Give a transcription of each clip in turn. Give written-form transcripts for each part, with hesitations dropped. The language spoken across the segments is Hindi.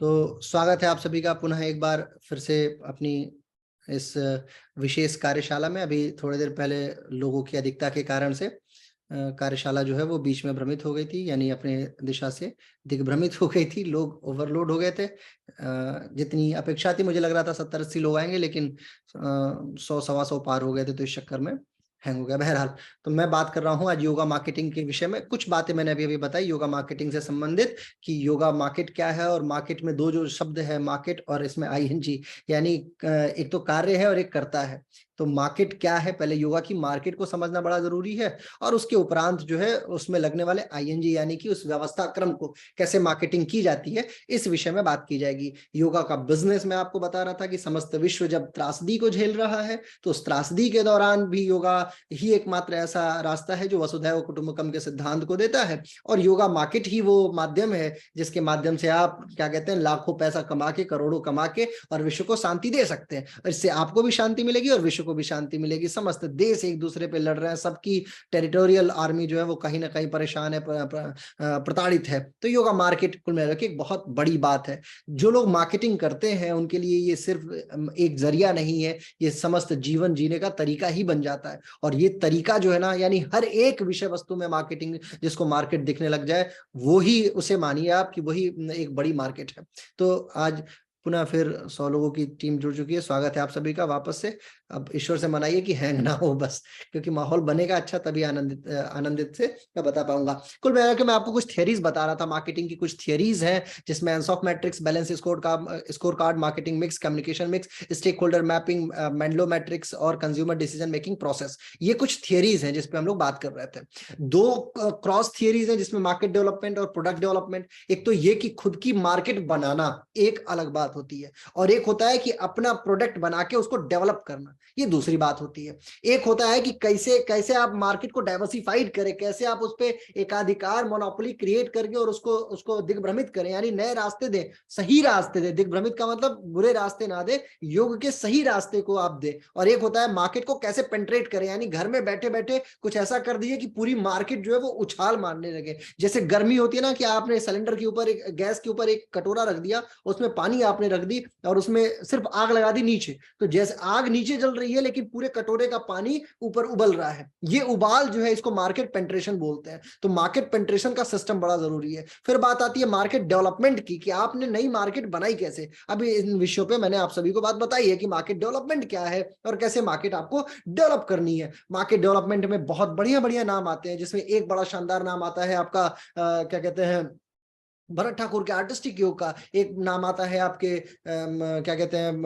तो स्वागत है आप सभी का पुनः एक बार फिर से अपनी इस विशेष कार्यशाला में। अभी थोड़ी देर पहले लोगों की अधिकता के कारण से कार्यशाला जो है वो बीच में भ्रमित हो गई थी, यानी अपने दिशा से दिग्भ्रमित हो गई थी। लोग ओवरलोड हो गए थे। जितनी अपेक्षा थी, मुझे लग रहा था 70-80 लोग आएंगे, लेकिन 100-125 पार हो गए थे, तो इस चक्कर में हैंग हो गया। बहरहाल, तो मैं बात कर रहा हूँ आज योगा मार्केटिंग के विषय में। कुछ बातें मैंने अभी अभी बताई योगा मार्केटिंग से संबंधित, कि योगा मार्केट क्या है, और मार्केट में दो जो शब्द है, मार्केट और इसमें आईएनजी, यानी एक तो कार्य है और एक कर्ता है। तो मार्केट क्या है, पहले योगा की मार्केट को समझना बड़ा जरूरी है, और उसके उपरांत जो है उसमें लगने वाले आईएनजी, यानी कि उस व्यवस्था क्रम को कैसे मार्केटिंग की जाती है, इस विषय में बात की जाएगी। योगा का बिजनेस मैं आपको बता रहा था कि समस्त विश्व जब त्रासदी को झेल रहा है, तो उस त्रासदी के दौरान भी योगा ही एकमात्र ऐसा रास्ता है जो वसुधैव कुटुंबकम के सिद्धांत को देता है। और योगा मार्केट ही वो माध्यम है जिसके माध्यम से आप क्या कहते हैं, लाखों पैसा कमा के, करोड़ों कमा के, और विश्व को शांति दे सकते हैं। और इससे आपको भी शांति मिलेगी और विश्व को भी शांति मिलेगी। समस्त देश एक दूसरे पे लड़ रहे हैं, सबकी टेरिटोरियल आर्मी जो है वो कहीं ना कहीं परेशान है, प्रताड़ित है। तो योगा मार्केट कुल मिलाकर एक बहुत बड़ी बात है। जो लोग मार्केटिंग करते हैं उनके लिए ये सिर्फ एक जरिया नहीं है, ये समस्त जीवन जीने का तरीका ही बन जाता है। और ये तरीका जो है ना, यानी हर एक विषय वस्तु में मार्केटिंग, जिसको मार्केट दिखने लग जाए, वो ही उसे मानिए आप कि वही एक बड़ी मार्केट है। तो आज पुनः फिर 100 लोगों की टीम जुड़ चुकी है। स्वागत है आप सभी का वापस से। अब ईश्वर से मनाइए कि हैंग ना हो बस, क्योंकि माहौल बनेगा अच्छा, तभी आनंदित से मैं बता पाऊंगा। कुल मिला के मैं आपको कुछ थियरीज बता रहा था, मार्केटिंग की कुछ थियरीज हैं, जिसमें Ansoff matrix, balance score card, marketing mix, communication mix, stake holder mapping, Mendelow matrix और कंज्यूमर डिसीजन मेकिंग प्रोसेस। ये कुछ थियरीज हैं जिसपे हम लोग बात कर रहे थे। दो क्रॉस थियरीज हैं जिसमें मार्केट डेवलपमेंट और प्रोडक्ट डेवलपमेंट। एक तो ये कि खुद की मार्केट बनाना एक अलग बात होती है, और एक होता है कि अपना प्रोडक्ट बना के उसको डेवलप करना, ये दूसरी बात होती है। एक होता है कि कैसे कैसे आप मार्केट को डाइवर्सिफाइड करें, कैसे आप उस पर एकाधिकार, मोनोपोली क्रिएट करके और उसको उसको दिग्भ्रमित करें, यानी नए रास्ते दें, सही रास्ते दें। दिग्भ्रमित का मतलब बुरे रास्ते ना दे, योग के सही रास्ते को आप दे। और एक होता है मार्केट को कैसे पेंट्रेट करें, यानी घर में बैठे बैठे कुछ ऐसा कर दिए कि पूरी मार्केट जो है वो उछाल मारने लगे। जैसे गर्मी होती है ना, कि आपने सिलेंडर के ऊपर, एक गैस के ऊपर एक कटोरा रख दिया, उसमें पानी आपने रख दी और उसमें सिर्फ आग लगा दी नीचे, तो जैसे आग नीचे जल रही है लेकिन पूरे कटोरे का पानी ऊपर उबल रहा है। ये उबाल जो है इसको मार्केट पेंट्रेशन बोलते हैं। तो मार्केट पेंट्रेशन का सिस्टम बड़ा जरूरी है। फिर बात आती है मार्केट डेवलपमेंट की, कि आपने नई मार्केट बनाई कैसे। अभी इन विषयों पे मैंने आप सभी को बात बताई है कि मार्केट डेवलपमेंट क्या है और कैसे मार्केट आपको डेवलप करनी है। मार्केट डेवलपमेंट में बहुत बढ़िया बढ़िया नाम आते हैं, जिसमें एक बड़ा शानदार नाम आता है आपका क्या कहते हैं, भरत ठाकुर के आर्टिस्टिक योग का। एक नाम आता है आपके क्या कहते हैं,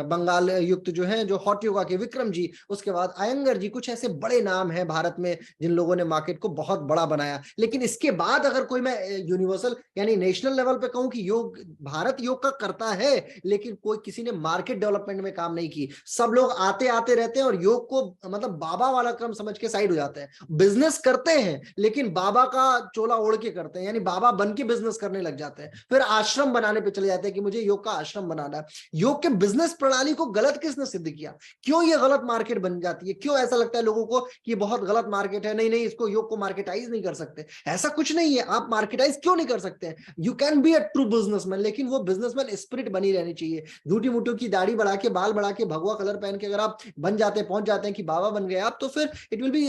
बंगाल युक्त जो है, जो हॉट योगा के विक्रम जी। उसके बाद अयंगर जी। कुछ ऐसे बड़े नाम हैं भारत में जिन लोगों ने मार्केट को बहुत बड़ा बनाया। लेकिन इसके बाद अगर कोई मैं यूनिवर्सल यानी नेशनल लेवल पे कहूं कि योग, भारत योग का करता है, लेकिन कोई किसी ने मार्केट डेवलपमेंट में काम नहीं की। सब लोग आते आते रहते हैं और योग को मतलब बाबा वाला क्रम समझ के साइड हो जाते हैं। बिजनेस करते हैं लेकिन बाबा का चोला ओढ़ के करते हैं, यानी बाबा बन के बिजनेस करने लग जाते हैं। फिर आश्रम बनाने पे चले जाते हैं कि मुझे योग का आश्रम बनाना है। योग के बिजनेस प्रणाली को गलत किसने सिद्ध किया? क्यों ये गलत मार्केट बन जाती है? क्यों ऐसा लगता है लोगों को कि ये बहुत गलत मार्केट है, नहीं नहीं इसको, योग को मार्केटाइज नहीं कर सकते? ऐसा कुछ नहीं है। आप मार्केटाइज क्यों नहीं कर सकते? You can be a true businessman, लेकिन वो बिजनेसमैन स्पिरिट बनी रहनी चाहिए। झूठी मूठों की दाढ़ी बढ़ा के, बाल बढ़ा के, भगवा कलर पहन के अगर आप बन जाते हैं, पहुंच जाते हैं कि बाबा बन गए आप, तो फिर it will B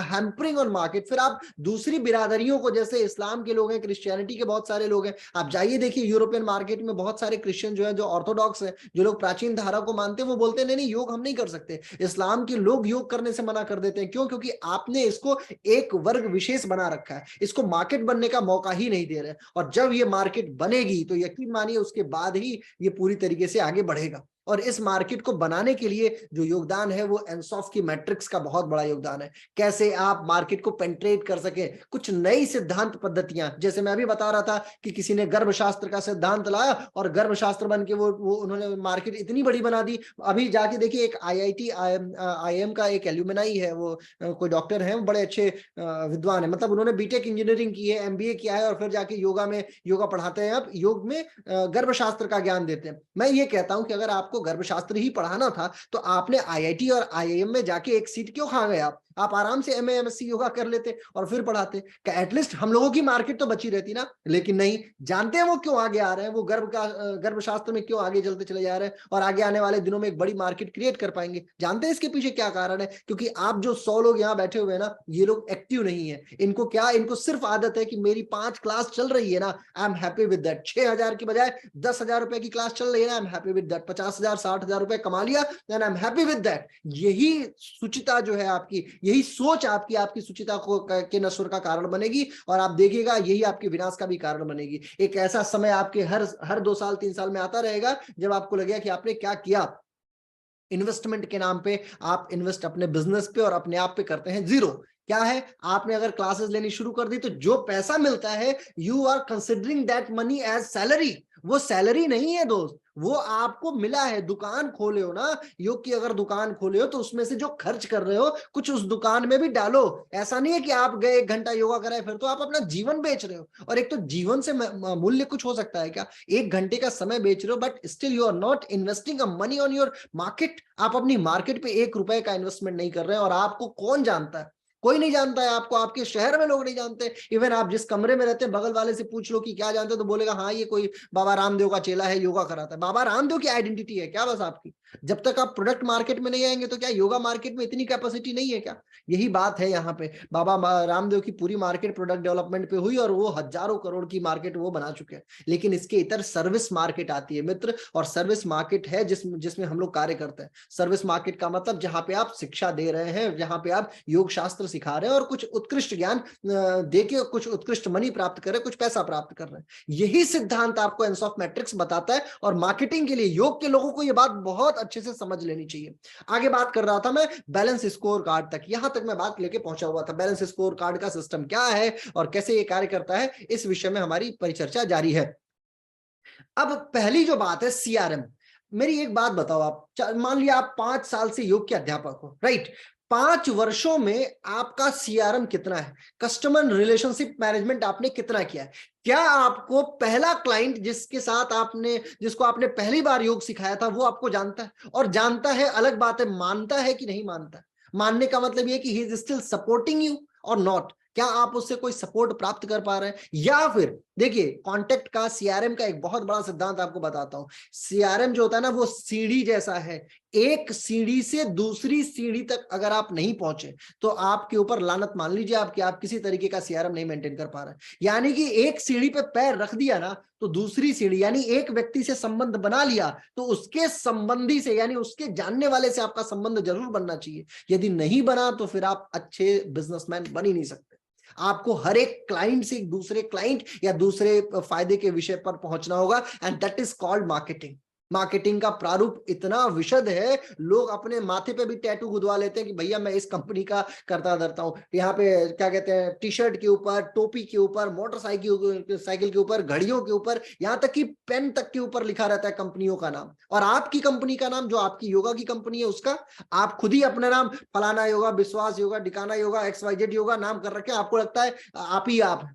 hampering on market. फिर आप दूसरी बिरादरियों को, जैसे इस्लाम के लोग हैं, क्रिश्चियनिटी के बहुत सारे लोग हैं, आप जाइए देखिए यूरोपियन मार्केट में बहुत सारे क्रिश्चियन जो है, जो ऑर्थोडॉक्स है, जो लोग प्राचीन धारा को मानते हैं, वो बोलते हैं नहीं नहीं योग हम नहीं कर सकते। इस्लाम के लोग योग करने से मना कर देते हैं। क्यों? क्योंकि आपने इसको एक वर्ग विशेष बना रखा है, इसको मार्केट बनने का मौका ही नहीं दे रहे। और जब ये मार्केट बनेगी तो यकीन मानिए उसके बाद ही ये पूरी तरीके से आगे बढ़ेगा। और इस मार्केट को बनाने के लिए जो योगदान है वो एंसॉफ की मैट्रिक्स का बहुत बड़ा योगदान है। कैसे आप मार्केट को पेंट्रेट कर सके, कुछ नई सिद्धांत पद्धतियां, जैसे मैं अभी बता रहा था कि किसी ने गर्भशास्त्र का सिद्धांत लाया और गर्भशास्त्र बन के वो उन्होंने मार्केट इतनी बड़ी बना दी। अभी जाके देखिए, एक आईआईटी आईएम का एक एल्यूमिनाई है, वो कोई डॉक्टर है, वो बड़े अच्छे विद्वान है, मतलब उन्होंने बीटेक इंजीनियरिंग की है, एमबीए किया है, और फिर जाके योगा पढ़ाते हैं। अब योग में गर्भशास्त्र का ज्ञान देते हैं। मैं ये कहता हूं कि अगर आपको गर्भशास्त्र ही पढ़ाना था तो आपने आईआईटी और आईआईएम में जाके एक सीट क्यों खा गए? आप आराम से MA MSc योगा कर लेते और फिर पढ़ाते। एटलीस्ट हम लोगों की मार्केट तो बची रहती ना। लेकिन नहीं, जानते हैं वो क्यों आगे आ रहे हैं, वो गर्भशास्त्र में क्यों आगे चलते चले जा रहे हैं और आगे आने वाले दिनों में एक बड़ी मार्केट क्रिएट कर पाएंगे। जानते हैं इसके पीछे क्या कारण है? क्योंकि आप जो 100 लोग यहाँ बैठे हुए हैं ना, ये लोग एक्टिव नहीं है। इनको क्या, इनको सिर्फ आदत है कि मेरी 5 क्लास चल रही है ना, I am happy with that. 6,000 की बजाय 10,000 रुपए की क्लास चल रही है ना, I am happy with that. 50,000 60,000 रुपए कमा लिया, then I am happy with that. यही सुचिता जो है आपकी, यही सोच आपकी, आपकी सुचिता को के नश्वर का कारण बनेगी और आप देखिएगा यही आपके विनाश का भी कारण बनेगी। एक ऐसा समय आपके हर 2 साल 3 साल में आता रहेगा जब आपको लगेगा कि आपने क्या किया। इन्वेस्टमेंट के नाम पे आप इन्वेस्ट अपने बिजनेस पे और अपने आप पे करते हैं जीरो। क्या है, आपने अगर क्लासेस लेनी शुरू कर दी तो जो पैसा मिलता है, you are considering that money as salary. वो सैलरी नहीं है दोस्त, वो आपको मिला है। दुकान खोले हो ना, योग की अगर दुकान खोले हो तो उसमें से जो खर्च कर रहे हो कुछ उस दुकान में भी डालो। ऐसा नहीं है कि आप गए 1 घंटा योगा कराए फिर तो आप अपना जीवन बेच रहे हो। और एक तो जीवन से मूल्य कुछ हो सकता है क्या? 1 घंटे का समय बेच रहे हो, but still you are not investing a money on your market. आप अपनी मार्केट पे 1 रुपए का इन्वेस्टमेंट नहीं कर रहे हैं और आपको कौन जानता है? कोई नहीं जानता है आपको, आपके शहर में लोग नहीं जानते। इवन आप जिस कमरे में रहते हैं, बगल वाले से पूछ लो कि क्या जानते हो, तो बोलेगा हाँ ये कोई बाबा रामदेव का चेला है, योगा कराता है। बाबा रामदेव की आइडेंटिटी है क्या बस आपकी? जब तक आप प्रोडक्ट मार्केट में नहीं आएंगे तो क्या योगा मार्केट में इतनी कैपेसिटी नहीं है क्या? यही बात है यहाँ पे। बाबा रामदेव की पूरी मार्केट प्रोडक्ट डेवलपमेंट पे हुई और वो हजारों करोड़ की मार्केट वो बना चुके हैं। लेकिन इसके इतर सर्विस मार्केट आती है मित्र, और सर्विस मार्केट है जिसमें हम लोग कार्य करते हैं। सर्विस मार्केट का मतलब जहां पे आप शिक्षा दे रहे हैं, जहां पे आप योग शास्त्र सिखा रहे हैं और कुछ उत्कृष्ट ज्ञान देके कुछ उत्कृष्ट मनी प्राप्त कर रहे हैं, कुछ पैसा प्राप्त कर रहे हैं। यही सिद्धांत आपको एंस ऑफ मैट्रिक्स बताता है। और मार्केटिंग के लिए योग के लोगों को यह बात बहुत अच्छे से समझ लेनी चाहिए। आगे बात कर रहा था मैं बैलेंस स्कोर कार्ड तक, यहां तक मैं बात लेके पहुंचा हुआ था। बैलेंस स्कोर कार्ड का सिस्टम क्या है और कैसे ये कार्य करता है, इस विषय में हमारी परिचर्चा जारी है। अब पहली जो बात है CRM। मेरी एक बात बताओ, आप मान लिया आप 5 साल से योग के अध्यापक हो, राइट? 5 वर्षों में आपका CRM कितना है, कस्टमर रिलेशनशिप मैनेजमेंट आपने कितना किया है? क्या आपको पहला क्लाइंट जिसको आपने पहली बार योग सिखाया था वो आपको जानता है? और जानता है अलग बात है, मानता है कि नहीं मानता है? मानने का मतलब ये कि he is still supporting you और नॉट। क्या आप उससे कोई सपोर्ट प्राप्त कर पा रहे हैं? या फिर देखिए, कॉन्टेक्ट का CRM का एक बहुत बड़ा सिद्धांत आपको बताता हूं। CRM जो होता है ना, वो सीढ़ी जैसा है। एक सीढ़ी से दूसरी सीढ़ी तक अगर आप नहीं पहुंचे तो आपके ऊपर लानत मान लीजिए आप किसी तरीके का CRM नहीं मेंटेन कर पा रहे हैं। यानी कि एक सीढ़ी पे पैर रख दिया ना तो दूसरी सीढ़ी, यानी एक व्यक्ति से संबंध बना लिया तो उसके संबंधी से, यानी उसके जानने वाले से आपका संबंध जरूर बनना चाहिए। यदि नहीं बना तो फिर आप अच्छे बिजनेसमैन बन ही नहीं सकते। आपको हर एक क्लाइंट से एक दूसरे क्लाइंट या दूसरे फायदे के विषय पर पहुंचना होगा, and that is called marketing. Marketing का प्रारूप इतना विशद है, लोग अपने माथे पे भी टैटू गुदवा लेते हैं कि भैया मैं इस कंपनी का करता धरता हूं। यहाँ पे क्या कहते हैं, टी-शर्ट के ऊपर, टोपी के ऊपर, मोटरसाइकिल के ऊपर, घड़ियों के ऊपर, यहाँ तक कि पेन तक के ऊपर लिखा रहता है कंपनियों का नाम। और आपकी कंपनी का नाम, जो आपकी योगा की कंपनी है उसका, आप खुद ही अपना नाम फलाना योगा, विश्वास योगा, डिकाना योगा, XYZ योगा नाम कर रखे। आपको लगता है आप ही आप।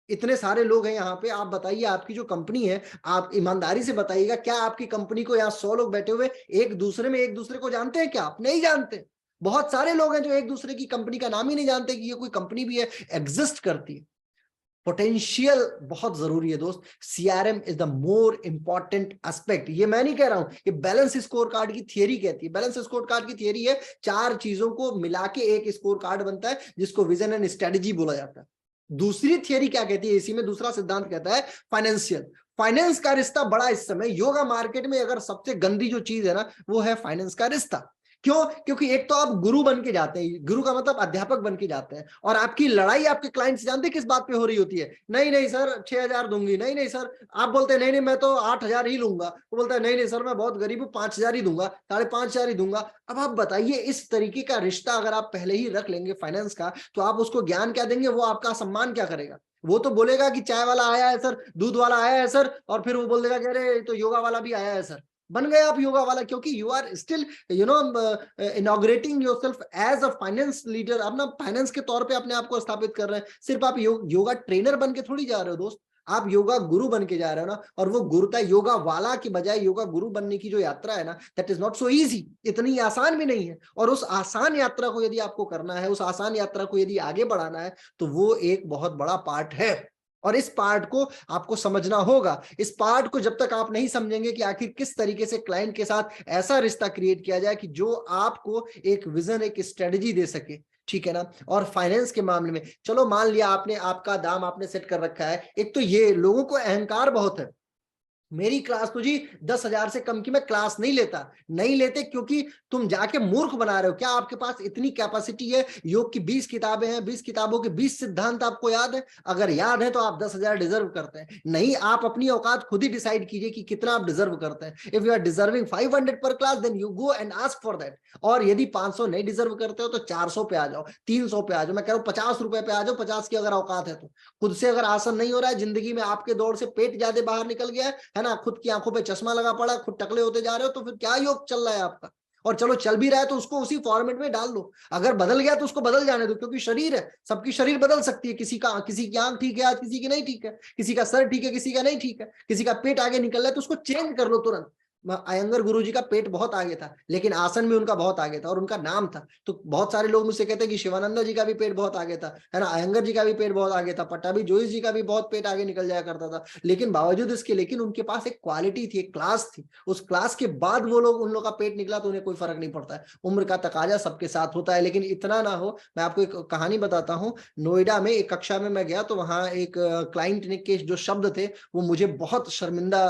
इतने सारे लोग हैं यहाँ पे, आप बताइए आपकी जो कंपनी है, आप ईमानदारी से बताइएगा, क्या आपकी कंपनी को यहाँ 100 लोग बैठे हुए एक दूसरे को जानते हैं क्या? आप नहीं जानते। बहुत सारे लोग हैं जो एक दूसरे की कंपनी का नाम ही नहीं जानते कि ये कोई कंपनी भी है, एग्जिस्ट करती है। पोटेंशियल बहुत जरूरी है दोस्त। CRM is the more important aspect. ये मैं नहीं कह रहा हूं, ये बैलेंस स्कोर कार्ड की थियरी कहती है। बैलेंस स्कोर कार्ड की थियरी है 4 चीजों को मिला के एक स्कोर कार्ड बनता है, जिसको विजन एंड स्ट्रेटेजी बोला जाता है। दूसरी थियरी क्या कहती है, इसी में दूसरा सिद्धांत कहता है फाइनेंशियल। फाइनेंस का रिश्ता बड़ा इस समय योगा मार्केट में अगर सबसे गंदी जो चीज है ना, वो है फाइनेंस का रिश्ता। क्यों? क्योंकि एक तो आप गुरु बन के जाते हैं, गुरु का मतलब अध्यापक बन के जाते हैं, और आपकी लड़ाई आपके क्लाइंट से जानते किस बात पे हो रही होती है? नहीं नहीं सर 6,000 दूंगी, नहीं नहीं सर, आप बोलते हैं नहीं नहीं मैं तो 8,000 ही लूंगा, वो बोलता है नहीं नहीं सर मैं बहुत गरीब हूं, 5,000 ही दूंगा, 5,500 ही दूंगा। अब आप बताइए, इस तरीके का रिश्ता अगर आप पहले ही रख लेंगे फाइनेंस का, तो आप उसको ज्ञान क्या देंगे, वो आपका सम्मान क्या करेगा? वो तो बोलेगा कि चाय वाला आया है सर, दूध वाला आया है सर, और फिर वो बोल देगा कि अरे तो योगा वाला भी आया है सर। बन गए आप योगा वाला, क्योंकि you are still inaugurating yourself as a finance leader. आप ना फाइनेंस के तौर पे अपने आप को स्थापित कर रहे हैं। सिर्फ आप योगा ट्रेनर बन के थोड़ी जा रहे हो दोस्त, आप योगा गुरु बन के जा रहे हो ना, और वो गुरुता योगा वाला की बजाय योगा गुरु बनने की जो यात्रा है ना, that is not so easy, इतनी आसान भी नहीं है। और उस आसान यात्रा को यदि आपको करना है, उस आसान यात्रा को यदि आगे बढ़ाना है, तो वो एक बहुत बड़ा पार्ट है। और इस पार्ट को आपको समझना होगा। इस पार्ट को जब तक आप नहीं समझेंगे कि आखिर किस तरीके से क्लाइंट के साथ ऐसा रिश्ता क्रिएट किया जाए कि जो आपको एक विजन, एक स्ट्रेटजी दे सके, ठीक है ना। और फाइनेंस के मामले में चलो मान लिया आपने आपका दाम आपने सेट कर रखा है। एक तो ये लोगों को अहंकार बहुत है, मेरी क्लास तो जी 10,000 से कम की मैं क्लास नहीं लेता। नहीं लेते क्योंकि तुम जाके मूर्ख बना रहे हो। क्या आपके पास इतनी कैपेसिटी है? योग की 20 किताबें हैं, 20 किताबों के 20 सिद्धांत आपको याद है? अगर याद है तो आप 10,000 डिजर्व करते हैं। नहीं, आप अपनी औकात खुद ही डिसाइड कीजिए कि कितना आप डिजर्व करते हैं। If you are deserving 500 per class, then you go and ask for that. और यदि 500 नहीं डिजर्व करते हो तो 400 पे आ जाओ, 300 पे आ जाओ, मैं कह रहा हूँ 50 रुपए पे आ जाओ, 50 की अगर औकात है तो। खुद से अगर आसन नहीं हो रहा है, जिंदगी में आपके दौड़ से पेट ज्यादा बाहर निकल गया है ना, खुद की आंखों पे चश्मा लगा पड़ा, खुद टकले होते जा रहे हो, तो फिर क्या योग चल रहा है आपका? और चलो चल भी रहा है तो उसको उसी फॉर्मेट में डाल लो। अगर बदल गया तो उसको बदल जाने दो, क्योंकि शरीर है, सबकी शरीर बदल सकती है। किसी की आंख ठीक है आज, किसी की नहीं ठीक है, किसी का सर ठीक है, किसी का नहीं ठीक है, किसी का पेट आगे निकल रहा है तो उसको चेंज कर लो तुरंत। अयंगर गुरुजी का पेट बहुत आगे था, लेकिन आसन भी उनका बहुत आगे था और उनका नाम था। तो बहुत सारे लोग मुझसे कहते हैं कि शिवानंद जी का भी पेट बहुत आगे था, है ना, अयंगर जी का भी पेट बहुत आगे था, पट्टाभी जोशी जी का भी बहुत पेट आगे निकल जाया करता था। लेकिन बावजूद इसके, लेकिन उनके पास एक क्वालिटी थी, एक क्लास थी। उस क्लास के बाद वो लोग, उन लोग का पेट निकला तो उन्हें कोई फर्क नहीं पड़ता है। उम्र का तकाजा सबके साथ होता है, लेकिन इतना ना हो। मैं आपको एक कहानी बताता हूँ। नोएडा में एक कक्षा में मैं गया तो वहां एक क्लाइंट ने के जो शब्द थे वो मुझे बहुत शर्मिंदा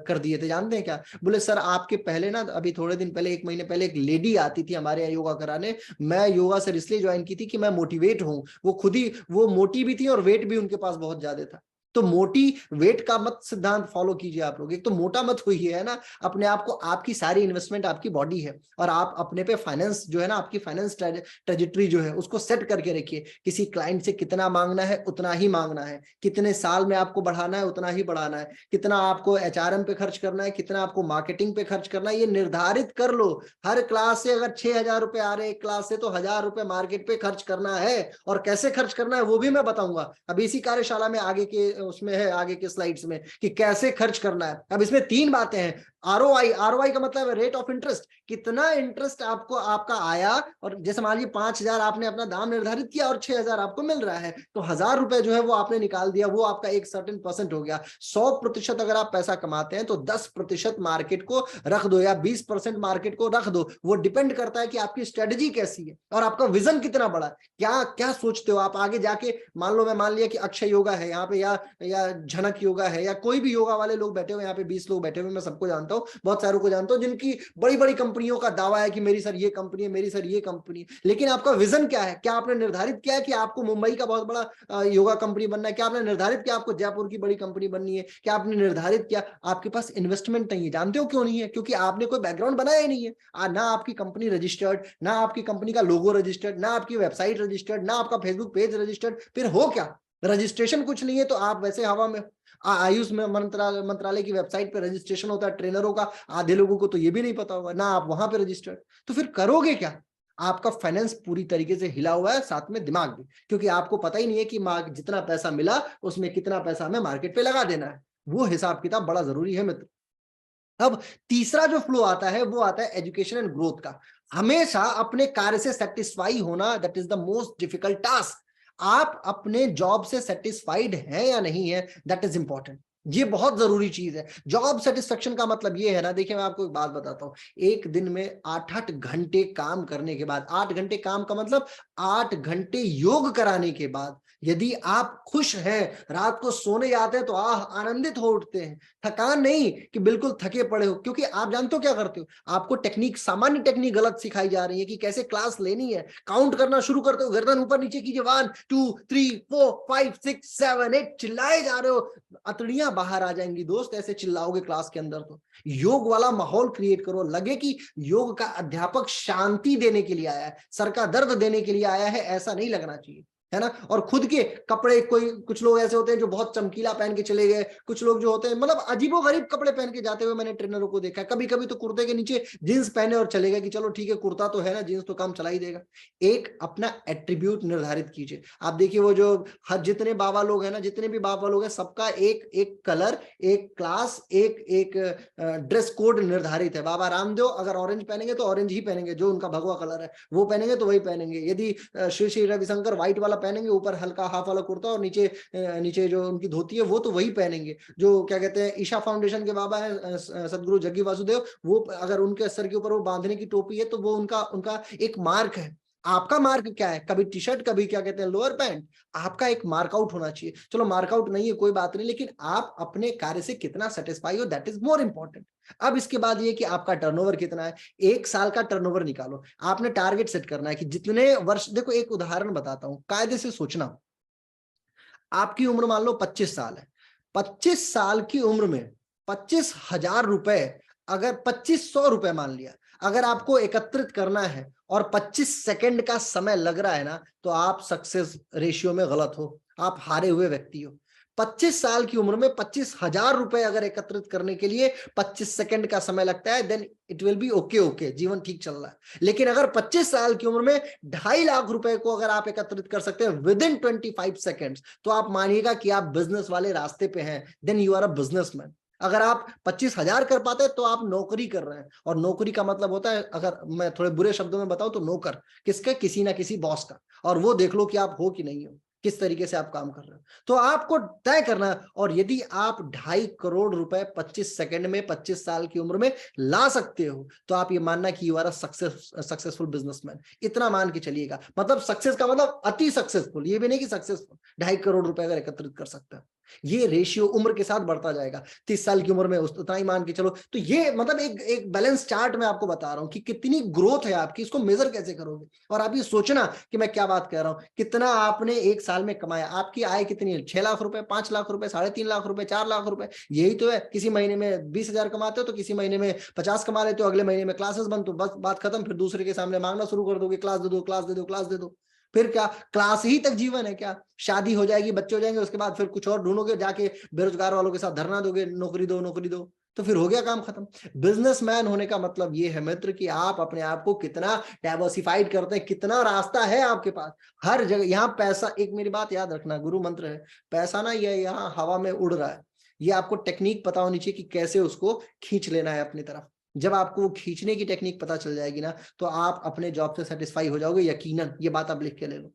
कर दिए थे। जानते हैं क्या बोले? सर आपके पहले ना, अभी थोड़े दिन पहले, 1 महीने पहले एक लेडी आती थी हमारे यहाँ योगा कराने। मैं योगा सर इसलिए ज्वाइन की थी कि मैं मोटिवेट हूँ। वो खुद ही वो मोटी भी थी और वेट भी उनके पास बहुत ज्यादा था। तो मोटी वेट का मत सिद्धांत फॉलो कीजिए आप लोग। एक तो मोटा मत हुई है ना, अपने आप को, आपकी सारी इन्वेस्टमेंट आपकी बॉडी है, और आप अपने पे फाइनेंस जो है ना, आपकी फाइनेंस ट्रेजेक्टरी जो है उसको सेट करके रखिए। किसी क्लाइंट से कितना मांगना है उतना ही मांगना है, कितने साल में आपको बढ़ाना है उतना ही बढ़ाना है, कितना आपको एचआरएम पे खर्च करना है, कितना आपको मार्केटिंग पे खर्च करना है, ये निर्धारित कर लो। हर क्लास से अगर 6,000 रुपए आ रहे हैं एक क्लास से, तो 1,000 रुपए मार्केट पे खर्च करना है। और कैसे खर्च करना है वो भी मैं बताऊंगा अब इसी कार्यशाला में, आगे के उसमें है, आगे के स्लाइड्स में, कि कैसे खर्च करना है। अब इसमें 3 बातें हैं। आरओआई, आरओआई का मतलब है रेट ऑफ इंटरेस्ट, कितना इंटरेस्ट आपको आपका आया। और जैसे मान लीजिए 5,000 आपने अपना दाम निर्धारित किया और 6,000 आपको मिल रहा है, तो 1,000 रुपए जो है वो आपने निकाल दिया, वो आपका एक सर्टेन परसेंट हो गया। 100% अगर आप पैसा कमाते हैं तो 10% मार्केट को रख दो या 20% मार्केट को रख दो। वो डिपेंड करता है कि आपकी स्ट्रेटजी कैसी है और आपका विजन कितना बड़ा है। क्या क्या सोचते हो आप आगे जाके? मान लो मैं मान लिया कि अक्षय योगा है यहाँ पे, या झनक योगा है, या कोई भी योगा वाले लोग बैठे हुए यहाँ पे 20 लोग बैठे हुए, मैं सबको जानता हूँ, बहुत सारों को जानता हूँ, जिनकी बड़ी बड़ी कंपनियों का दावा है कि मेरी सर ये कंपनी है, मेरी सर ये कंपनी है। लेकिन आपका विजन क्या है? क्या आपने निर्धारित किया है कि आपको मुंबई का बहुत बड़ा योगा कंपनी बनना है? क्या आपने निर्धारित किया आपको जयपुर की बड़ी कंपनी बननी है? क्या आपने निर्धारित किया? आपके पास इन्वेस्टमेंट नहीं है। जानते हो क्यों नहीं है? क्योंकि आपने कोई बैकग्राउंड बनाया ही नहीं है। ना आपकी कंपनी रजिस्टर्ड, ना आपकी कंपनी का लोगो रजिस्टर्ड, ना आपकी वेबसाइट रजिस्टर्ड, ना आपका फेसबुक पेज रजिस्टर्ड। फिर हो क्या? रजिस्ट्रेशन कुछ नहीं है तो आप वैसे हवा में। आयुष में मंत्रालय की वेबसाइट पे रजिस्ट्रेशन होता है ट्रेनरों का, आधे लोगों को तो ये भी नहीं पता होगा, ना आप वहां पे रजिस्टर्ड। तो फिर करोगे क्या? आपका फाइनेंस पूरी तरीके से हिला हुआ है, साथ में दिमाग भी, क्योंकि आपको पता ही नहीं है कि जितना पैसा मिला उसमें कितना पैसा हमें मार्केट पे लगा देना है। वो हिसाब किताब बड़ा जरूरी है मित्र। अब तीसरा जो फ्लो आता है वो आता है एजुकेशन एंड ग्रोथ का। हमेशा अपने कार्य से सेटिस्फाई होना, that is the most difficult task. आप अपने जॉब से सेटिस्फाइड हैं या नहीं है, दैट इज इंपॉर्टेंट। ये बहुत जरूरी चीज है। जॉब सेटिस्फेक्शन का मतलब ये है ना, देखिए मैं आपको एक बात बताता हूं। एक दिन में 8-8 घंटे काम करने के बाद, 8 घंटे काम का मतलब 8 घंटे योग कराने के बाद, यदि आप खुश हैं, रात को सोने जाते हैं तो आनंदित हो उठते हैं, थकान नहीं कि बिल्कुल थके पड़े हो, क्योंकि आप जानते हो क्या करते हो? आपको टेक्निक, सामान्य टेक्निक गलत सिखाई जा रही है कि कैसे क्लास लेनी है। काउंट करना शुरू करते हो, गर्दन ऊपर नीचे कीजिए, 1 2 3 4 5 6 7 8, चिल्लाए जा रहे हो, अतड़ियां बाहर आ जाएंगी दोस्त, ऐसे चिल्लाओगे क्लास के अंदर तो। योग वाला माहौल क्रिएट करो, लगे कि योग का अध्यापक शांति देने के लिए आया है, सर का दर्द देने के लिए आया है, ऐसा नहीं लगना चाहिए। है ना। और खुद के कपड़े, कोई कुछ लोग ऐसे होते हैं जो बहुत चमकीला पहन के चले गए, कुछ लोग जो होते हैं मतलब अजीबोगरीब कपड़े पहन के जाते हुए मैंने ट्रेनरों को देखा है। कभी कभी तो कुर्ते के नीचे जींस पहने और चले गए कि चलो ठीक है कुर्ता तो है ना, जींस तो काम चला ही देगा। एक अपना एट्रीब्यूट निर्धारित कीजिए। आप देखिए वो जो जितने बाबा लोग हैं ना, जितने भी बाबा लोग हैं, सबका एक एक कलर, एक क्लास, एक एक ड्रेस कोड निर्धारित है। बाबा रामदेव अगर ऑरेंज पहनेंगे तो ऑरेंज ही पहनेंगे, जो उनका भगवा कलर है वो पहनेंगे तो वही पहनेंगे। यदि श्री श्री रविशंकर व्हाइट वाला पहनेंगे, ऊपर हल्का हाफ वाला कुर्ता और नीचे नीचे जो उनकी धोती है वो तो वही पहनेंगे। जो क्या कहते हैं ईशा फाउंडेशन के बाबा है सदगुरु जग्गी वासुदेव, वो अगर उनके सर के ऊपर वो बांधने की टोपी है तो वो उनका उनका एक मार्क है। आपका मार्क क्या है? कभी टी शर्ट, कभी क्या कहते हैं लोअर पैंट। आपका एक मार्कआउट होना चाहिए। चलो मार्कआउट नहीं है कोई बात नहीं, लेकिन आप अपने कार्य से कितना सेटिस्फाई हो, दैट इज मोर इंपॉर्टेंट। अब इसके बाद ये कि आपका टर्नओवर कितना है। एक साल का टर्नओवर निकालो। आपने टारगेट सेट करना है कि जितने वर्ष, देखो एक उदाहरण बताता हूं, कायदे से सोचना। आपकी उम्र मान लो 25 साल है। 25 साल की उम्र में 25,000 रुपए, अगर 2500 रुपए मान लिया, अगर आपको एकत्रित करना है और 25 सेकंड का समय लग रहा है ना, तो आप सक्सेस रेशियो में गलत हो, आप हारे हुए व्यक्ति हो। 25 साल की उम्र में 25,000 रुपए अगर एकत्रित करने के लिए 25 सेकंड का समय लगता है, then it will be okay, okay, जीवन ठीक चल रहा है। लेकिन अगर 25 साल की उम्र में 2.5 लाख रुपए को अगर आप एकत्रित कर सकते हैं विद इन 25 सेकेंड्स, तो आप मानिएगा कि आप बिजनेस वाले रास्ते पे हैं। Then you are a businessman. अगर आप 25,000 कर पाते हैं तो आप नौकरी कर रहे हैं। और नौकरी का मतलब होता है, अगर मैं थोड़े बुरे शब्दों में बताऊं तो नौकर किसके, किसी ना किसी बॉस का। और वो देख लो कि आप हो कि नहीं हो, किस तरीके से आप काम कर रहे हो। तो आपको तय करना है। और यदि आप 2.5 करोड़ रुपए 25 सेकंड में 25 साल की उम्र में ला सकते हो, तो आप ये मानना कि you are a successful businessman. इतना मान के चलिएगा। मतलब सक्सेस का मतलब अति सक्सेसफुल, ये भी नहीं कि सक्सेसफुल। 2.5 करोड़ रुपए अगर एकत्रित कर सकते हैं, ये रेशियो उम्र के साथ बढ़ता जाएगा। 30 साल की उम्र में उतना ही मान के चलो। तो ये मतलब एक बैलेंस चार्ट मैं आपको बता रहा हूं कि कितनी ग्रोथ है आपकी, इसको मेजर कैसे करोगे। और आप ये सोचना कि मैं क्या बात कह रहा हूं, कितना आपने एक साल में कमाया। आपकी आय कितनी है? 6 लाख रुपए, 5 लाख रुपए, 3.5 लाख रुपए, 4 लाख रुपए, यही तो है। किसी महीने में 20,000 कमाते हो तो किसी महीने में 50 कमा लेते हो, अगले महीने में क्लासेस बंद, तो बस बात खत्म। फिर दूसरे के सामने मांगना शुरू कर दोगे, क्लास दे दो, क्लास दे दो, क्लास दे दो। फिर क्या क्लास ही तक जीवन है क्या? शादी हो जाएगी, बच्चे हो जाएंगे, उसके बाद फिर कुछ और ढूंढोगे, जाके बेरोजगार वालों के साथ धरना दोगे, नौकरी दो, नौकरी दो, तो फिर हो गया काम खत्म। बिजनेसमैन होने का मतलब ये है मित्र कि आप अपने आप को कितना डाइवर्सिफाइड करते हैं, कितना रास्ता है आपके पास हर जगह। यहाँ पैसा, एक मेरी बात याद रखना, गुरु मंत्र है, पैसा ना ये यहाँ हवा में उड़ रहा है। ये आपको टेक्निक पता होनी चाहिए कि कैसे उसको खींच लेना है अपनी तरफ। जब आपको वो खींचने की टेक्निक पता चल जाएगी ना, तो आप अपने जॉब से सेटिस्फाई हो जाओगे यकीनन। ये बात आप लिख के ले लो।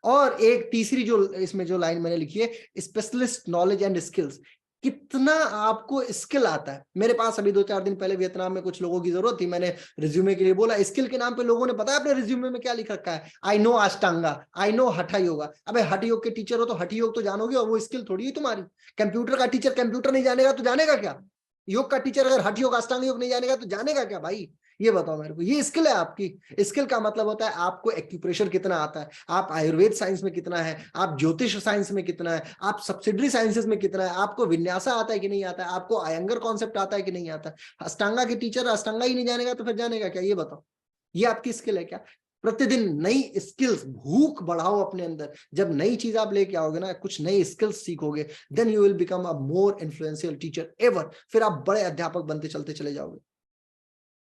और एक तीसरी जो इसमें जो लाइन मैंने लिखी है, स्पेशलिस्ट नॉलेज एंड स्किल्स। कितना आपको स्किल आता है। मेरे पास अभी 2-4 दिन पहले वियतनाम में कुछ लोगों की जरूरत थी, मैंने रिज्यूमे के लिए बोला। स्किल के नाम पे लोगों ने पता है अपने रिज्यूमे में क्या लिख रखा है? I know Ashtanga, I know Hatha yoga. अबे हठ योग के टीचर हो तो हठ योग तो जानोगे, और वो स्किल थोड़ी है तुम्हारी। कंप्यूटर का टीचर कंप्यूटर नहीं जानेगा तो जानेगा क्या? योग का टीचर अगर हठ योग अष्टांग योग नहीं जानेगा तो जानेगा क्या भाई? ये बताओ मेरे को। ये स्किल है आपकी। स्किल का मतलब होता है आपको एक्यूप्रेशर कितना आता है, आप आयुर्वेद साइंस में कितना है, आप ज्योतिष साइंस में कितना है, आप सब्सिडरी साइंसेस में कितना है, आपको विन्यासा आता है कि नहीं आता है, आपको अयंगर कॉन्सेप्ट आता है कि नहीं आता है। अष्टांगा के टीचर अष्टांगा ही नहीं जानेगा तो फिर जानेगा क्या? ये बताओ। ये आपकी स्किल है क्या? प्रतिदिन नई स्किल्स, भूख बढ़ाओ अपने अंदर। जब नई चीज आप लेके आओगे ना, कुछ नई स्किल्स सीखोगे, then you will become a more influential teacher ever. फिर आप बड़े अध्यापक बनते चलते चले जाओगे।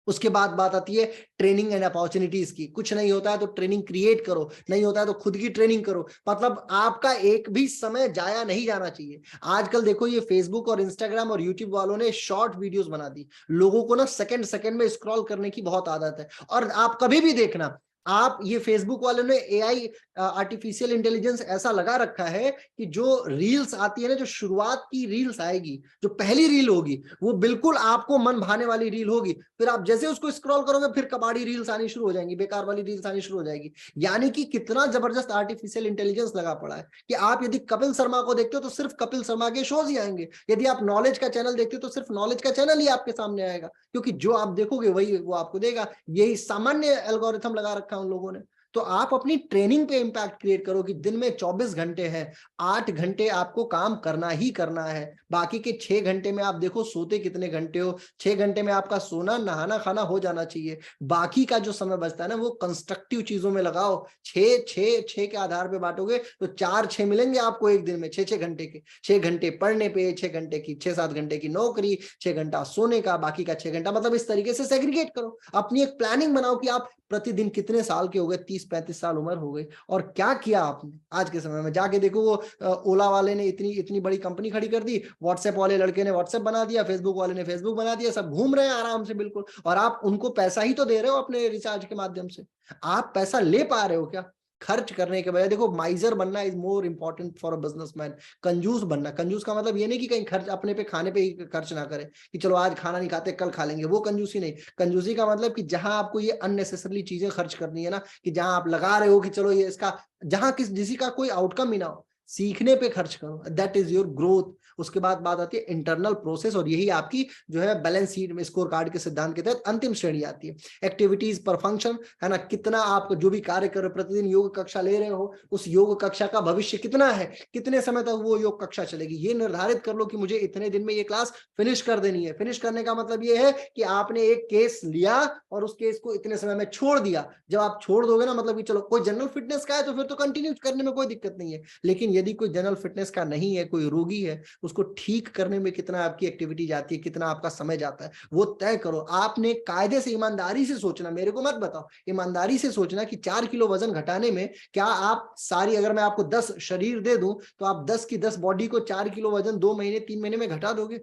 उसके बाद बात आती है ट्रेनिंग एंड अपॉर्चुनिटीज की। कुछ नहीं होता है तो ट्रेनिंग क्रिएट करो, नहीं होता है तो खुद की ट्रेनिंग करो। मतलब आपका एक भी समय जाया नहीं जाना चाहिए। आजकल देखो ये फेसबुक और इंस्टाग्राम और यूट्यूब वालों ने शॉर्ट वीडियोस बना दी। लोगों को ना सेकंड सेकंड में स्क्रॉल करने की बहुत आदत है। और आप कभी भी देखना, आप ये फेसबुक वालों ने एआई, आर्टिफिशियल इंटेलिजेंस ऐसा लगा रखा है कि जो रील्स आती है ना, जो शुरुआत की रील्स आएगी, जो पहली रील होगी, वो बिल्कुल आपको मन भाने वाली रील होगी। फिर आप जैसे उसको स्क्रॉल करोगे, फिर कबाड़ी रील्स आनी शुरू हो जाएंगी, बेकार वाली रील्स आनी शुरू हो जाएगी। यानी कि कितना जबरदस्त आर्टिफिशियल इंटेलिजेंस लगा पड़ा है कि आप यदि कपिल शर्मा को देखते हो तो सिर्फ कपिल शर्मा के शोज ही आएंगे। यदि आप नॉलेज का चैनल देखते हो तो सिर्फ नॉलेज का चैनल ही आपके सामने आएगा, क्योंकि जो आप देखोगे वही वो आपको देगा। यही सामान्य एल्गोरिथम लगा रखा है उन लोगों ने। तो आप अपनी ट्रेनिंग पे इंपैक्ट क्रिएट करो कि दिन में 24 घंटे हैं, 8 घंटे आपको काम करना ही करना है, बाकी के 6 घंटे में आप देखो सोते कितने घंटे हो, 6 घंटे में आपका सोना नहाना खाना हो जाना चाहिए, बाकी का जो समय बचता है ना वो कंस्ट्रक्टिव चीजों में लगाओ। 6 के आधार पे बांटोगे तो 4-6 मिलेंगे आपको एक दिन में, 6-6 घंटे के, 6 घंटे पढ़ने पे, 6 घंटे की 6-7 घंटे की नौकरी, 6 घंटा सोने का, बाकी का 6 घंटा, मतलब इस तरीके से सेग्रीगेट करो। अपनी एक प्लानिंग बनाओ कि आप प्रतिदिन कितने साल के हो गए, 30-35 साल उम्र हो गई, और क्या किया आपने आज के समय में। जाके देखो वो ओला वाले ने इतनी इतनी बड़ी कंपनी खड़ी कर दी, व्हाट्सएप वाले लड़के ने व्हाट्सएप बना दिया, फेसबुक वाले ने फेसबुक बना दिया, सब घूम रहे हैं आराम से बिल्कुल, और आप उनको पैसा ही तो दे रहे हो अपने रिचार्ज के माध्यम से। आप पैसा ले पा रहे हो क्या खर्च करने के बजाय? देखो, माइजर बनना is more important for a businessman. कंजूस बनना, कंजूस का मतलब ये नहीं कि कहीं खर्च अपने पे खाने पे ही खर्च ना करे कि चलो आज खाना नहीं खाते कल खा लेंगे, वो कंजूसी नहीं। कंजूसी का मतलब कि जहां आपको ये अननेसेसरली चीजें खर्च करनी है ना, कि जहां आप लगा रहे हो कि चलो ये इसका, जहां किसी का कोई आउटकम ही ना हो, सीखने पे खर्च करो, दैट इज योर ग्रोथ। उसके बाद बात आती है इंटरनल प्रोसेस, और यही आपकी जो है बैलेंस शीट में स्कोर कार्ड के सिद्धांत के तहत अंतिम श्रेणी आती है। एक्टिविटीज पर फंक्शन है ना, कितना आप जो भी कार्य कर रहे हो, प्रतिदिन योग कक्षा ले रहे हो, उस योग कक्षा का भविष्य कितना है, कितने समय तक वो योग कक्षा चलेगी, ये निर्धारित कर लो कि मुझे इतने दिन में ये क्लास फिनिश कर देनी है। फिनिश करने का मतलब ये है कि आपने एक केस लिया और उस केस को इतने समय में छोड़ दिया। जब आप छोड़ दोगे ना, मतलब कि चलो कोई जनरल फिटनेस का है तो फिर तो कंटिन्यू करने में कोई दिक्कत नहीं है, लेकिन यदि कोई जनरल फिटनेस का नहीं है, कोई रोगी है, उसको ठीक करने में कितना आपकी एक्टिविटी जाती है, कितना आपका समय जाता है, वो तय करो। आपने कायदे से ईमानदारी से सोचना, मेरे को मत बताओ, ईमानदारी से सोचना कि 4 किलो वजन घटाने में क्या आप सारी, अगर मैं आपको 10 शरीर दे दूं तो आप 10 की 10 बॉडी को 4 किलो वजन 2 महीने 3 महीने में घटा दोगे?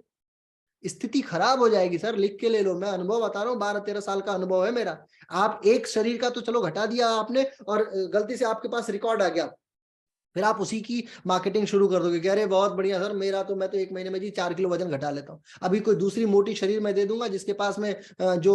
स्थिति खराब हो जाएगी सर, लिख के ले लो, मैं अनुभव बता रहा हूँ, 12-13 साल का अनुभव है मेरा। आप एक शरीर का तो चलो घटा दिया आपने, और गलती से आपके पास रिकॉर्ड आ गया, फिर आप उसी की मार्केटिंग शुरू कर दोगे कि अरे बहुत बढ़िया सर, मेरा तो, मैं तो 1 महीने में जी 4 किलो वजन घटा लेता हूँ। अभी कोई दूसरी मोटी शरीर में दे दूंगा जिसके पास में जो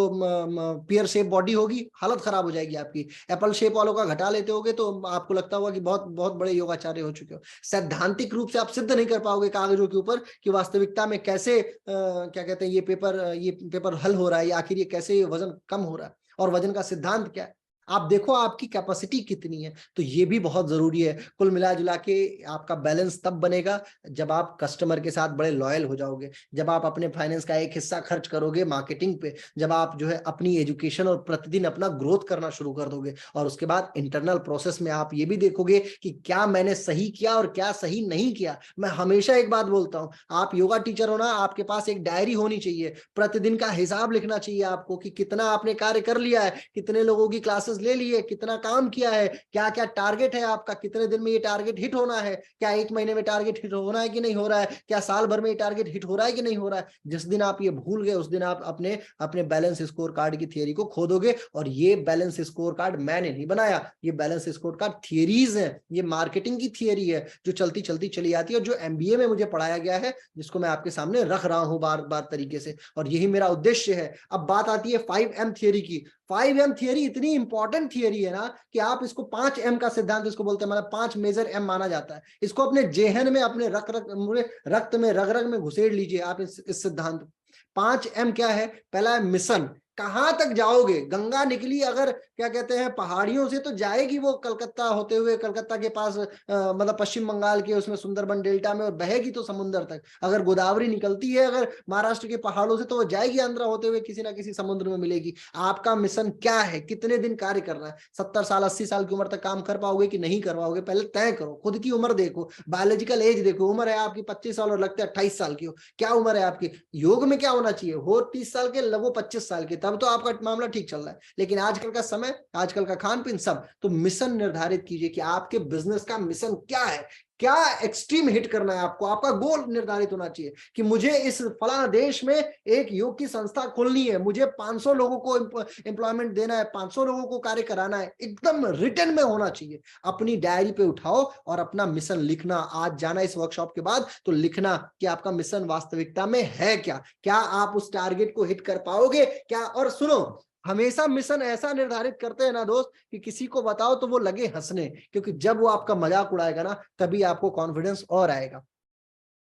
पियर शेप बॉडी होगी, हालत खराब हो जाएगी आपकी। एप्पल शेप वालों का घटा लेते होगे तो आपको लगता होगा कि बहुत बहुत बड़े योगाचार्य हो चुके हो। सैद्धांतिक रूप से आप सिद्ध नहीं कर पाओगे कागजों के ऊपर कि वास्तविकता में कैसे क्या कहते हैं ये पेपर हल हो रहा है, या आखिर ये कैसे वजन कम हो रहा है, और वजन का सिद्धांत क्या है। आप देखो आपकी कैपेसिटी कितनी है, तो ये भी बहुत जरूरी है। कुल मिला जुला के आपका बैलेंस तब बनेगा जब आप कस्टमर के साथ बड़े लॉयल हो जाओगे, जब आप अपने फाइनेंस का एक हिस्सा खर्च करोगे मार्केटिंग पे, जब आप जो है अपनी एजुकेशन और प्रतिदिन अपना ग्रोथ करना शुरू कर दोगे, और उसके बाद इंटरनल प्रोसेस में आप ये भी देखोगे कि क्या मैंने सही किया और क्या सही नहीं किया। मैं हमेशा एक बात बोलता हूं, आप योगा टीचर हो ना, आपके पास एक डायरी होनी चाहिए, प्रतिदिन का हिसाब लिखना चाहिए आपको कि कितना आपने कार्य कर लिया है, कितने लोगों की क्लासेस ले लिए, कितना काम किया है, क्या क्या टारगेट है आपका, कितने दिन में ये टारगेट हिट होना है, क्या 1 महीने में टारगेट हिट होना है कि नहीं हो रहा है, क्या साल भर में ये टारगेट हिट हो रहा है कि नहीं हो रहा है। जिस दिन आप ये भूल गए उस दिन आप अपने अपने बैलेंस स्कोर कार्ड की थियरी को खो दोगे। और ये बैलेंस स्कोर कार्ड मैंने नहीं बनाया, ये बैलेंस स्कोर कार्ड थियरीज है, ये मार्केटिंग की थियरी है जो चलती चलती चली आती है, और जो एमबीए में मुझे पढ़ाया गया है, जिसको मैं आपके सामने रख रहा हूं बार बार तरीके से, और यही मेरा उद्देश्य है। अब बात आती है 5M थियरी की। 5M थियरी इतनी इंपॉर्टेंट थियरी है ना कि आप इसको 5M का सिद्धांत इसको बोलते हैं, मतलब 5 मेजर M माना जाता है। इसको अपने जेहन में, अपने रक्त में, रग रग में घुसेड़ लीजिए आप इस सिद्धांत। 5M क्या है? पहला है मिशन, कहां तक जाओगे। गंगा निकली अगर क्या कहते हैं पहाड़ियों से, तो जाएगी वो कलकत्ता होते हुए, कलकत्ता के पास मतलब पश्चिम बंगाल के उसमें सुंदरबन डेल्टा में, और बहेगी तो समुद्र तक। अगर गोदावरी निकलती है अगर महाराष्ट्र के पहाड़ों से, तो वो जाएगी आंध्रा होते हुए, किसी ना किसी समुद्र में मिलेगी। आपका मिशन क्या है? कितने दिन कार्य करना है? 70 साल 80 साल की उम्र तक काम कर पाओगे कि नहीं कर पाओगे? पहले तय करो, खुद की उम्र देखो, बायोलॉजिकल एज देखो। उम्र है आपकी 25 साल और लगते हैं 28 साल की हो, क्या उम्र है आपकी? योग में क्या होना चाहिए? हो 30 साल के, लगो 25 साल के, तब तो आपका मामला ठीक चल रहा है। लेकिन आजकल का समय, आजकल का खान पीन सब, तो मिशन निर्धारित कीजिए कि आपके बिजनेस का मिशन क्या है, क्या एक्सट्रीम हिट करना है आपको। आपका गोल निर्धारित होना चाहिए कि मुझे इस फलाना देश में एक योग की संस्था खोलनी है, मुझे 500 लोगों को एम्प्लॉयमेंट देना है, 500 लोगों को कार्य कराना है, एकदम रिटर्न में होना चाहिए। अपनी डायरी पे उठाओ और अपना मिशन लिखना। आज जाना इस वर्कशॉप के बाद तो लिखना कि आपका मिशन वास्तविकता में है क्या, क्या आप उस टारगेट को हिट कर पाओगे क्या। और सुनो, हमेशा मिशन ऐसा निर्धारित करते हैं ना दोस्त कि किसी को बताओ तो वो लगे हंसने, क्योंकि जब वो आपका मजाक उड़ाएगा ना, तभी आपको कॉन्फिडेंस और आएगा।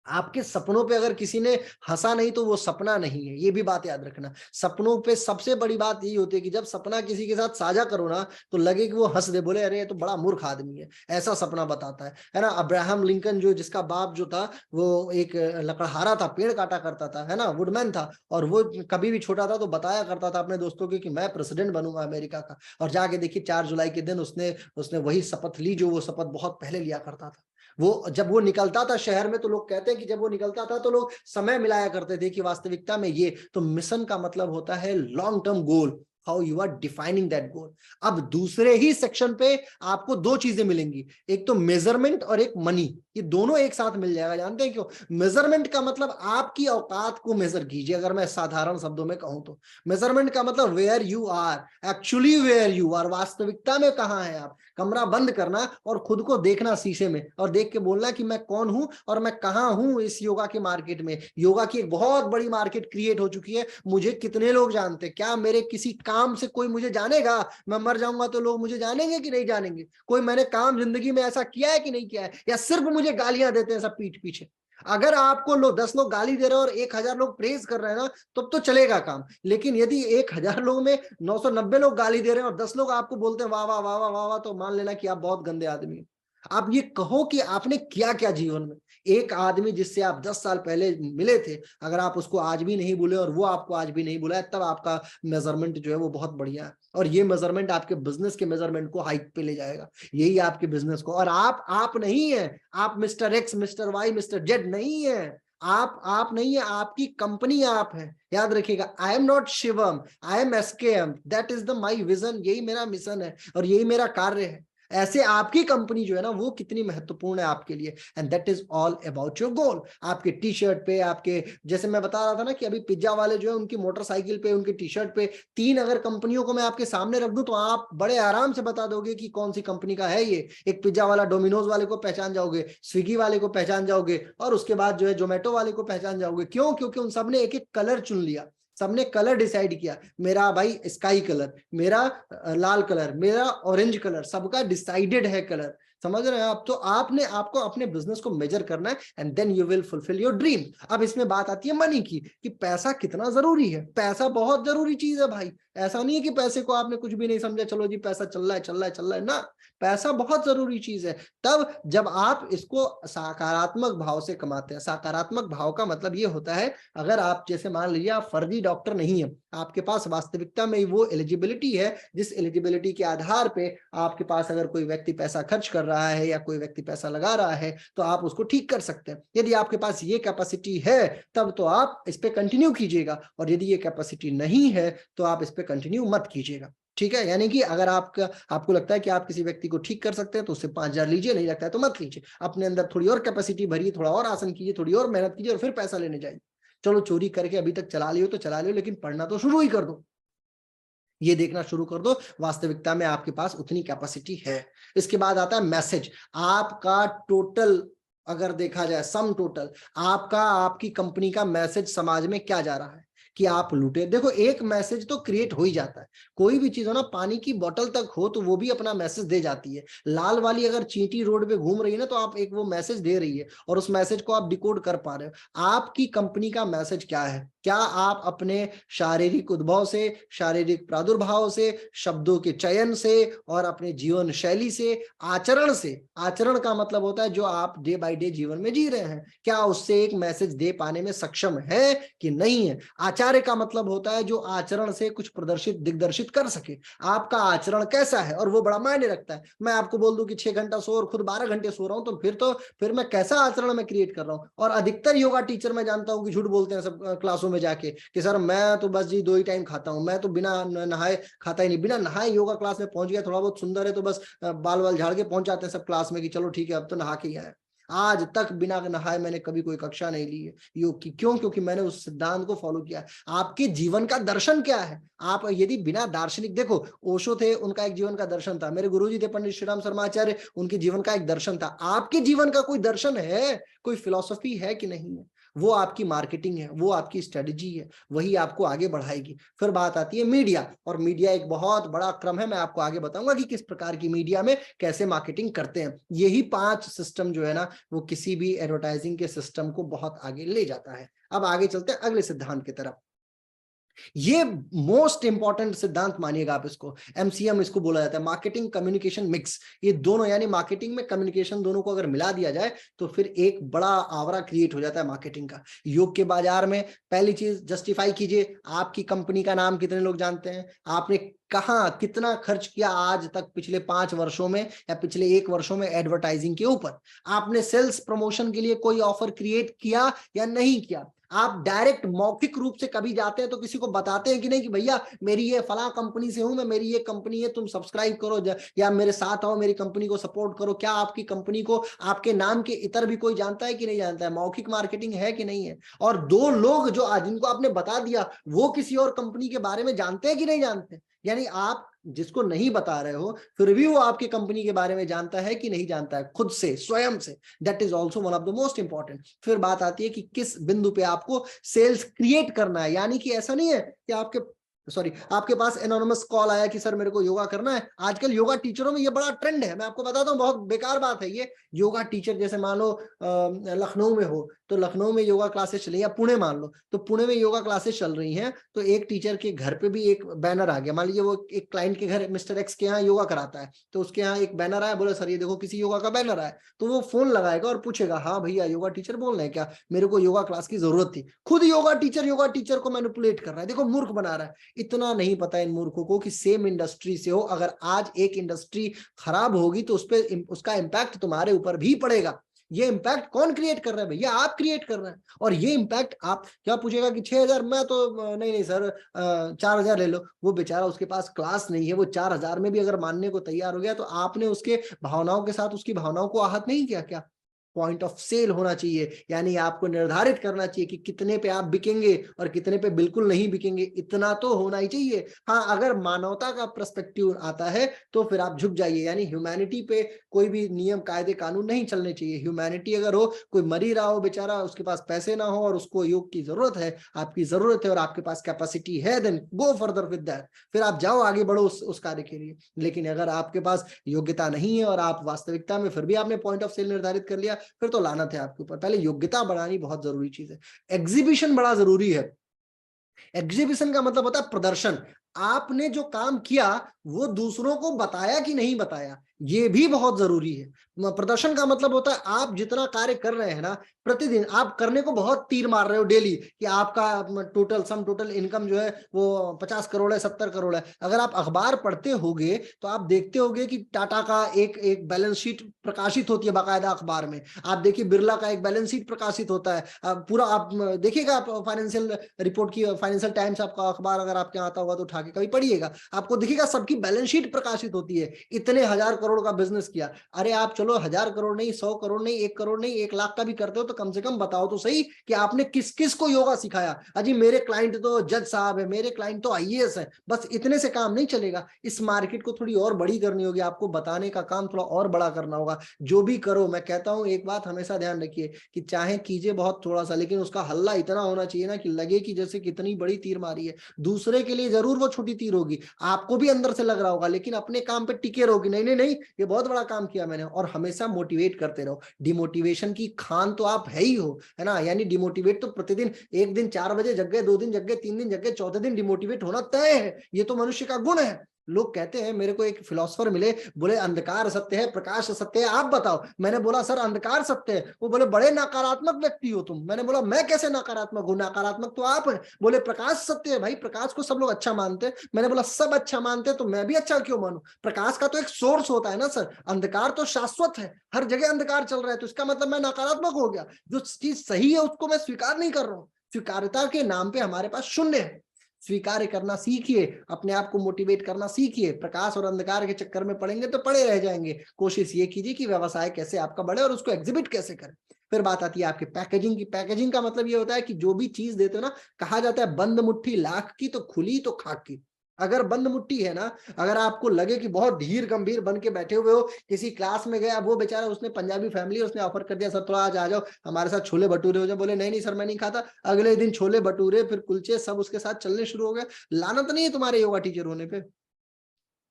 आपके सपनों पे अगर किसी ने हंसा नहीं तो वो सपना नहीं है, ये भी बात याद रखना। सपनों पे सबसे बड़ी बात यही होती है कि जब सपना किसी के साथ साझा करो ना, तो लगे कि वो हंस दे, बोले अरे ये तो बड़ा मूर्ख आदमी है, ऐसा सपना बताता है ना। अब्राहम लिंकन जो, जिसका बाप जो था वो एक लकड़हारा था, पेड़ काटा करता था, है ना, वुडमैन था, और वो कभी भी छोटा था तो बताया करता था अपने दोस्तों को कि मैं प्रेसिडेंट बनूंगा अमेरिका का, और जाके देखिए 4 जुलाई के दिन उसने उसने वही शपथ ली जो वो शपथ बहुत पहले लिया करता था। वो जब वो निकलता था शहर में, तो लोग कहते हैं कि जब वो निकलता था तो लोग समय मिलाया करते थे कि वास्तविकता में ये तो मिशन का मतलब होता है long term goal, how you are defining that goal. अब दूसरे ही सेक्शन पे आपको दो चीजें मिलेंगी, एक तो मेजरमेंट और एक मनी, ये दोनों एक साथ मिल जाएगा। जानते हैं क्यों? मेजरमेंट का मतलब आपकी औकात को मेजर कीजिए, अगर मैं साधारण शब्दों में कहूं तो मेजरमेंट का मतलब where you are actually, where you are, वास्तविकता में कहां है आप। कमरा बंद करना और खुद को देखना शीशे में, और देख के बोलना कि मैं कौन हूं और मैं कहां हूं इस योगा के मार्केट में। योगा की एक बहुत बड़ी मार्केट क्रिएट हो चुकी है, मुझे कितने लोग जानते हैं, क्या मेरे किसी काम से कोई मुझे जानेगा? मैं मर जाऊंगा तो लोग मुझे जानेंगे कि नहीं जानेंगे? कोई मैंने काम जिंदगी में ऐसा किया है कि नहीं किया है, या सिर्फ मुझे गालियां देते हैं सब पीठ पीछे? अगर आपको 10 लोग गाली दे रहे हैं और 1,000 लोग प्रेज कर रहे हैं ना, तब तो चलेगा काम। लेकिन यदि 1,000 लोगों में 990 लोग गाली दे रहे हैं और 10 लोग आपको बोलते हैं वाह वाह वाह वाह वाह वाह, तो मान लेना कि आप बहुत गंदे आदमी हैं। आप ये कहो कि आपने किया क्या जीवन में। एक आदमी जिससे आप 10 साल पहले मिले थे, अगर आप उसको आज भी नहीं भूले और वो आपको आज भी नहीं भूला है, तब आपका मेजरमेंट जो है वो बहुत बढ़िया है। और ये मेजरमेंट आपके बिजनेस के मेजरमेंट को हाइट पे ले जाएगा, यही आपके बिजनेस को। और आप नहीं है, आप mister X, mister Y, mister Z नहीं है। आप नहीं है, आपकी कंपनी आप है। याद रखिएगा, I am not Shivam, I am SKM, that is the my vision, यही मेरा मिशन है और यही मेरा कार्य है। ऐसे आपकी कंपनी जो है ना वो कितनी महत्वपूर्ण है आपके लिए, and that is all about your goal. आपके टी शर्ट पे, आपके, जैसे मैं बता रहा था ना कि अभी पिज्जा वाले जो है उनकी मोटरसाइकिल पे, उनकी टी शर्ट पे 3 अगर कंपनियों को मैं आपके सामने रख दूं तो आप बड़े आराम से बता दोगे कि कौन सी कंपनी का है ये। एक पिज्जा वाला डोमिनोज वाले को पहचान जाओगे, स्विगी वाले को पहचान जाओगे, और उसके बाद जो है जोमेटो वाले को पहचान जाओगे। क्यों? क्योंकि उन सबने एक एक कलर चुन लिया, सबने कलर डिसाइड किया, मेरा भाई स्काई कलर, मेरा लाल कलर, मेरा ऑरेंज कलर, सबका डिसाइडेड है कलर। समझ रहे हैं आप? तो आपने, आपको अपने बिजनेस को मेजर करना है, and then you will fulfil your dream. अब इसमें बात आती है मनी की, कि पैसा कितना जरूरी है। पैसा बहुत जरूरी चीज है भाई। ऐसा नहीं है कि पैसे को आपने कुछ भी नहीं समझा, चलो जी पैसा चल रहा है चल रहा है चल रहा है, ना, पैसा बहुत जरूरी चीज है। तब जब आप इसको सकारात्मक भाव से कमाते हैं, सकारात्मक भाव का मतलब ये होता है, अगर आप जैसे मान लीजिए आप फर्जी डॉक्टर नहीं है, आपके पास वास्तविकता में वो एलिजिबिलिटी है, जिस एलिजिबिलिटी के आधार पे आपके पास अगर कोई व्यक्ति पैसा खर्च कर रहा है या कोई व्यक्ति पैसा लगा रहा है, तो आप उसको ठीक कर सकते हैं। यदि आपके पास ये कैपेसिटी है तब तो आप इस पे कंटिन्यू कीजिएगा, और यदि ये कैपेसिटी नहीं है तो आप इस पे कंटिन्यू मत कीजिएगा। ठीक है? यानी कि अगर आपको लगता है कि आप किसी व्यक्ति को ठीक कर सकते हैं तो उससे 5,000 लीजिए, नहीं लगता है तो मत लीजिए। अपने अंदर थोड़ी और कैपेसिटी भरिए, थोड़ा और आसन कीजिए, थोड़ी और मेहनत कीजिए, और फिर पैसा लेने जाइए। चलो चोरी करके अभी तक चला लियो तो चला लियो, लेकिन पढ़ना तो शुरू ही कर दो, ये देखना शुरू कर दो वास्तविकता में आपके पास उतनी कैपेसिटी है। इसके बाद आता है मैसेज। आपका टोटल अगर देखा जाए, सम टोटल आपका, आपकी कंपनी का मैसेज समाज में क्या जा रहा है कि आप लूटे। देखो एक मैसेज तो क्रिएट हो ही जाता है, कोई भी चीज हो ना, पानी की बोतल तक हो तो वो भी अपना मैसेज दे जाती है। लाल वाली अगर चींटी रोड पे घूम रही है ना, तो आप एक वो मैसेज दे रही है, और उस मैसेज को आप डिकोड कर पा रहे हो। आपकी कंपनी का मैसेज क्या है? क्या आप अपने शारीरिक उद्भव से, शारीरिक प्रादुर्भाव से, शब्दों के चयन से, और अपने जीवन शैली से, आचरण से, आचरण का मतलब होता है जो आप डे बाय डे जीवन में जी रहे हैं, क्या उससे एक मैसेज दे पाने में सक्षम है कि नहीं है? आचार्य का मतलब होता है जो आचरण से कुछ प्रदर्शित, दिग्दर्शित कर सके। आपका आचरण कैसा है, और वो बड़ा मायने रखता है। मैं आपको बोल दूं कि 6 घंटा सो और खुद 12 घंटे सो रहा हूं, तो फिर मैं कैसा आचरण में क्रिएट कर रहा हूं। और अधिकतर योगा टीचर मैं जानता हूं कि झूठ बोलते हैं सब क्लासों में जाके कि सर मैं तो बस जी 2 ही टाइम खाता हूं, मैं तो बिना नहाए खाता ही नहीं। बिना नहाए योगा क्लास में पहुंच गया, थोड़ा बहुत सुंदर है तो बस बाल वाल झाड़ के पहुंच जाते हैं सब क्लास में कि चलो ठीक है अब तो नहा के ही आए। आज तक बिना नहाए मैंने कभी कोई कक्षा नहीं ली है योग की। क्यों? क्योंकि मैंने उस सिद्धांत को फॉलो किया है। आपके जीवन का दर्शन क्या है? आप यदि बिना दार्शनिक, देखो ओशो थे, उनका एक जीवन का दर्शन था। मेरे गुरुजी थे पंडित श्रीराम शर्माचार्य, उनके जीवन का एक दर्शन था। आपके जीवन का कोई दर्शन है, कोई फिलॉसफी है कि नहीं है? वो आपकी मार्केटिंग है, वो आपकी स्ट्रेटजी है, वही आपको आगे बढ़ाएगी। फिर बात आती है मीडिया, और मीडिया एक बहुत बड़ा क्रम है, मैं आपको आगे बताऊंगा कि किस प्रकार की मीडिया में कैसे मार्केटिंग करते हैं। यही 5 सिस्टम जो है ना, वो किसी भी एडवर्टाइजिंग के सिस्टम को बहुत आगे ले जाता है। अब आगे चलते हैं अगले सिद्धांत की तरफ। ये मोस्ट इंपॉर्टेंट सिद्धांत मानिएगा आप इसको, एमसीएम इसको बोला जाता है, मार्केटिंग कम्युनिकेशन मिक्स। ये दोनों यानी मार्केटिंग में कम्युनिकेशन दोनों को अगर मिला दिया जाए तो फिर एक बड़ा आवरा क्रिएट हो जाता है मार्केटिंग का। योग के बाजार में पहली चीज जस्टिफाई कीजिए, आपकी कंपनी का नाम कितने लोग जानते हैं, आपने कहां कितना खर्च किया आज तक पिछले 5 वर्षों में या पिछले 1 वर्षों में एडवर्टाइजिंग के ऊपर, आपने सेल्स प्रमोशन के लिए कोई ऑफर क्रिएट किया या नहीं किया, आप डायरेक्ट मौखिक रूप से कभी जाते हैं तो किसी को बताते हैं कि नहीं कि भैया मेरी ये फला कंपनी से हूं मैं, मेरी ये कंपनी है, तुम सब्सक्राइब करो या मेरे साथ आओ, मेरी कंपनी को सपोर्ट करो। क्या आपकी कंपनी को आपके नाम के इतर भी कोई जानता है कि नहीं जानता है? मौखिक मार्केटिंग है कि नहीं है? और 2 लोग जो आज जिनको आपने बता दिया वो किसी और कंपनी के बारे में जानते हैं कि नहीं जानते? यानी आप जिसको नहीं बता रहे हो फिर भी वो आपकी कंपनी के बारे में जानता है कि नहीं जानता है, खुद से स्वयं से। That is also one of the most important. फिर बात आती है कि किस बिंदु पे आपको सेल्स क्रिएट करना है, यानी कि ऐसा नहीं है कि आपके पास एनोनिमस कॉल आया कि सर मेरे को योगा करना है। आजकल योगा टीचरों में ये बड़ा ट्रेंड है, मैं आपको बताता हूँ, बहुत बेकार बात है ये। योगा टीचर जैसे मान लो लखनऊ में हो तो लखनऊ में योगा क्लासेस चली, या पुणे मान लो तो पुणे में योगा क्लासेस चल रही हैं, तो एक टीचर के घर पे भी एक बैनर आ गया। मान लीजिए वो एक क्लाइंट के घर मिस्टर एक्स के यहाँ योगा कराता है, तो उसके यहाँ एक बैनर आया, बोले सर ये देखो किसी योगा का बैनर आया, तो वो फोन लगाएगा और पूछेगा हाँ भैया योगा टीचर बोल रहे हैं क्या, मेरे को योगा क्लास की जरूरत थी। खुद योगा टीचर को मैनिपुलेट कर रहा है, देखो मूर्ख बना रहा है। इतना नहीं पता इन मूर्खों को कि सेम इंडस्ट्री से हो, अगर आज एक इंडस्ट्री खराब होगी तो उस पर उसका इंपैक्ट तुम्हारे ऊपर भी पड़ेगा। ये इंपैक्ट कौन क्रिएट कर रहा है भैया? आप क्रिएट कर रहे हैं। और ये इंपैक्ट आप क्या पूछेगा कि 6,000, मैं तो नहीं सर 4,000 ले लो। वो बेचारा उसके पास क्लास नहीं है, वो 4,000 में भी अगर मानने को तैयार हो गया तो आपने उसके भावनाओं के साथ उसकी भावनाओं को आहत नहीं किया क्या? पॉइंट ऑफ सेल होना चाहिए, यानी आपको निर्धारित करना चाहिए कि कितने पे आप बिकेंगे और कितने पे बिल्कुल नहीं बिकेंगे, इतना तो होना ही चाहिए। हाँ, अगर मानवता का पर्सपेक्टिव आता है तो फिर आप झुक जाइए, यानी ह्यूमैनिटी पे कोई भी नियम कायदे कानून नहीं चलने चाहिए। ह्यूमैनिटी अगर हो, कोई मर ही रहा हो बेचारा, उसके पास पैसे ना हो और उसको योग की जरूरत है, आपकी जरूरत है और आपके पास कैपेसिटी है, then go further with that, फिर आप जाओ आगे बढ़ो उस कार्य के लिए। लेकिन अगर आपके पास योग्यता नहीं है और आप वास्तविकता में फिर भी आपने पॉइंट ऑफ सेल निर्धारित कर लिया, फिर तो लानत है आपके ऊपर। पहले योग्यता बढ़ानी बहुत जरूरी चीज है। एग्जीबिशन बड़ा जरूरी है। एग्जीबिशन का मतलब होता है प्रदर्शन। आपने जो काम किया वो दूसरों को बताया कि नहीं बताया, ये भी बहुत जरूरी है। प्रदर्शन का मतलब होता है आप जितना कार्य कर रहे हैं ना प्रतिदिन, आप करने को बहुत तीर मार रहे हो डेली कि आपका टोटल इनकम जो है वो 50 करोड़ है, 70 करोड़ है। अगर आप अखबार पढ़ते होगे तो आप देखते होगे कि टाटा का एक बैलेंस शीट प्रकाशित होती है बाकायदा अखबार में। आप देखिए बिरला का एक बैलेंस शीट प्रकाशित होता है पूरा। आप देखिएगा, आप फाइनेंशियल रिपोर्ट की, फाइनेंशियल टाइम्स आपका अखबार अगर आपके आता होगा तो उठा के कभी पढ़िएगा, आपको दिखेगा सबकी बैलेंस शीट प्रकाशित होती है। इतने 1,000 करोड़ का बिजनेस किया। अरे आप चलो 1,000 करोड़ नहीं, 100 करोड़ नहीं, 1 करोड़ नहीं, 1 लाख का भी करते हो तो कम से कम बताओ तो सही कि आपने किस किस को योगा सिखाया। अजी मेरे क्लाइंट तो जज साहब है, मेरे क्लाइंट तो आईएएस है, बस इतने से काम नहीं चलेगा। इस मार्केट को थोड़ी और बड़ी करनी होगी, आपको बताने का काम थोड़ा और बड़ा करना होगा। जो भी करो, मैं कहता हूं एक बात हमेशा ध्यान रखिए कि चाहे कीजिए बहुत थोड़ा सा, लेकिन उसका हल्ला इतना होना चाहिए ना कि लगे कि जैसे कितनी बड़ी तीर मारी है। दूसरे के लिए जरूर वो छोटी तीर होगी, आपको भी अंदर से लग रहा होगा, लेकिन अपने काम पे टिके रहोगी, नहीं नहीं नहीं ये बहुत बड़ा काम किया मैंने। और हमेशा मोटिवेट करते रहो। डिमोटिवेशन की खान तो आप है ही हो, है ना? यानी डिमोटिवेट तो प्रतिदिन, एक दिन 4 बजे जग गए, 2 दिन जग गए, 3 दिन जग गए, चौथे दिन डिमोटिवेट होना तय है। ये तो मनुष्य का गुण है। लोग कहते हैं, मेरे को एक फिलोसोफर मिले, बोले अंधकार सत्य है, प्रकाश सत्य है, आप बताओ। मैंने बोला सर अंधकार सत्य है। वो बोले बड़े नकारात्मक व्यक्ति हो तुम। मैंने बोला मैं कैसे नकारात्मक हूं? नकारात्मक तो आप हैं। बोले प्रकाश सत्य है। भाई प्रकाश को सब लोग अच्छा मानते हैं। मैंने बोला सब अच्छा मानते हैं तो मैं भी अच्छा क्यों मानूं? प्रकाश का तो एक सोर्स होता है ना सर, अंधकार तो शाश्वत है, हर जगह अंधकार चल रहा है, तो इसका मतलब मैं नकारात्मक हो गया? जो चीज सही है उसको मैं स्वीकार नहीं कर रहा हूं। स्वीकार्यता के नाम पे हमारे पास शून्य है। स्वीकार करना सीखिए, अपने आप को मोटिवेट करना सीखिए। प्रकाश और अंधकार के चक्कर में पड़ेंगे तो पड़े रह जाएंगे। कोशिश ये कीजिए कि व्यवसाय कैसे आपका बढ़े और उसको एग्जिबिट कैसे करें। फिर बात आती है आपके पैकेजिंग की। पैकेजिंग का मतलब ये होता है कि जो भी चीज देते हो ना, कहा जाता है बंद मुट्ठी लाख की तो खुली तो खाक की। अगर बंद मुट्ठी है ना, अगर आपको लगे कि बहुत धीर गंभीर बन के बैठे हुए हो, किसी क्लास में गया, वो बेचारा उसने पंजाबी फैमिली, उसने ऑफर कर दिया सर थोड़ा आज आ जाओ हमारे साथ छोले भटूरे हो जाए, बोले नहीं नहीं सर मैं नहीं खाता, अगले दिन छोले भटूरे फिर कुलचे सब उसके साथ चलने शुरू हो गए। लानत नहीं है तुम्हारे योगा टीचर होने पे।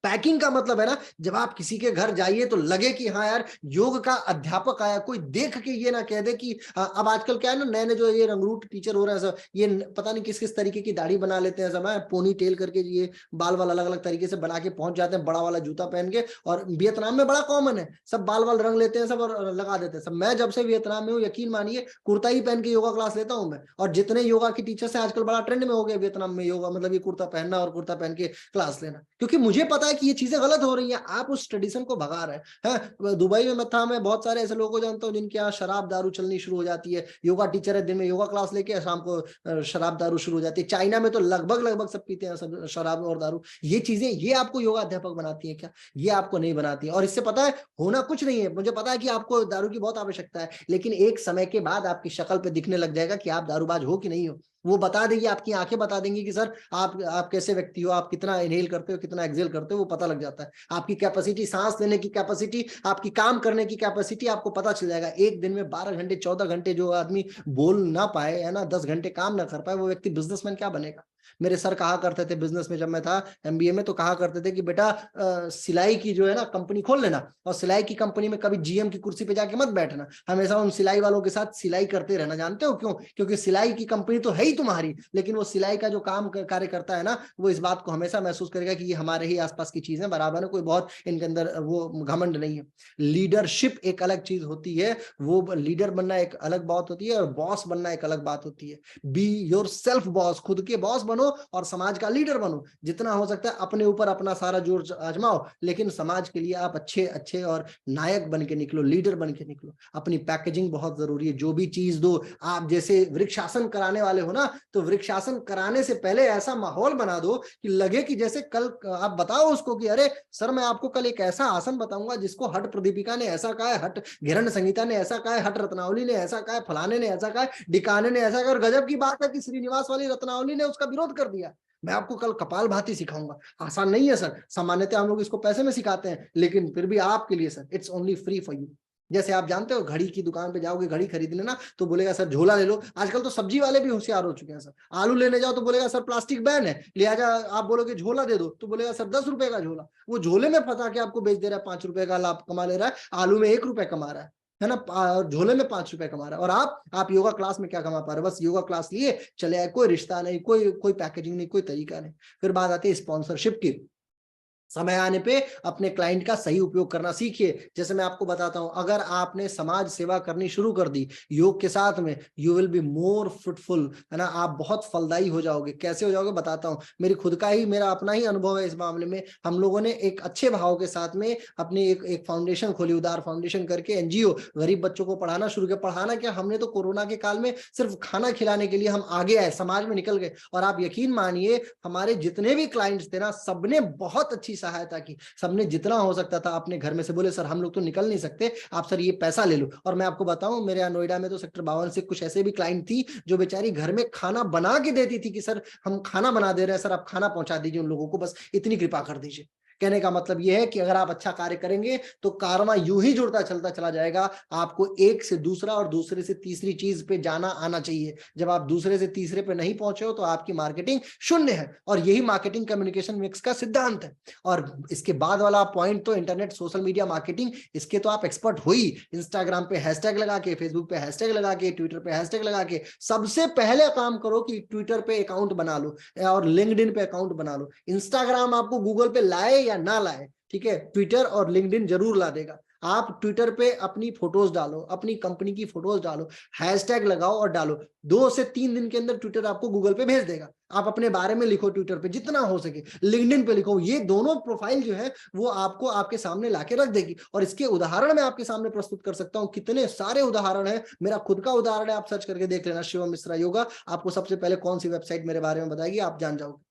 पैकिंग का मतलब है ना, जब आप किसी के घर जाइए तो लगे कि हाँ यार योग का अध्यापक आया, कोई देख के ये ना कह दे कि अब आजकल क्या है ना, नए नए जो ये रंगरूट टीचर हो रहे हैं सब, ये पता नहीं किस किस तरीके की दाढ़ी बना लेते हैं सब, पोनी टेल करके ये बाल वाल अलग अलग तरीके से बना के पहुंच जाते हैं, बड़ा वाला जूता पहन के, और वियतनाम में बड़ा कॉमन है, सब बाल वाल रंग लेते हैं सब और लगा देते हैं सब। मैं जब से वियतनाम में हूँ, यकीन मानिए कुर्ता ही पहन के योगा क्लास लेता हूँ मैं, और जितने योगा के टीचर्स हैं आजकल बड़ा ट्रेंड में हो गया वियतनाम में योगा, मतलब ये कुर्ता पहनना और कुर्ता पहन के क्लास लेना, क्योंकि मुझे पता है कि ये चीजें गलत हो रही हैं, आप उस ट्रेडिशन को भगा रहे हैं। दुबई में मैं था, मैं बहुत सारे ऐसे लोगों को जानता हूँ जिनके यहाँ शराब दारू चलनी शुरू हो जाती है, योगा टीचर है, दिन में योगा क्लास लेके शाम को शराब दारू शुरू हो जाती है। चाइना में तो लगभग लगभग सब पीते हैं सब शराब और दारू। ये चीजें, ये आपको योगा अध्यापक बनाती है क्या? ये आपको नहीं बनाती है। और इससे पता है होना कुछ नहीं है, मुझे पता है कि आपको दारू की बहुत आवश्यकता है, लेकिन एक समय के बाद आपकी शक्ल पे दिखने लग जाएगा कि आप दारूबाज हो कि नहीं हो। वो बता देगी, आपकी आंखें बता देंगी कि सर आप कैसे व्यक्ति हो, आप कितना इनहेल करते हो, कितना एक्सेल करते हो, वो पता लग जाता है। आपकी कैपेसिटी, सांस लेने की कैपेसिटी, आपकी काम करने की कैपेसिटी, आपको पता चल जाएगा। एक दिन में 12 घंटे 14 घंटे जो आदमी बोल ना पाए है ना, 10 घंटे काम ना कर पाए, वो व्यक्ति बिजनेसमैन क्या बनेगा? मेरे सर कहा करते थे बिजनेस में, जब मैं था एमबीए में, तो कहा करते थे कि बेटा सिलाई की जो है ना कंपनी खोल लेना, और सिलाई की कंपनी में कभी जीएम की कुर्सी पे जाके मत बैठना, हमेशा उन सिलाई वालों के साथ सिलाई करते रहना। जानते हो क्यों? क्योंकि सिलाई की कंपनी तो है ही तुम्हारी, लेकिन वो सिलाई का जो काम कार्य करता है ना, वो इस बात को हमेशा महसूस करेगा कि ये हमारे ही आसपास की चीजें बराबर है, कोई बहुत इनके अंदर वो घमंड नहीं है। लीडरशिप एक अलग चीज होती है, वो लीडर बनना एक अलग बात होती है, और बॉस बनना एक अलग बात होती है। बी योर सेल्फ बॉस, खुद के बॉस बनो और समाज का लीडर बनो। जितना हो सकता है अपने ऊपर अपना सारा जोर आजमाओ, लेकिन समाज के लिए आप अच्छे अच्छे और नायक बन के निकलो, लीडर बन के निकलो। अपनी पैकेजिंग बहुत जरूरी है, जो भी चीज दो, आप जैसे वृक्षासन कराने वाले हो ना, तो वृक्षासन कराने से पहले ऐसा माहौल बना दो कि लगे कि जैसे कल आप बताओ उसको कि अरे सर मैं आपको कल एक ऐसा आसन बताऊंगा जिसको हट प्रदीपिका ने ऐसा कहा है, हट हिरण्य संहिता ने ऐसा कहा है, हट रत्नावली ने ऐसा कहा है, फलाने ने ऐसा कहा है, डिकाने ने ऐसा कहा। और गजब की बात है कि श्रीनिवास वाली रत्नावली ने उसका विरोध कर दिया। मैं आपको कल कपाल भाती सिखाऊंगा। आसान नहीं है सर, सामान्यतः हम लोग इसको पैसे में सिखाते हैं, लेकिन फिर भी आपके लिए sir it's only free for you. जैसे आप जानते हो घड़ी की दुकान पे जाओगे, घड़ी खरीदने ना, तो बोलेगा सर झोला ले लो। आजकल तो सब्जी वाले भी होशियार हो चुके हैं सर, आलू लेने जाओ तो बोलेगा सर प्लास्टिक बैन है, लिहाजा आप बोलोगे झोला दे दो, तो बोलेगा सर 10 रुपए का झोला। वो झोले में फंसा के आपको बेच दे रहा है, 5 रुपए का लाभ कमा ले रहा है, आलू में 1 रुपए कमा रहा है ना, और झोले में 5 रुपए कमा रहा है। और आप योगा क्लास में क्या कमा पा रहे हो? बस योगा क्लास लिए चले आए, कोई रिश्ता नहीं, कोई कोई पैकेजिंग नहीं, कोई तरीका नहीं। फिर बात आती है स्पॉन्सरशिप की। समय आने पे अपने क्लाइंट का सही उपयोग करना सीखिए। जैसे मैं आपको बताता हूं, अगर आपने समाज सेवा करनी शुरू कर दी योग के साथ में, you will be more fruitful, है ना, आप बहुत फलदायी हो जाओगे। कैसे हो जाओगे बताता हूं, मेरी खुद का ही, मेरा अपना ही अनुभव है इस मामले में। हम लोगों ने एक अच्छे भाव के साथ में अपनी एक फाउंडेशन खोली, उदार फाउंडेशन करके, एनजीओ, गरीब बच्चों को पढ़ाना शुरू किया। पढ़ाना क्या, हमने तो कोरोना के काल में सिर्फ खाना खिलाने के लिए हम आगे आए, समाज में निकल गए। और आप यकीन मानिए हमारे जितने भी क्लाइंट्स थे ना, सबने बहुत अच्छी सहायता की। सबने जितना हो सकता था अपने घर में से बोले सर हम लोग तो निकल नहीं सकते, आप सर ये पैसा ले लो। और मैं आपको बताऊं, मेरे यहाँ नोएडा में तो सेक्टर 52 से कुछ ऐसे भी क्लाइंट थी जो बेचारी घर में खाना बना के देती थी कि सर हम खाना बना दे रहे हैं, सर आप खाना पहुंचा दीजिए उन लोगों को, बस इतनी कृपा कर दीजिए। कहने का मतलब यह है कि अगर आप अच्छा कार्य करेंगे तो कारवां यूं ही जुड़ता चलता चला जाएगा। आपको एक से दूसरा और दूसरे से तीसरी चीज पे जाना आना चाहिए। जब आप दूसरे से तीसरे पे नहीं पहुंचे हो तो आपकी मार्केटिंग शून्य है। और यही मार्केटिंग कम्युनिकेशन मिक्स का सिद्धांत है। और इसके बाद वाला पॉइंट तो इंटरनेट सोशल मीडिया मार्केटिंग, इसके तो आप एक्सपर्ट हो ही। इंस्टाग्राम पे हैशटैग लगा के, फेसबुक पे हैशटैग लगा के, ट्विटर पे हैशटैग लगा के, सबसे पहले काम करो कि ट्विटर पे अकाउंट बना लो और लिंक्डइन पे अकाउंट बना लो। इंस्टाग्राम आपको गूगल पे लाए या ना लाए, ठीक है, ट्विटर और लिंक्डइन जरूर ला देगा। आप ट्विटर पे अपनी फोटोज डालो, अपनी कंपनी की फोटोज डालो, हैशटैग लगाओ और डालो। 2 से 3 दिन के अंदर ट्विटर आपको गूगल पे भेज देगा। आप अपने बारे में लिखो ट्विटर पे जितना हो सके, लिंक्डइन पे लिखो। ये दोनों प्रोफाइल जो है वो आपको आपके सामने लाके रख देगी। और इसके उदाहरण मैं आपके सामने प्रस्तुत कर सकता हूं, कितने सारे उदाहरण है। मेरा खुद का उदाहरण है, आप सर्च करके देख लेना, शिवम मिश्रा योगा। आपको सबसे पहले कौन सी वेबसाइट मेरे बारे में बताएगी, आप जान जाओगे।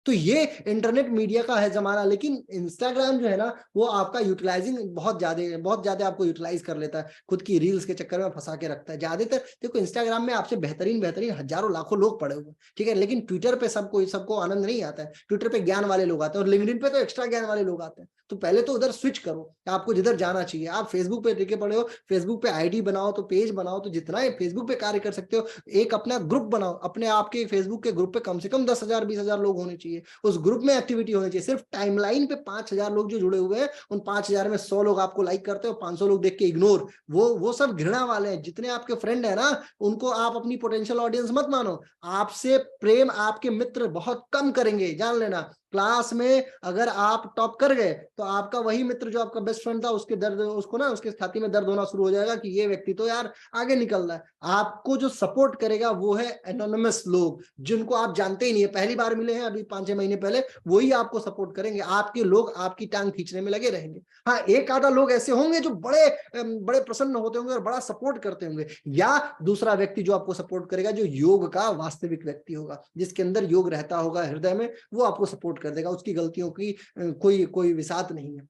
तो ये इंटरनेट मीडिया का है जमाना। लेकिन इंस्टाग्राम जो है ना, वो आपका यूटिलाइजिंग बहुत ज्यादा आपको यूटिलाइज कर लेता है, खुद की रील्स के चक्कर में फंसा के रखता है। ज्यादातर देखो इंस्टाग्राम में आपसे बेहतरीन हजारों लाखों लोग पड़े हुए, ठीक है, लेकिन ट्विटर पे सबको आनंद नहीं आता है। ट्विटर पे ज्ञान वाले लोग आते हैं और लिंक्डइन पे तो एक्स्ट्रा ज्ञान वाले लोग आते हैं। तो पहले तो उधर स्विच करो, आपको जिधर जाना चाहिए। आप फेसबुक पे टिके पड़े हो, फेसबुक पे आईडी बनाओ, तो पेज बनाओ, तो जितना फेसबुक पे कार्य कर सकते हो एक अपना ग्रुप बनाओ। अपने आपके फेसबुक के ग्रुप पे कम से कम 10,000 20,000 लोग होने चाहिए, उस ग्रुप में एक्टिविटी होनी चाहिए। सिर्फ टाइमलाइन पे 5,000 लोग जो जुड़े हुए हैं, उन 5,000 में 100 लोग आपको लाइक करते हो, 500 लोग देख के इग्नोर। वो सब घृणा वाले हैं। जितने आपके फ्रेंड है ना, उनको आप अपनी पोटेंशियल ऑडियंस मत मानो। आपसे प्रेम आपके मित्र बहुत कम करेंगे, जान लेना। क्लास में अगर आप टॉप कर गए तो आपका वही मित्र जो आपका बेस्ट फ्रेंड था, उसके छाती में दर्द होना शुरू हो जाएगा कि ये व्यक्ति तो यार आगे निकल रहा है। आपको जो सपोर्ट करेगा वो है एनोनिमस लोग, जिनको आप जानते ही नहीं है, पहली बार मिले हैं अभी 5-6 महीने पहले, वही आपको सपोर्ट करेंगे। आपके लोग आपकी टांग खींचने में लगे रहेंगे। हाँ, एक आधा लोग ऐसे होंगे जो बड़े प्रसन्न होते होंगे और बड़ा सपोर्ट करते होंगे, या दूसरा व्यक्ति जो आपको सपोर्ट करेगा जो योग का वास्तविक व्यक्ति होगा, जिसके अंदर योग रहता होगा हृदय में, वो आपको सपोर्ट कर देगा। उसकी गलतियों की कोई विसात नहीं है।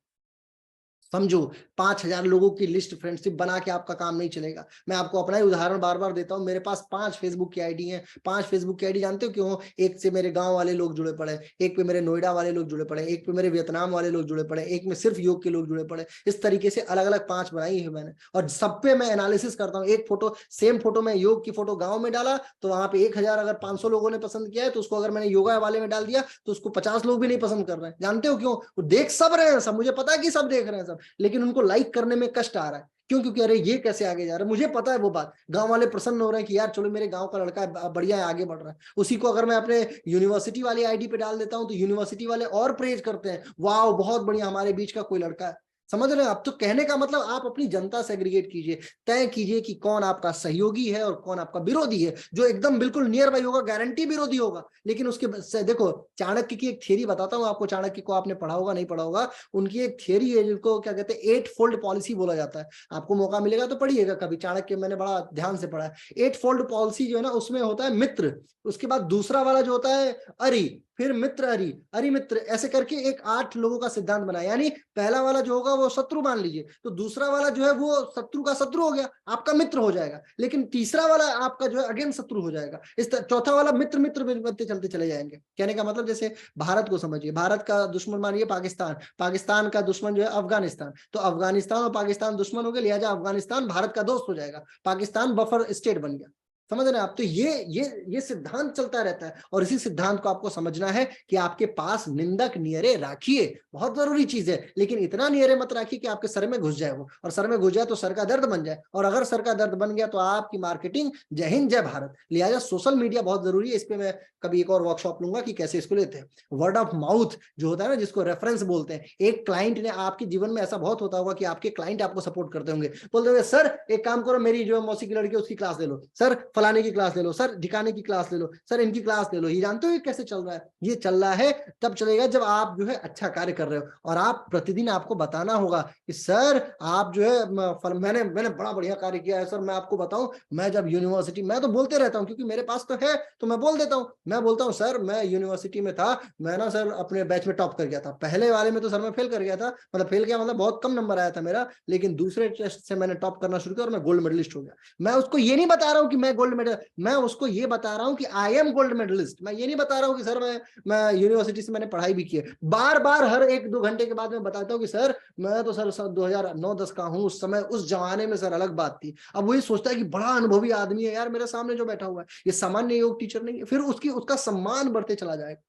समझो, 5,000 लोगों की लिस्ट फ्रेंडशिप बना के आपका काम नहीं चलेगा। मैं आपको अपना ही उदाहरण बार बार देता हूं। मेरे पास 5 फेसबुक की आईडी हैं। 5 फेसबुक की आईडी जानते हो क्यों? एक से मेरे गांव वाले लोग जुड़े पड़े, एक पे मेरे नोएडा वाले लोग जुड़े पड़े, एक पे मेरे वियतनाम वाले लोग जुड़े पड़े, एक में सिर्फ योग के लोग जुड़े पड़े। इस तरीके से अलग अलग 5 बनाई है मैंने, और सब पे मैं एनालिसिस करता हूँ। एक फोटो, सेम फोटो में योग की फोटो गाँव में डाला तो वहां पे 1,000 अगर 500 लोगों ने पसंद किया है, तो उसको अगर मैंने योगा वाले में डाल दिया तो उसको 50 लोग भी नहीं पसंद कर रहे हैं। जानते हो क्यों? वो देख सब रहे हैं, सब, मुझे पता है कि सब देख रहे हैं सब, लेकिन उनको लाइक करने में कष्ट आ रहा है। क्यों? क्योंकि अरे ये कैसे आगे जा रहा है, मुझे पता है वो बात। गांव वाले प्रसन्न हो रहे हैं कि यार चलो मेरे गांव का लड़का बढ़िया है, आगे बढ़ रहा है। उसी को अगर मैं अपने यूनिवर्सिटी वाली आईडी पे डाल देता हूं तो यूनिवर्सिटी वाले और प्रेज करते हैं, वाह बहुत बढ़िया, हमारे बीच का कोई लड़का है। समझ रहे हैं आप? तो कहने का मतलब, आप अपनी जनता से एग्रीगेट कीजिए, तय कीजिए कि कौन आपका सहयोगी है और कौन आपका विरोधी है। जो एकदम बिल्कुल नियर बाई होगा, गारंटी विरोधी होगा, लेकिन उसके देखो, चाणक्य की एक थियरी बताता हूं आपको। चाणक्य को आपने पढ़ा होगा, नहीं पढ़ा होगा। उनकी एक थियरी है जिसको क्या कहते हैं, 8 फोल्ड पॉलिसी बोला जाता है। आपको मौका मिलेगा तो पढ़िएगा कभी, चाणक्य मैंने बड़ा ध्यान से पढ़ा है। 8 फोल्ड पॉलिसी जो है ना, उसमें होता है मित्र, उसके बाद दूसरा वाला जो होता है अरि, फिर मित्र अरि, अरि मित्र, ऐसे करके एक 8 लोगों का सिद्धांत बनाया। यानी पहला वाला जो होगा वो शत्रु मान लीजिए, तो दूसरा वाला जो है वो शत्रु का शत्रु हो गया, आपका मित्र हो जाएगा। लेकिन तीसरा वाला आपका जो है अगेन शत्रु हो जाएगा। चौथा वाला मित्र मित्र बनते चलते चले जाएंगे। कहने का मतलब, जैसे भारत को समझिए, भारत का दुश्मन मानिए पाकिस्तान, पाकिस्तान का दुश्मन जो है अफगानिस्तान, तो अफगानिस्तान और पाकिस्तान दुश्मन हो गए, लिहाजा अफगानिस्तान भारत का दोस्त हो जाएगा, पाकिस्तान बफर स्टेट बन गया। समझ रहे हैं आप? तो ये सिद्धांत चलता रहता है, और इसी सिद्धांत को आपको समझना है कि आपके पास निंदक नियरे राखिए, बहुत जरूरी चीज है। लेकिन इतना नियरे मत राखिए कि आपके सर में घुस जाए वो, और सर में घुस जाए तो सर का दर्द बन जाए, और अगर सर का दर्द बन गया तो आपकी मार्केटिंग जय हिंद जय भारत। लिहाजा सोशल मीडिया बहुत जरूरी है। इस पे मैं कभी एक और वर्कशॉप लूंगा कि कैसे इसको लेते हैं। वर्ड ऑफ माउथ जो होता है ना, जिसको रेफरेंस बोलते हैं, एक क्लाइंट ने, आपके जीवन में ऐसा बहुत होता होगा कि आपके क्लाइंट आपको सपोर्ट करते होंगे, बोलते होंगे सर एक काम करो, मेरी जो मौसी की लड़की है उसकी क्लास ले लो, सर फलाने की क्लास ले लो, सर ढिकाने की क्लास ले लो, सर इनकी क्लास ले लो। ये जानते हो ये कैसे चल रहा है? ये चल रहा है तब चलेगा जब आप जो है अच्छा कार्य कर रहे हो, और आप प्रतिदिन आपको बताना होगा कि सर आप जो है मैंने बड़ा बढ़िया कार्य किया है सर। मैं आपको बताऊं, मैं जब यूनिवर्सिटी, मैं तो बोलते रहता हूं क्योंकि मेरे पास तो है, तो मैं बोल देता हूं। मैं बोलता हूं सर मैं यूनिवर्सिटी में था, मैं ना सर अपने बैच में टॉप कर गया था, पहले वाले में तो सर मैं फेल कर गया था, मतलब फेल किया मतलब बहुत कम नंबर आया था मेरा, लेकिन दूसरे टेस्ट से मैंने टॉप करना शुरू किया और मैं गोल्ड मेडलिस्ट हो गया। मैं उसको ये नहीं बता रहा हूं कि मैं गोल्ड मेडल, मैं उसको ये बता रहा हूं कि आई एम गोल्ड मेडलिस्ट। मैं ये नहीं बता रहा हूं कि सर मैं यूनिवर्सिटी से मैंने पढ़ाई भी की है। बार बार हर 1-2 घंटे के बाद मैं बताता हूँ कि सर मैं तो सर 2009-10 का हूँ, उस समय उस जमाने में सर अलग बात थी। अब वही सोचता है कि बड़ा अनुभवी आदमी है यार मेरे सामने जो बैठा हुआ है, ये सामान्य योग टीचर नहीं है। फिर उसका सम्मान बढ़ते चला जाएगा।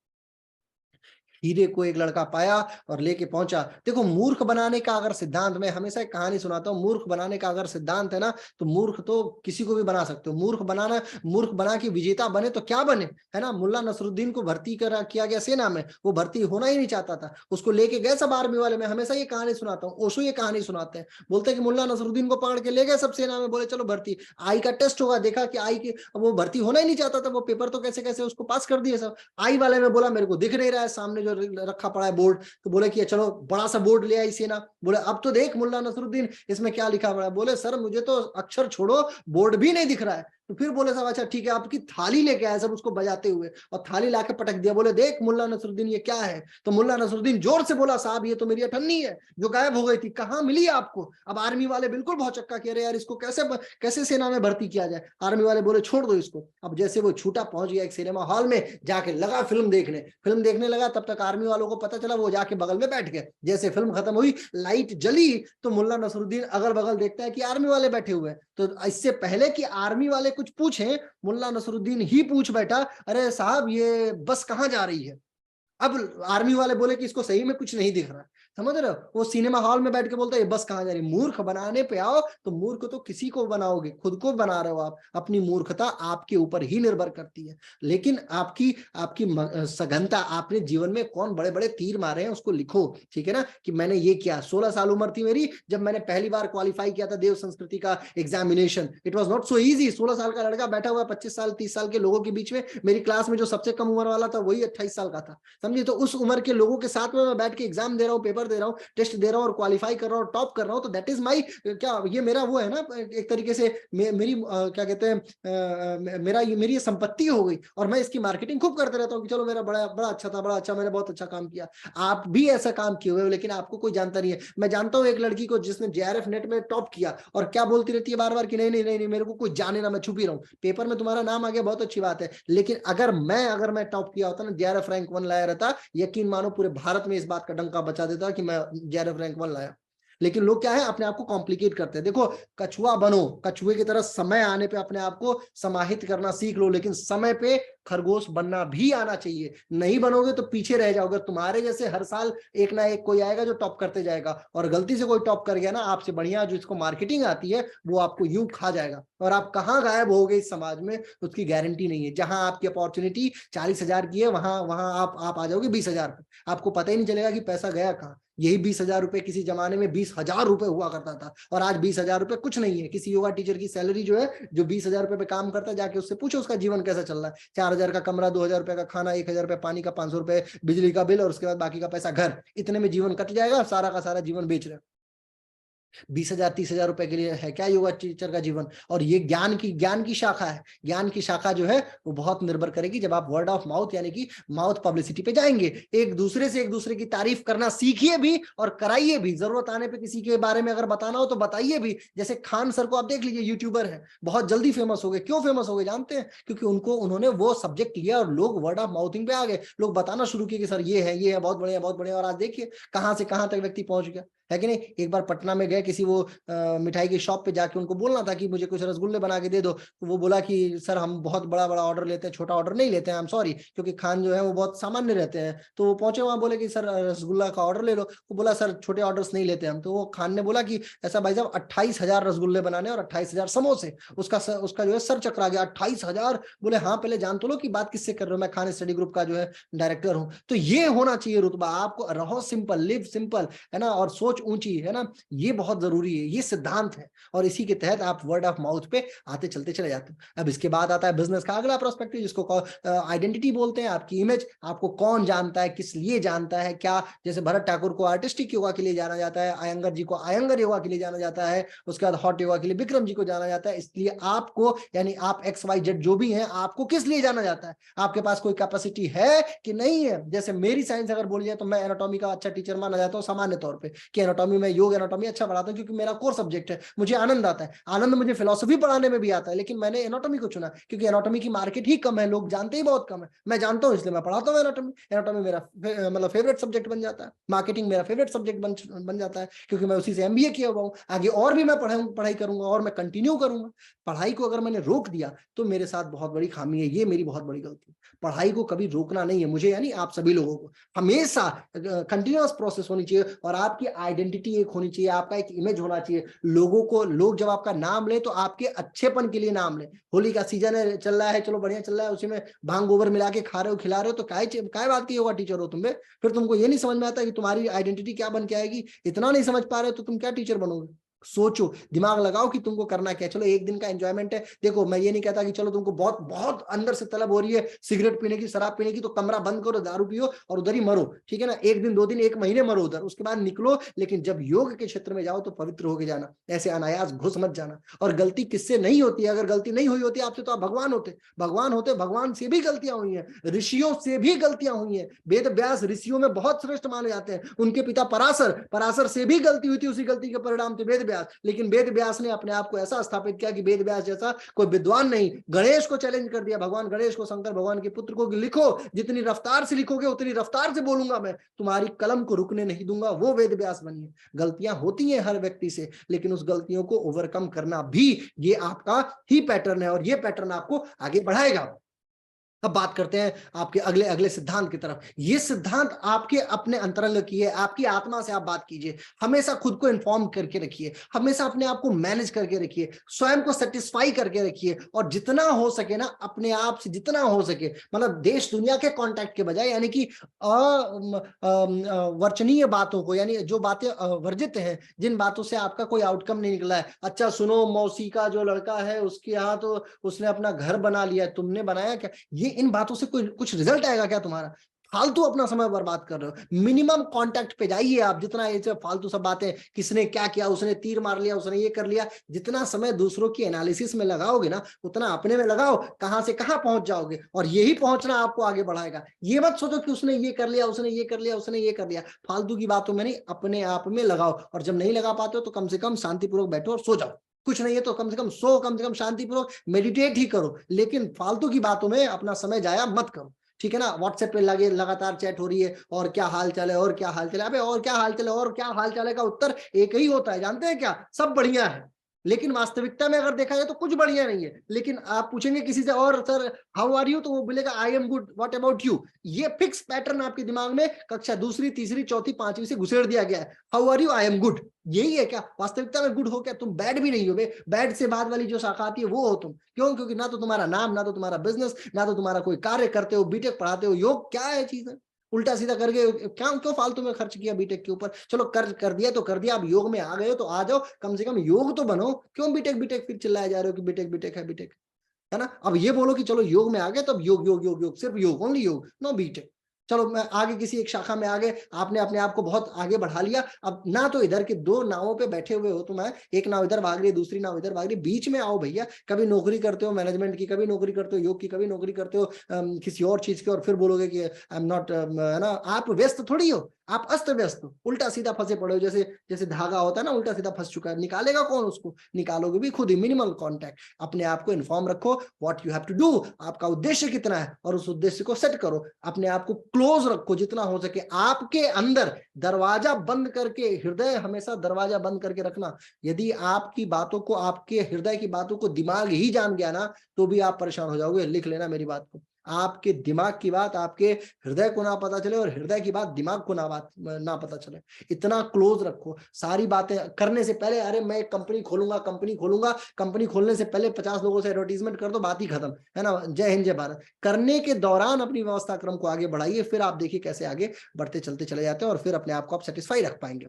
हीरे को एक लड़का पाया और लेके पहुंचा। देखो, मूर्ख बनाने का अगर सिद्धांत, मैं हमेशा एक कहानी सुनाता हूं, मूर्ख बनाने का अगर सिद्धांत है ना, तो मूर्ख तो किसी को भी बना सकते हो। मूर्ख बना के विजेता बने तो क्या बने, है ना? मुल्ला नसरुद्दीन को भर्ती किया गया सेना में, वो भर्ती होना ही नहीं चाहता था, उसको लेके गए सब आर्मी वाले। मैं हमेशा ये कहानी सुनाता हूँ, ओशो ये कहानी सुनाते हैं, बोलते हैं कि मुल्ला नसरुद्दीन को पकड़ के ले गए सब सेना में, बोले चलो भर्ती, आई का टेस्ट होगा, देखा कि आई के, वो भर्ती होना ही नहीं चाहता था, वो पेपर तो कैसे कैसे उसको पास कर दिए सब। आई वाले में बोला मेरे को दिख नहीं रहा है सामने जो रखा पड़ा है बोर्ड, तो बोले कि चलो बड़ा सा बोर्ड ले आई सेना, बोले अब तो देख मुल्ला नसरुद्दीन इसमें क्या लिखा पड़ा है। बोले सर मुझे तो अक्षर छोड़ो, बोर्ड भी नहीं दिख रहा है। तो फिर बोले साहब अच्छा ठीक है, आपकी थाली लेके आए सब उसको बजाते हुए, और थाली लाके पटक दिया, बोले देख मुल्ला नसरुद्दीन ये क्या है। तो मुल्ला नसरुद्दीन जोर से बोला साहब ये तो मेरी अठन्नी है जो गायब हो गई थी, कहाँ मिली आपको। अब आर्मी वाले बिल्कुल भौचक्का कह रहे यार इसको कैसे कैसे सेना में भर्ती किया जाए। आर्मी वाले बोले छोड़ दो इसको। अब जैसे वो छूटा, पहुंच गया एक सिनेमा हॉल में, जाके लगा फिल्म देखने लगा। तब तक आर्मी वालों को पता चला, वो जाके बगल में बैठ गए। जैसे फिल्म खत्म हुई, लाइट जली, तो मुल्ला नसरुद्दीन अगल बगल देखता है कि आर्मी वाले बैठे हुए हैं। तो इससे पहले कि आर्मी वाले कुछ पूछें, मुल्ला नसरुद्दीन ही पूछ बैठा, अरे साहब ये बस कहाँ जा रही है। अब आर्मी वाले बोले कि इसको सही में कुछ नहीं दिख रहा, समझ रहे हो। वो सिनेमा हॉल में बैठ के बोलता है ये बस कहाँ जा रही। मूर्ख बनाने पे आओ तो मूर्ख तो किसी को बनाओगे, खुद को बना रहे हो आप। अपनी मूर्खता आपके ऊपर ही निर्भर करती है। लेकिन आपकी आपकी सघनता, आपने जीवन में कौन बड़े बड़े तीर मारे हैं उसको लिखो, ठीक है ना। कि मैंने ये किया, 16 साल उम्र थी मेरी जब मैंने पहली बार क्वालिफाई किया था देव संस्कृति का examination. It was not so easy. 16 साल का लड़का बैठा हुआ 25 साल 30 साल के लोगों के बीच में, मेरी क्लास में जो सबसे कम उम्र वाला था वही 28 साल का था, समझिए। तो उस उम्र के लोगों के साथ में मैं बैठ के एग्जाम दे रहा हूँ, पेपर दे रहा हूँ, टेस्ट दे रहा हूँ और क्वालिफाई कर रहा हूँ, टॉप कर रहा हूँ। तो दैट इज माई, क्या ये मेरा वो है ना एक तरीके से मेरी क्या कहते हैं मेरा ये मेरी संपत्ति हो गई। और मैं इसकी मार्केटिंग खूब करते रहता हूँ कि चलो मेरा बड़ा बड़ा अच्छा था, बड़ा अच्छा, मैंने बहुत अच्छा काम किया। आप भी ऐसा काम किए हुए हो, लेकिन आपको कोई जानता नहीं है। मैं जानता हूँ एक लड़की को जिसने जेआरएफ नेट में टॉप किया, और क्या बोलती रहती है बार बार कि नहीं नहीं नहीं नहीं मेरे को कोई जाने ना, मैं छुपी रहूं। पेपर में तुम्हारा नाम आ गया, बहुत अच्छी बात है, लेकिन अगर मैं टॉप किया होता ना, जेआरएफ रैंक 1 लाया रहता, यकीन मानो पूरे भारत में इस बात का डंका बचा देता कि मैं जेआरएफ रैंक 1 लाया। लेकिन लोग क्या है, अपने आप को कॉम्प्लिकेट करते हैं। देखो, कछुआ बनो, कछुए की तरह समय आने पे अपने आप को समाहित करना सीख लो, लेकिन समय पे खरगोश बनना भी आना चाहिए। नहीं बनोगे तो पीछे रह जाओगे। तुम्हारे जैसे हर साल एक ना एक कोई आएगा जो टॉप करते जाएगा, और गलती से कोई टॉप कर गया ना आपसे बढ़िया, जो इसको मार्केटिंग आती है, वो आपको यूं खा जाएगा, और आप कहाँ गायब हो गए इस समाज में उसकी गारंटी नहीं है। जहां आपकी अपॉर्चुनिटी 40,000 की है, वहां वहां आप आ जाओगे 20,000 पे, आपको पता ही नहीं चलेगा कि पैसा गया कहाँ। यही 20,000 रुपए किसी जमाने में 20,000 रुपए हुआ करता था, और आज 20,000 रुपए कुछ नहीं है। किसी योगा टीचर की सैलरी जो है, जो 20,000 रुपए पे काम करता है, जाके उससे पूछो उसका जीवन कैसा चल रहा है। 4,000 का कमरा, 2,000 रुपए का खाना, 1,000 रुपए पानी का, 500 रुपए बिजली का बिल, और उसके बाद बाकी का पैसा घर, इतने में जीवन कट जाएगा। सारा का सारा जीवन बेच रहे हैं। 20,000 30,000 रुपए के लिए है क्या योगा टीचर का जीवन। और ये ज्ञान की शाखा है। ज्ञान की शाखा जो है वो बहुत निर्भर करेगी जब आप वर्ड ऑफ माउथ यानी कि माउथ पब्लिसिटी पे जाएंगे। एक दूसरे से एक दूसरे की तारीफ करना सीखिए भी और कराइए भी। जरूरत आने पे किसी के बारे में अगर बताना हो तो बताइए भी। जैसे खान सर को आप देख लीजिए, यूट्यूबर है, बहुत जल्दी फेमस हो गए। क्यों फेमस हो गए जानते हैं? क्योंकि उन्होंने वो सब्जेक्ट लिया और लोग वर्ड ऑफ माउथिंग पे आ गए। लोग बताना शुरू किए कि सर ये है बहुत बढ़िया बहुत बढ़िया। और आज देखिए कहां से कहां तक व्यक्ति पहुंच गया, है कि नहीं। एक बार पटना में गए किसी वो मिठाई की शॉप पे, जाके उनको बोलना था कि मुझे कुछ रसगुल्ले बना के दे दो। तो वो बोला कि सर हम बहुत बड़ा बड़ा ऑर्डर लेते हैं, छोटा ऑर्डर नहीं लेते हैं, आई एम सॉरी, क्योंकि खान जो है वो बहुत सामान्य रहते हैं। तो वो पहुंचे वहां, बोले कि सर रसगुल्ला का ऑर्डर ले लो। वो बोला सर छोटे ऑर्डर्स नहीं लेते हम। तो वो खान ने बोला कि ऐसा भाई साहब 28,000 रसगुल्ले बनाने और 28,000 समोसे, उसका जो है सर चकरा गया। 28,000, बोले हाँ पहले जान तो लो कि बात किससे कर रहे हो, मैं खान स्टडी ग्रुप का जो है डायरेक्टर हूँ। तो ये होना चाहिए रुतबा आपको, रहो सिंपल, लिव सिंपल, है ना, और सोच ऊंची, है ना। ये बहुत जरूरी है, ये सिद्धांत है, और इसी के तहत आप वर्ड ऑफ माउथ पे आते चलते चले जाते हैं। अब इसके बाद आता है बिजनेस का अगला प्रोस्पेक्टिव, जिसको आइडेंटिटी बोलते हैं। आपकी इमेज, आपको कौन जानता है, किस लिए जानता है, क्या। जैसे भरत ठाकुर को आर्टिस्टिक योगा के लिए जाना जाता है, अयंगर जी को अयंगर योगा के लिए जाना जाता है, उसके बाद हॉट योगा के लिए विक्रम जी को जाना जाता है। इसलिए आपको, यानी आप XYZ जो भी हैं, आपको किस लिए जाना जाता है? आपके पास कोई कैपेसिटी है कि नहीं है। जैसे मेरी साइंस अगर बोली जाए तो मैं एनाटॉमी का अच्छा टीचर माना जाता हूँ सामान्य तौर पे, कि एनाटॉमी में योग एनाटॉमी अच्छा पढ़ाता हूँ क्योंकि मेरा कोर सब्जेक्ट है, मुझे आनंद आता है। आनंद मुझे फिलोसफी पढ़ाने में भी आता है, लेकिन मैंने एनाटॉमी को चुना क्योंकि एनाटॉमी की मार्केट ही कम है, लोग जानते ही बहुत कम है। मैं जानता हूँ इसलिए मैं पढ़ाता हूँ एनाटॉमी। एनाटॉमी मेरा मतलब फेवरेट सब्जेक्ट बन जाता है। मार्केटिंग मेरा फेवरेट सब्जेक्ट बन जाता है क्योंकि मैं उसी से MBA किया हुआ हूँ। आगे और भी मैं पढ़ाई करूंगा और मैं कंटिन्यू करूंगा। पढ़ाई को अगर मैंने रोक दिया तो मेरे साथ बहुत बड़ी खामी है, ये मेरी बहुत बड़ी गलती है। पढ़ाई को कभी रोकना नहीं है मुझे, यानी आप सभी लोगों को हमेशा कंटिन्यूअस प्रोसेस होनी चाहिए, और आपकी आइडेंटिटी एक होनी चाहिए, आपका एक इमेज होना चाहिए। लोग जब आपका नाम ले तो आपके अच्छेपन के लिए नाम ले। होली का सीजन है, चल रहा है, चलो बढ़िया चल रहा है, उसी में भांग गोबर मिला के खा रहे हो, खिला रहे हो, तो काय बात की योगा टीचर हो तुम बे? फिर तुमको ये नहीं समझ में आता कि तुम्हारी आइडेंटिटी क्या बन के आएगी। इतना नहीं समझ पा रहे हो तो तुम क्या टीचर बनोगे? सोचो, दिमाग लगाओ कि तुमको करना क्या है। चलो एक दिन का एंजॉयमेंट है, देखो मैं ये नहीं कहता कि चलो तुमको बहुत बहुत अंदर से तलब हो रही है सिगरेट पीने की, शराब पीने की, तो कमरा बंद करो, दारू पियो और उधर ही मरो, ठीक है ना, एक दिन, 2 दिन, 1 महीने मरो उधर, उसके बाद निकलो। लेकिन जब योग के क्षेत्र में जाओ तो पवित्र होके जाना, ऐसे अनायास घुस मत जाना। और गलती किससे नहीं होती है? अगर गलती नहीं हुई होती आपसे तो आप भगवान होते, भगवान होते, भगवान से भी गलतियां हुई हैं, ऋषियों से भी गलतियां हुई हैं। वेद व्यास ऋषियों में बहुत श्रेष्ठ माने जाते हैं, उनके पिता पराशर, पराशर से भी गलती हुई थी, उसी गलती के परिणाम थे वेद व्यास। लेकिन वेद व्यास ने अपने आप को ऐसा स्थापित किया कि वेद व्यास जैसा कोई विद्वान नहीं। गणेश को चैलेंज कर दिया, भगवान गणेश को, शंकर भगवान के पुत्र को, लिखो, जितनी रफ्तार से लिखोगे उतनी रफ्तार से बोलूंगा मैं, तुम्हारी कलम को रुकने नहीं दूंगा। वो वेद व्यास बनिए। गलतियां होती हैं हर व्यक्ति से, लेकिन उस गलतियों को ओवरकम करना भी ये आपका ही पैटर्न है, और ये पैटर्न आपको आगे बढ़ाएगा। अब बात करते हैं आपके अगले अगले सिद्धांत की तरफ। ये सिद्धांत आपके अपने अंतरंग की है, आपकी आत्मा से आप बात कीजिए, हमेशा खुद को इन्फॉर्म करके रखिए, हमेशा अपने आप को मैनेज करके रखिए, स्वयं को सेटिस्फाई करके रखिए, और जितना हो सके ना अपने आप से, जितना हो सके, मतलब देश दुनिया के कांटेक्ट के बजाय, यानी कि वर्चनीय बातों को, यानी जो बातें वर्जित हैं, जिन बातों से आपका कोई आउटकम नहीं निकला है। अच्छा सुनो, मौसी का जो लड़का है उसके यहाँ तो उसने अपना घर बना लिया, तुमने बनाया क्या? ये इन बातों से कोई कुछ रिजल्ट आएगा क्या तुम्हारा? फालतू अपना समय बर्बाद कर रहे हो। मिनिमम कांटेक्ट पे जाइए आप, जितना ये फालतू सब बातें, किसने क्या किया, उसने तीर मार लिया, उसने ये कर लिया, जितना समय दूसरों की एनालिसिस में लगाओगे ना, उतना अपने में लगाओ, कहां से कहां पहुंच जाओगे। और यही पहुंचना आपको आगे बढ़ाएगा। ये मत सोचो कि उसने ये कर लिया, उसने ये कर लिया, उसने ये कर लिया, फालतू की बातों में नहीं, अपने आप में लगाओ। और जब नहीं लगा पाते हो तो कम से कम शांतिपूर्वक बैठो और सो जाओ। कुछ नहीं है तो कम से कम सो, कम से कम शांतिपूर्वक मेडिटेट ही करो, लेकिन फालतू की बातों में अपना समय जाया मत करो, ठीक है ना। व्हाट्सएप पे लगे लगातार चैट हो रही है, और क्या हाल चाल है, और क्या हाल चाल है, अबे और क्या हाल चाल है, और क्या हाल चाल है का उत्तर एक ही होता है, जानते हैं क्या? सब बढ़िया है। लेकिन वास्तविकता में अगर देखा जाए तो कुछ बढ़िया नहीं है। लेकिन आप पूछेंगे किसी से, और सर हाउ आर यू, तो वो बोलेगा आई am good, what about you. ये फिक्स पैटर्न आपके दिमाग में कक्षा दूसरी, तीसरी, चौथी, पांचवी से घुसेड़ दिया गया है। How are you, I am good, यही है क्या? वास्तविकता में गुड हो क्या? तुम बैड भी नहीं हो बे। बैड से बाद वाली जो शाखा आती है वो हो तुम। क्यों? क्योंकि ना तो तुम्हारा नाम, ना तो तुम्हारा बिजनेस, ना तो तुम्हारा कोई कार्य करते हो, बीटेक पढ़ाते हो। योग क्या है चीज है? उल्टा सीधा करके क्या, क्यों फालतू में खर्च किया बीटेक के ऊपर? चलो कर दिया तो कर दिया, अब योग में आ गए हो तो आ जाओ, कम से कम योग तो बनो। क्यों बीटेक बीटेक फिर चिल्लाए जा रहे हो कि बीटेक बीटेक है, बीटेक है ना। अब ये बोलो कि चलो योग में आ गए तो अब योग योग योग योग, सिर्फ योग, ओनली योग, नो बीटेक। चलो मैं आगे किसी एक शाखा में आ गए, आपने अपने आप को बहुत आगे बढ़ा लिया। अब ना तो इधर के दो नावों पे बैठे हुए हो तुम, एक नाव इधर भाग रही है, दूसरी नाव इधर भाग रही है, बीच में आओ भैया। कभी नौकरी करते हो मैनेजमेंट की, कभी नौकरी करते हो योग की, कभी नौकरी करते हो किसी और चीज की, और फिर बोलोगे कि आई एम नॉट, है ना। आप व्यस्त थोड़ी हो, आप अस्त व्यस्त हो, उल्टा सीधा फंसे पड़े हो। जैसे जैसे धागा होता है ना, उल्टा सीधा फंस चुका है, निकालेगा कौन उसको? निकालोगे भी खुद ही। मिनिमल कॉन्टैक्ट, अपने आप को इन्फॉर्म रखो, what you have to do, आपका उद्देश्य कितना है, और उस उद्देश्य को सेट करो। अपने आप को क्लोज रखो जितना हो सके, आपके अंदर दरवाजा बंद करके, हृदय हमेशा दरवाजा बंद करके रखना। यदि आपकी बातों को, आपके हृदय की बातों को दिमाग ही जान गया ना, तो भी आप परेशान हो जाओगे। लिख लेना मेरी बात को। आपके दिमाग की बात आपके हृदय को ना पता चले, और हृदय की बात दिमाग को ना पता चले, इतना क्लोज रखो। सारी बातें करने से पहले, अरे मैं एक कंपनी खोलूंगा, कंपनी खोलूंगा, कंपनी खोलने से पहले 50 लोगों से एडवर्टीजमेंट कर दो, बात ही खत्म, है ना। जय हिंद, जय भारत। करने के दौरान अपनी व्यवस्था क्रम को आगे बढ़ाइए, फिर आप देखिए कैसे आगे बढ़ते चलते चले जाते हैं, और फिर अपने आप को आप सेटिस्फाई रख पाएंगे।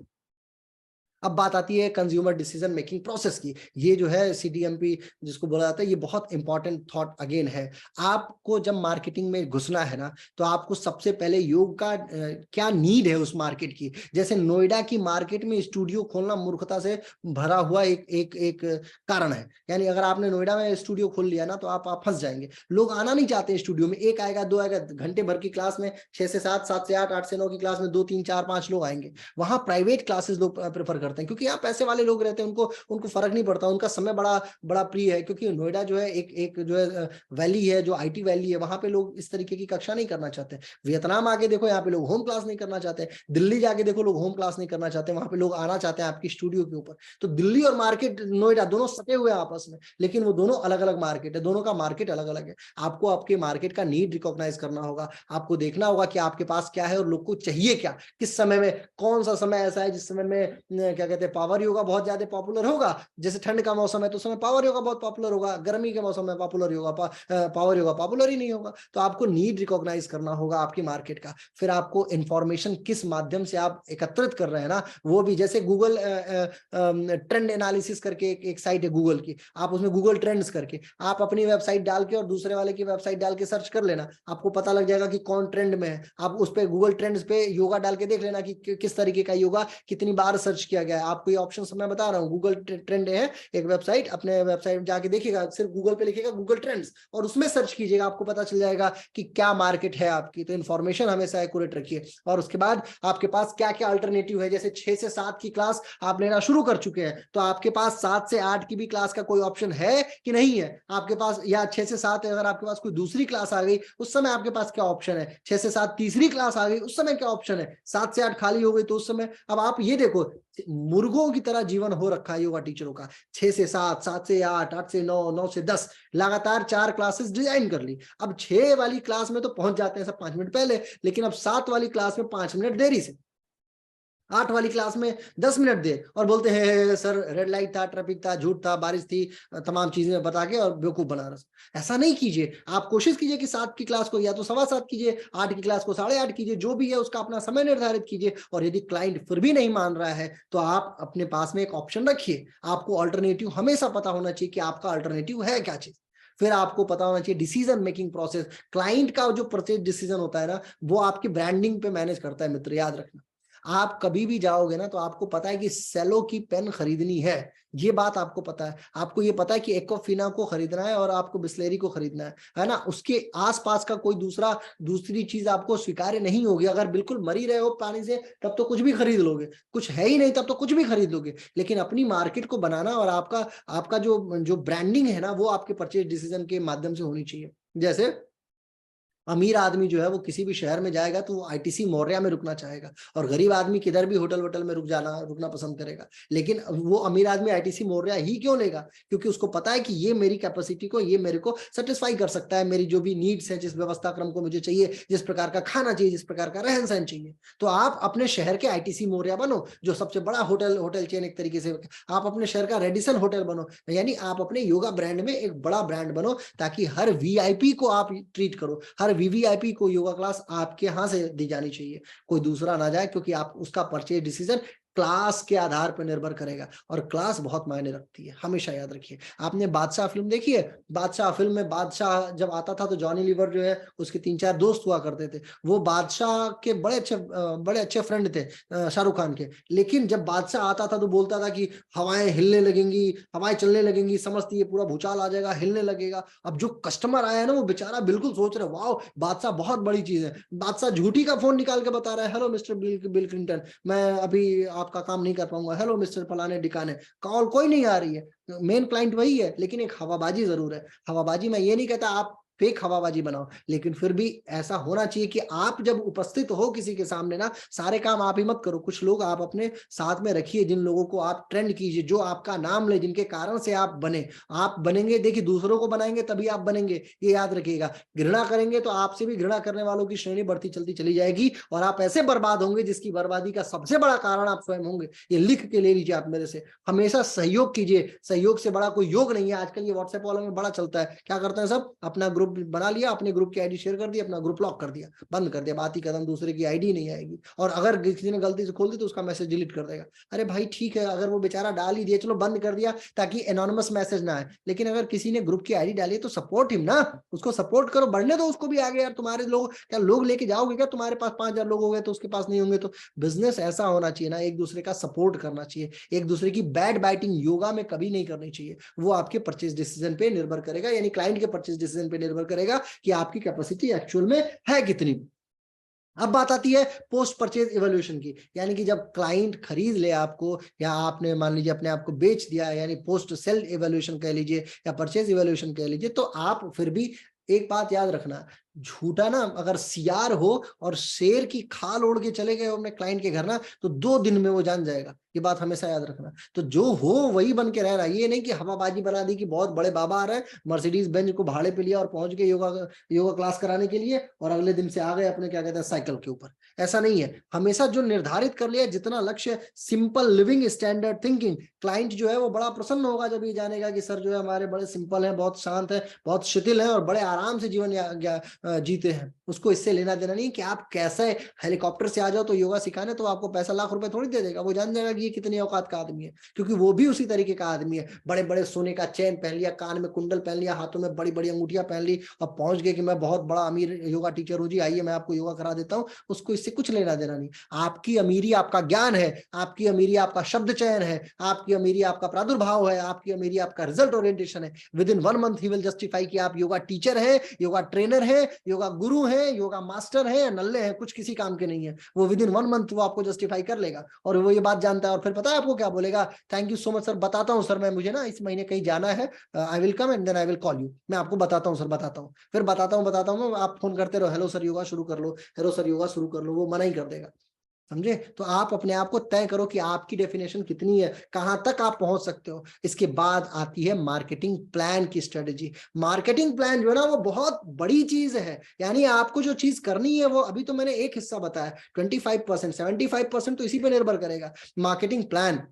अब बात आती है कंज्यूमर डिसीजन मेकिंग प्रोसेस की। ये जो है CDMP जिसको बोला जाता है, ये बहुत इंपॉर्टेंट थॉट अगेन है। आपको जब मार्केटिंग में घुसना है ना, तो आपको सबसे पहले योग का क्या नीड है उस मार्केट की। जैसे नोएडा की मार्केट में स्टूडियो खोलना मूर्खता से भरा हुआ एक कारण है। यानी अगर आपने नोएडा में स्टूडियो खोल लिया ना, तो आप फंस जाएंगे। लोग आना नहीं चाहते स्टूडियो में, एक आएगा, दो आएगा, घंटे भर की क्लास में 6 से 7, 7 से 8, 8 से 9 की क्लास में 2, 3, 4, 5 लोग आएंगे। वहां प्राइवेट क्लासेस लोग प्रेफर करते हैं, क्योंकि यहाँ पैसे वाले लोग रहते हैं, उनको फर्क नहीं पड़ता, उनका समय बड़ा बड़ा प्रिय है। क्योंकि नोएडा जो है एक जो है वैली है, जो IT वैली है, वहां पे लोग इस तरीके की कक्षा नहीं करना चाहते। वियतनाम आके देखो, यहाँ पे लोग होम क्लास नहीं करना चाहते। दिल्ली जाके देखो, लोग होम क्लास नहीं करना चाहते, वहां पे लोग आना चाहते हैं आपकी स्टूडियो के ऊपर। तो दिल्ली और मार्केट नोएडा दोनों सटे हुए हैं आपस में, लेकिन वो दोनों अलग अलग मार्केट है, दोनों का मार्केट अलग अलग है। आपको आपके मार्केट का नीड रिकॉग्नाइज करना होगा, आपको देखना होगा कि आपके पास क्या है और लोग को चाहिए क्या, किस समय में, कौन सा समय ऐसा है जिस समय में क्या कहते हैं, पावर योगा बहुत ज्यादा पॉपुलर होगा। जैसे ठंड का मौसम है तो उस समय पावर योगा बहुत पॉपुलर होगा, गर्मी के मौसम में popular yoga power yoga popular ही नहीं होगा। तो आपको नीड रिकॉग्नाइज करना होगा आपकी मार्केट का। फिर आपको इंफॉर्मेशन किस माध्यम से आप एकत्रित कर रहे हैं ना, वो भी, जैसे गूगल ट्रेंड एनालिसिस करके एक साइट है गूगल की, आप उसमें गूगल ट्रेंड्स करके आप अपनी वेबसाइट डाल के और दूसरे वाले की वेबसाइट डाल के सर्च कर लेना, आपको पता लग जाएगा कि कौन ट्रेंड में है। आप उस पे गूगल ट्रेंड्स पे योगा डाल के देख लेना कि किस तरीके का योगा कितनी बार सर्च किया गया है। आपको ये ऑप्शन मैं बता रहा हूँ, गूगल ट्रेंड है एक वेबसाइट, अपने वेबसाइट जाके देखिएगा, सिर्फ गूगल पे लिखिएगा गूगल ट्रेंड्स और उसमें सर्च कीजिएगा, आपको पता चल जाएगा कि क्या मार्केट है आपकी। तो इन्फॉर्मेशन हमेशा एक्यूरेट रखिए। और उसके बाद आपके पास क्या क्या अल्टरनेटिव है, जैसे 6 से 7 की क्लास आप लेना शुरू कर चुके हैं, तो आपके पास 7 से 8 की भी क्लास का कोई ऑप्शन है कि नहीं है आपके पास, या 6 से 7 अगर आपके पास कोई दूसरी क्लास आ गई उस समय आपके पास क्या ऑप्शन है, 6 से 7 तीसरी क्लास आ गई उस समय क्या ऑप्शन है, 7 से 8 खाली हो गई तो उस समय। अब आप ये देखो, मुर्गों की तरह जीवन हो रखा है योगा टीचरों का, 6 से 7, 7 से 8, 8 से 9, 9 से 10, लगातार 4 क्लासेस डिजाइन कर ली। अब 6 वाली क्लास में तो पहुंच जाते हैं सब 5 मिनट पहले, लेकिन अब 7 वाली क्लास में 5 मिनट देरी से, 8 वाली क्लास में 10 मिनट देर, और बोलते हैं सर रेड लाइट था, ट्रैफिक था, झूठ था, बारिश थी, तमाम चीजें बता के और बेवकूफ बना रहा। ऐसा नहीं कीजिए। आप कोशिश कीजिए कि 7 की क्लास को या तो 7:15 कीजिए, 8 की क्लास को 8:30 कीजिए, जो भी है उसका अपना समय निर्धारित कीजिए। और यदि क्लाइंट फिर भी नहीं मान रहा है तो आप अपने पास में एक ऑप्शन रखिए। आपको अल्टरनेटिव हमेशा पता होना चाहिए कि आपका अल्टरनेटिव है क्या चीज। फिर आपको पता होना चाहिए डिसीजन मेकिंग प्रोसेस। क्लाइंट का जो परचेज डिसीजन होता है ना, वो आपकी ब्रांडिंग पे मैनेज करता है मित्र, याद रखना। आप कभी भी जाओगे ना तो आपको पता है कि सेलो की पेन खरीदनी है, ये बात आपको पता है। आपको ये पता है कि एक्वाफिना को खरीदना है और आपको बिस्लेरी को खरीदना है ना। उसके आसपास का कोई दूसरी चीज आपको स्वीकार्य नहीं होगी। अगर बिल्कुल मरी रहे हो पानी से तब तो कुछ भी खरीद लोगे, कुछ है ही नहीं तब तो कुछ भी खरीद लोगे। लेकिन अपनी मार्केट को बनाना और आपका आपका जो ब्रांडिंग है ना, वो आपके परचेज डिसीजन के माध्यम से होनी चाहिए। जैसे अमीर आदमी जो है वो किसी भी शहर में जाएगा तो वो आईटीसी मौर्या में रुकना चाहेगा, और गरीब आदमी किधर भी होटल वोटल में रुकना पसंद करेगा। लेकिन वो अमीर आदमी आईटीसी मौर्या ही क्यों लेगा? क्योंकि उसको पता है कि ये मेरी कैपेसिटी को, ये मेरे को सेटिस्फाई कर सकता है, मेरी जो भी नीड्स है, जिस व्यवस्था क्रम को मुझे चाहिए, जिस प्रकार का खाना चाहिए, जिस प्रकार का रहन सहन चाहिए। तो आप अपने शहर के आईटीसी मौर्या बनो, जो सबसे बड़ा होटल चेन एक तरीके से। आप अपने शहर का रेडिसन होटल बनो, यानी आप अपने योगा ब्रांड में एक बड़ा ब्रांड बनो, ताकि हर वीआईपी को आप ट्रीट करो। हर वीवीआईपी को योगा क्लास आपके यहां से दी जानी चाहिए, कोई दूसरा ना जाए, क्योंकि आप उसका परचेज डिसीजन क्लास के आधार पर निर्भर करेगा। और क्लास बहुत मायने रखती है, हमेशा याद रखिए। आपने बादशाह फिल्म देखी है? बादशाह फिल्म में बादशाह जब आता था तो जॉनी लीवर जो है उसके 3-4 दोस्त हुआ करते थे। वो बादशाह के बड़े अच्छे फ्रेंड थे शाहरुख खान के। लेकिन जब बादशाह आता था तो बोलता था कि हवाएं हिलने लगेंगी, हवाएं चलने लगेंगी, समझती है पूरा भूचाल आ जाएगा, हिलने लगेगा। अब जो कस्टमर आया है ना, वो बेचारा बिल्कुल सोच रहे वाह बादशाह बहुत बड़ी चीज है। बादशाह झूठी का फोन निकाल के बता रहा है, हेलो मिस्टर बिल क्लिंटन, मैं अभी आपका काम नहीं कर पाऊंगा, हेलो मिस्टर फलाने डिकाने। कॉल कोई नहीं आ रही है, मेन क्लाइंट वही है, लेकिन एक हवाबाजी जरूर है। हवाबाजी मैं ये नहीं कहता आप फेक हवाबाजी बनाओ, लेकिन फिर भी ऐसा होना चाहिए कि आप जब उपस्थित हो किसी के सामने ना, सारे काम आप ही मत करो। कुछ लोग आप अपने साथ में रखिए, जिन लोगों को आप ट्रेंड कीजिए, जो आपका नाम ले, जिनके कारण से आप बने। आप बनेंगे, देखिए दूसरों को बनाएंगे तभी आप बनेंगे, ये याद रखिएगा। घृणा करेंगे तो आपसे भी घृणा करने वालों की श्रेणी बढ़ती चलती चली जाएगी, और आप ऐसे बर्बाद होंगे जिसकी बर्बादी का सबसे बड़ा कारण आप स्वयं होंगे। ये लिख के ले लीजिए आप मेरे से। हमेशा सहयोग कीजिए, सहयोग से बड़ा कोई योग नहीं है। आजकल ये व्हाट्सएप वालों में बड़ा चलता है, क्या करते हैं सब, अपना ग्रुप बना लिया, अपने ग्रुप की आईडी शेयर कर दी, अपना ग्रुप लॉक कर दिया, बंद कर दिया, बात ही खत्म, दूसरे की आईडी नहीं आएगी। और अगर किसी ने गलती से खोल दी तो उसका मैसेज डिलीट कर देगा। अरे भाई ठीक है, अगर वो बेचारा डाल ही दिया, चलो बंद कर दिया ताकि एनोनिमस मैसेज ना आए, लेकिन अगर किसी ने ग्रुप की आईडी डाली है तो सपोर्ट हिम ना, उसको सपोर्ट करो, बढ़ने दो उसको भी आगे। यार तुम्हारे लोग क्या लोग लेके जाओगे क्या? तुम्हारे पास 5,000 लोग हो गए तो उसके पास नहीं होंगे? तो बिजनेस ऐसा होना चाहिए ना, एक दूसरे का सपोर्ट करना चाहिए। एक दूसरे की बैड बाइटिंग योगा में कभी नहीं करनी चाहिए। वो आपके परचेज डिसीजन पे निर्भर करेगा, यानी क्लाइंट के परचेज डिसीजन पे निर्भर करेगा कि आपकी कैपेसिटी एक्चुअल में है कितनी। अब बात आती है पोस्ट परचेज इवोल्यूशन की, यानी कि जब क्लाइंट खरीद ले आपको, या आपने मान लीजिए अपने आप को बेच दिया, यानी पोस्ट सेल इवोल्यूशन कह लीजिए या परचेज इवोल्यूशन कह लीजिए, तो आप फिर भी एक बात याद रखना, झूठा ना, अगर सियार हो और शेर की खाल ओढ़ के चले गए अपने क्लाइंट के घर ना, तो 2 दिन में वो जान जाएगा। ये बात हमेशा याद रखना। तो जो हो वही बन के रहना, ये नहीं कि हवाबाजी बना दी कि बहुत बड़े बाबा आ रहे हैं, मर्सिडीज बेंज को भाड़े पे लिया और पहुंच गए योगा योगा क्लास कराने के लिए, और अगले दिन से आ गए अपने क्या कहते हैं साइकिल के ऊपर। ऐसा नहीं है। हमेशा जो निर्धारित कर लिया, जितना लक्ष्य, simple living standard thinking, client जो है वो बड़ा प्रसन्न होगा जब ये जानेगा कि सर जो है हमारे बड़े सिंपल है, बहुत शांत है, बहुत शिथिल है और बड़े आराम से जीवन जीते हैं। उसको इससे लेना देना नहीं कि आप कैसे हेलीकॉप्टर से आ जाओ तो योगा सिखाने, तो आपको पैसा लाख रुपए थोड़ी दे देगा। वो जान जाएगा कि ये कितनी औकात का आदमी है, क्योंकि वो भी उसी तरीके का आदमी है। बड़े बड़े सोने का चैन पहन लिया, कान में कुंडल पहन लिया, हाथों में बड़ी बड़ी अंगूठियां पहन ली और पहुंच गए कि मैं बहुत बड़ा अमीर योगा टीचर हूँ जी, आइए मैं आपको योगा करा देता हूँ। उसको इससे कुछ लेना देना नहीं। आपकी अमीरी आपका ज्ञान है, आपकी अमीरी आपका शब्द चयन है, आपकी अमीरी आपका प्रादुर्भाव है, आपकी अमीरी आपका रिजल्ट ओरिएंटेशन है। With in 1 month he will justify कि आप योगा टीचर है, योगा ट्रेनर है, योगा गुरु है, योगा मास्टर है या नल्ले हैं, कुछ किसी काम के नहीं है। वो विद इन 1 मंथ वो आपको जस्टिफाई कर लेगा और वो ये बात जानता है। और फिर पता है आपको क्या बोलेगा? Thank you so much sir, बताता हूँ सर, मैं मुझे ना इस महीने कहीं जाना है, I will come and then I will call you. मैं आपको बताता हूँ सर, बताता हूँ, फिर बताता हूँ। आप फोन करते रहो, हेलो सर योगा शुरू कर लो, हेलो सर योगा शुरू कर लो, वो मना ही कर देगा। समझे? तो आप अपने आप को तय करो कि आपकी डेफिनेशन कितनी है, कहां तक आप पहुंच सकते हो। इसके बाद आती है मार्केटिंग प्लान की स्ट्रेटेजी। मार्केटिंग प्लान जो है ना वो बहुत बड़ी चीज है। यानी आपको जो चीज करनी है वो, अभी तो मैंने एक हिस्सा बताया, 25%, 75% तो इसी पे निर्भर करेगा। मार्केटिंग प्लान,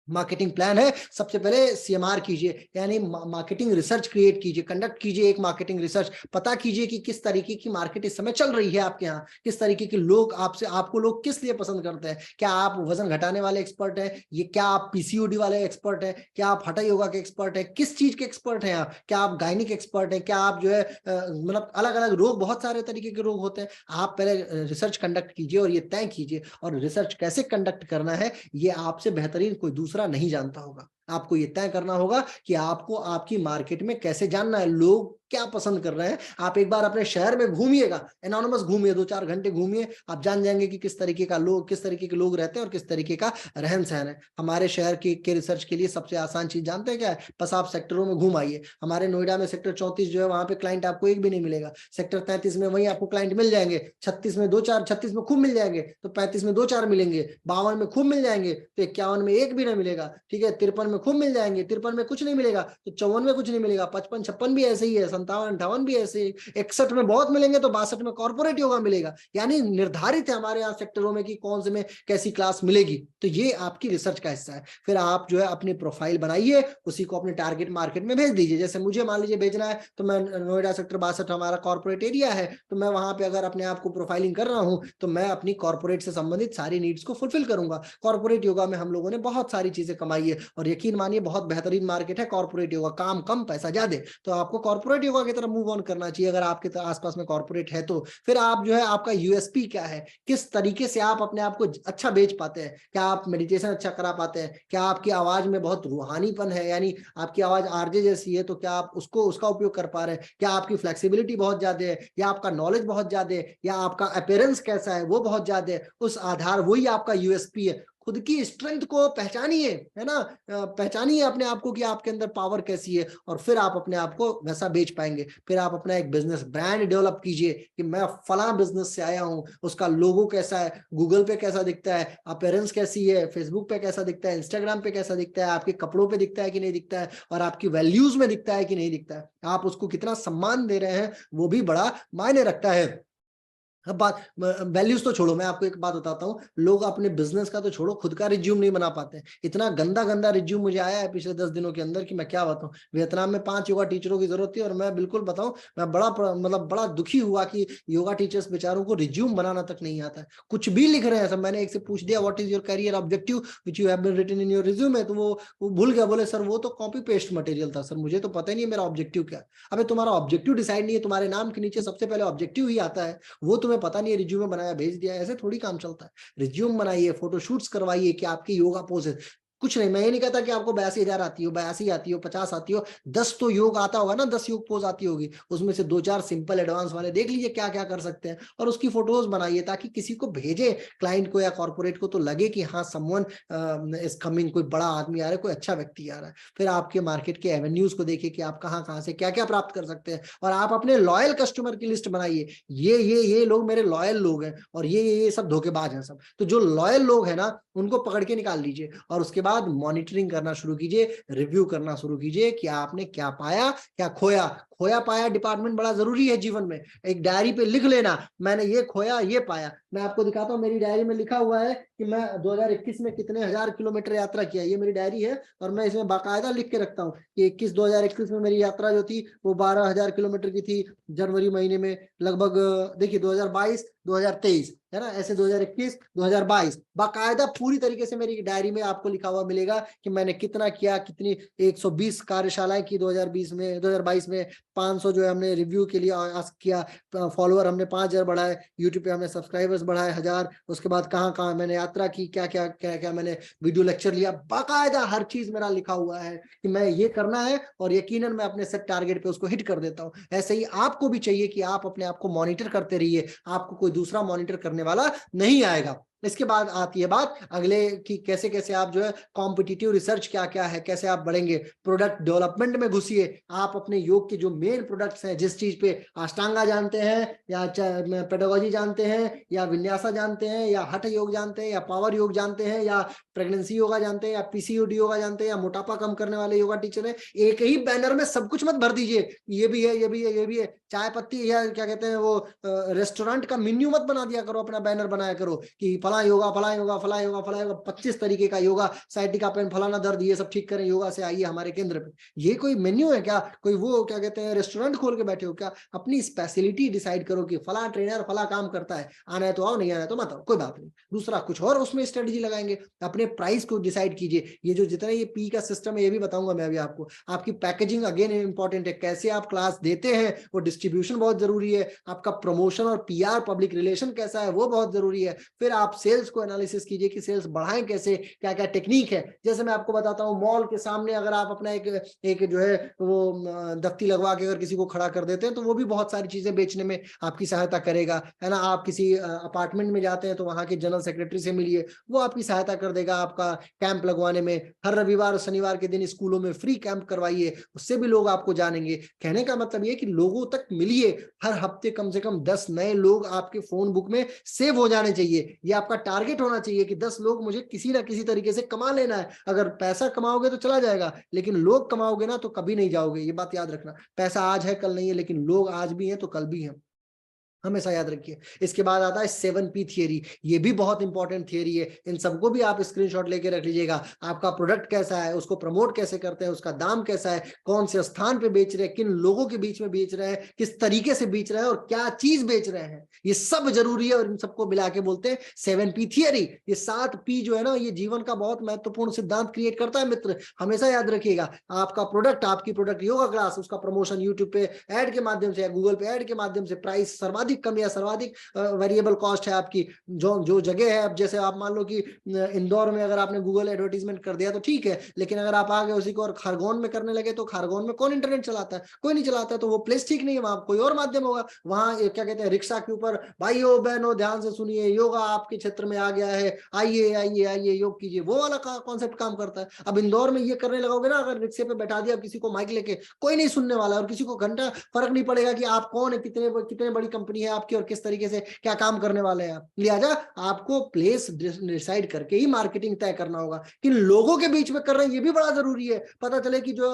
मार्केटिंग प्लान है, सबसे पहले सीएमआर कीजिए, यानी मार्केटिंग रिसर्च क्रिएट कीजिए, कंडक्ट कीजिए एक मार्केटिंग रिसर्च। पता कीजिए कि किस तरीके की मार्केट इस समय चल रही है आपके यहाँ, किस तरीके के लोग आपसे, आपको लोग किस लिए पसंद करते हैं। क्या आप वजन घटाने वाले एक्सपर्ट हैं, ये क्या आप पीसीओडी वाले एक्सपर्ट हैं, क्या आप हठा योगा के एक्सपर्ट हैं, किस चीज के एक्सपर्ट हैं आप, क्या आप गायनिक एक्सपर्ट हैं, क्या आप जो है मतलब अलग अलग रोग, बहुत सारे तरीके के रोग होते हैं। आप पहले रिसर्च कंडक्ट कीजिए और ये तय कीजिए। और रिसर्च कैसे कंडक्ट करना है ये आपसे बेहतरीन कोई दूसरा नहीं जानता होगा। आपको यह तय करना होगा कि आपको आपकी मार्केट में कैसे जानना है, लोग क्या पसंद कर रहे हैं। आप एक बार अपने शहर में घूमिएगा, एनोनिमस घूमिए, 2-4 घंटे घूमिए, आप जान जाएंगे कि किस तरीके का लोग, किस तरीके के लोग रहते हैं और किस तरीके का रहन सहन है। हमारे शहर के रिसर्च के लिए सबसे आसान चीज जानते हैं क्या है? बस आप सेक्टरों में घूम आइए। हमारे नोएडा में सेक्टर 34 जो है वहां पे क्लाइंट आपको एक भी नहीं मिलेगा। सेक्टर 33 में वही आपको क्लाइंट मिल जाएंगे, 36 में 2-4, 36 में खूब मिल जाएंगे तो 35 में 2-4 मिलेंगे, 52 में खूब मिल जाएंगे तो 51 में एक भी नहीं मिलेगा, ठीक है, 53 में खूब मिल जाएंगे, 53 में कुछ नहीं मिलेगा तो 54 में कुछ नहीं मिलेगा, 55, 56 भी ऐसे ही है, 57, 58 भी ऐसे ही, 61 में बहुत मिलेंगे तो 62 में कॉर्पोरेट योगा मिलेगा। यानी निर्धारित है हमारे यहाँ सेक्टरों में कि कौन से में कैसी क्लास मिलेगी। तो ये आपकी रिसर्च का हिस्सा है। फिर आप जो है अपनी प्रोफाइल बनाइए, उसी को अपने टारगेट मार्केट में भेज दीजिए। जैसे मुझे मान लीजिए भेजना है तो मैं नोएडा सेक्टर 62 हमारा कॉर्पोरेट एरिया है, तो मैं वहां पे अगर अपने आप को प्रोफाइलिंग कर रहा हूं तो मैं अपनी कॉर्पोरेट से संबंधित सारी नीड्स को फुलफिल करूंगा। कॉर्पोरेट योगा में हम लोगों ने बहुत सारी चीजें कमाई है और यकीन मानिए बहुत बेहतरीन मार्केट है कॉर्पोरेट योगा, काम कम पैसा ज्यादा। तो आपको कॉर्पोरेट योगा की तरफ मूव ऑन करना चाहिए अगर आपके आसपास में कॉर्पोरेट है तो। फिर आप जो है आपका यूएसपी क्या है, किस तरीके से आप अपने आप को अच्छा बेच पाते हैं। क्या आप मेडिटेशन अच्छा करा पाते हैं, क्या आपकी आवाज में बहुत रूहानीपन है, यानी आपकी आवाज आरजे जैसी है तो क्या आप उसको उसका उपयोग कर पा रहे हैं, क्या आपकी फ्लेक्सिबिलिटी बहुत ज्यादा है, या आपका नॉलेज बहुत ज्यादा है, या आपका अपीयरेंस कैसा है वो बहुत ज्यादा है। उस आधार, वही आपका यूएसपी है। खुद की स्ट्रेंथ को पहचानिए, है ना, पहचानिए अपने आप को कि आपके अंदर पावर कैसी है और फिर आप अपने आप को वैसा बेच पाएंगे। फिर आप अपना एक बिजनेस ब्रांड डेवलप कीजिए कि मैं फला बिजनेस से आया हूं, उसका लोगो कैसा है, गूगल पे कैसा दिखता है, अपीयरेंस कैसी है, फेसबुक पे कैसा दिखता है, इंस्टाग्राम पे कैसा दिखता है, आपके कपड़ों पे दिखता है कि नहीं दिखता है, और आपकी वैल्यूज में दिखता है कि नहीं दिखता है, आप उसको कितना सम्मान दे रहे हैं वो भी बड़ा मायने रखता है। अब बात वैल्यूज तो छोड़ो, मैं आपको एक बात बताता हूँ, लोग अपने बिजनेस का तो छोड़ो, खुद का रिज्यूम नहीं बना पाते। इतना गंदा गंदा रिज्यूम मुझे आया है पिछले 10 दिनों के अंदर कि मैं क्या बताऊं। वियतनाम में 5 योगा टीचरों की जरूरत थी और मैं बिल्कुल बताऊं, मैं मतलब बड़ा दुखी हुआ कि योगा टीचर्स बेचारों को रिज्यूम बनाना तक नहीं आता है, कुछ भी लिख रहे हैं सब। मैंने एक से पूछ दिया what is your career objective which you have been written in your resume, तो वो भूल गया, बोले सर वो तो कॉपी पेस्ट मटेरियल था सर, मुझे तो पता ही नहीं मेरा ऑब्जेक्टिव क्या है। अबे तुम्हारा ऑब्जेक्टिव डिसाइड नहीं है, तुम्हारे नाम के नीचे सबसे पहले ऑब्जेक्टिव ही आता है, वो तुम्हें पता नहीं है, रिज्यूमे बनाया भेज दिया, ऐसे थोड़ी काम चलता है। रिज्यूम बनाइए, फोटोशूट्स करवाइए कि आपकी योगा पोज है। कुछ नहीं, मैं ये नहीं कहता कि आपको 82,000 आती हो, 82 आती हो, 50 आती हो, 10 तो योग आता होगा ना, 10 योग पोज आती होगी, उसमें से 2-4 सिंपल एडवांस वाले देख लीजिए क्या क्या कर सकते हैं, और उसकी फोटोज बनाइए ताकि किसी को भेजे, क्लाइंट को या कॉर्पोरेट को, तो लगे कि हाँ समवन इज कमिंग, कोई बड़ा आदमी आ रहा है, कोई अच्छा व्यक्ति आ रहा है। फिर आपके मार्केट के एवेन्यूज को देखिए कि आप कहाँ कहाँ से क्या क्या प्राप्त कर सकते हैं, और आप अपने लॉयल कस्टमर की लिस्ट बनाइए, ये लोग मेरे लॉयल लोग हैं, और ये सब धोखेबाज हैं सब। तो जो लॉयल लोग हैं ना, उनको पकड़ के निकाल लीजिए, और उसके बाद मॉनिटरिंग करना शुरू कीजिए, रिव्यू करना शुरू कीजिए कि आपने क्या पाया, क्या खोया। खोया पाया डिपार्टमेंट बड़ा जरूरी है जीवन में। एक डायरी पे लिख लेना, मैंने ये खोया, ये पाया। मैं आपको दिखाता हूँ, मेरी डायरी में लिखा हुआ है कि मैं 2021 में कितने हजार किलोमीटर यात्रा किया। ये मेरी डायरी है, और मैं इसमें बाकायदा लिख के रखता हूँ कि 2021 में मेरी यात्रा जो थी वो 12,000 किलोमीटर की थी जनवरी महीने में। लगभग देखिए 2022, 2023 है ना, ऐसे 2021, 2022 बाकायदा पूरी तरीके से मेरी डायरी में आपको लिखा हुआ मिलेगा कि मैंने कितना किया, कितनी 120 कार्यशालाएं की 2020 में, 2022 में 500 जो है हमने रिव्यू के लिए आस्क किया, फॉलोअर हमने 5,000 बढ़ाए, यूट्यूब पे हमने सब्सक्राइबर्स बढ़ाए 1,000, उसके बाद कहाँ कहाँ मैंने यात्रा की, क्या क्या क्या क्या मैंने वीडियो लेक्चर लिया, बाकायदा हर चीज मेरा लिखा हुआ है कि मैं ये करना है, और यकीनन मैं अपने सेट टारगेट पे उसको हिट कर देता हूँ। ऐसे ही आपको भी चाहिए कि आप अपने आप को मॉनिटर करते रहिए, आपको कोई दूसरा मॉनिटर करने वाला नहीं आएगा। इसके बाद आती है बात अगले कि कैसे कैसे आप जो है कॉम्पिटिटिव रिसर्च क्या क्या है, कैसे आप बढ़ेंगे, प्रोडक्ट डेवलपमेंट में घुसिए। आप अपने योग के जो मेन प्रोडक्ट्स हैं, जिस चीज पे अष्टांगा जानते हैं, या पेडागोजी जानते हैं, या विन्यासा जानते हैं, या हठ योग जानते हैं, या पावर योग जानते हैं, या प्रेगनेंसी योगा जानते हैं, या पीसीओडी योगा जानते हैं, या मोटापा कम करने वाले योगा टीचर है, एक ही बैनर में सब कुछ मत भर दीजिए, ये भी है, ये भी है, ये भी है। चाय पत्ती या क्या कहते हैं वो रेस्टोरेंट का मेन्यू मत बना दिया करो, अपना बैनर बनाया करो कि फला योगा, फला योगा, फला योगा, फला योगा, 25 तरीके का योगा, साइटिका पेन, फलाना दर्द, ये सब ठीक करें योगा से, आइए हमारे केंद्र पे। ये कोई मेन्यू है क्या? कोई वो क्या कहते हैं रेस्टोरेंट खोल के बैठे हो क्या? अपनी स्पेशलिटी डिसाइड करो कि फला ट्रेनर फला काम करता है, आना है तो आओ, नहीं आना है तो मत आओ, कोई बात नहीं, दूसरा कुछ और उसमें स्ट्रेटेजी लगाएंगे। अपने प्राइस को डिसाइड कीजिए। ये जो जितना ये पी का सिस्टम है, ये भी बताऊंगा मैं अभी आपको। आपकी पैकेजिंग अगेन इंपॉर्टेंट है, कैसे आप क्लास देते हैं, वो डिस्ट्रीब्यूशन बहुत जरूरी है। आपका प्रमोशन और पीआर पब्लिक रिलेशन कैसा है, वो बहुत जरूरी है। फिर आप सेल्स को एनालिसिस कीजिए कि सेल्स बढ़ाएं कैसे, क्या क्या टेक्निक है। जैसे मैं आपको बताता हूँ, मॉल के सामने अगर आप अपना एक जो है वो दफ्ती लगवा के अगर किसी को खड़ा कर देते हैं, तो वो भी बहुत सारी चीजें बेचने में आपकी सहायता करेगा, है ना। आप किसी अपार्टमेंट में जाते हैं तो वहां के जनरल सेक्रेटरी से मिलिए, वो आपकी सहायता कर देगा आपका कैंप लगवाने में। हर रविवार और शनिवार के दिन स्कूलों में फ्री कैंप करवाइए, उससे भी लोग आपको जानेंगे। कहने का मतलब ये कि लोगों तक मिलिए। हर हफ्ते कम से कम 10 नए लोग आपके फोन बुक में सेव हो जाने चाहिए। ये आपका टारगेट होना चाहिए कि 10 लोग मुझे किसी ना किसी तरीके से कमा लेना है। अगर पैसा कमाओगे तो चला जाएगा, लेकिन लोग कमाओगे ना तो कभी नहीं जाओगे। ये बात याद रखना, पैसा आज है कल नहीं है, लेकिन लोग आज भी हैं तो कल भी हैं, हमेशा याद रखिए। इसके बाद आता है 7P थियरी। ये भी बहुत इंपॉर्टेंट थियरी है, इन सबको भी आप स्क्रीनशॉट लेके रख लीजिएगा। आपका प्रोडक्ट कैसा है, उसको प्रमोट कैसे करते हैं, उसका दाम कैसा है, कौन से स्थान पे बेच रहे हैं, किन लोगों के बीच में बेच रहे हैं, किस तरीके से बेच रहे हैं, और क्या चीज बेच रहे हैं, ये सब जरूरी है। और इन सबको मिला के बोलते हैं 7P थियरी। ये 7P जो है ना, ये जीवन का बहुत महत्वपूर्ण सिद्धांत क्रिएट करता है मित्र, हमेशा याद रखिएगा। आपका प्रोडक्ट, आपकी प्रोडक्ट योगा क्लास, उसका प्रमोशन यूट्यूब पे एड के माध्यम से या गूगल पे एड के माध्यम से, प्राइस सर्वाधिक कम या सर्वाधिक वेरिएबल कॉस्ट है आपकी, जो जो जगह है। अब जैसे आप मान लो कि इंदौर में अगर आपने गूगल एडवर्टीजमेंट कर दिया तो ठीक है, लेकिन अगर आप आगे उसी को और खरगोन में करने लगे, तो खरगोन में कौन इंटरनेट चलाता है? कोई नहीं चलाता है, तो वो प्लेस ठीक नहीं है, वहां कोई और माध्यम होगा। वहां क्या कहते हैं, रिक्शा के ऊपर, भाइयों बहनों ध्यान से सुनिए, योगा आपके क्षेत्र में आ गया है, आइए आइए आइए योग कीजिए, वो वाला कॉन्सेप्ट काम करता है। अब इंदौर में ये करने लगोगे ना, अगर रिक्शे पे बैठा दिया किसी को माइक लेके, कोई नहीं सुनने वाला, और किसी को घंटा फर्क नहीं पड़ेगा कि आप कौन है, कितने कितने बड़ी कंपनी है आपकी, और किस तरीके से क्या काम करने वाले हैं आप। लिहाजा आपको प्लेस डिसाइड करके ही मार्केटिंग तय करना होगा। कि लोगों के बीच में कर रहे हैं, ये भी बड़ा जरूरी है। पता चले कि जो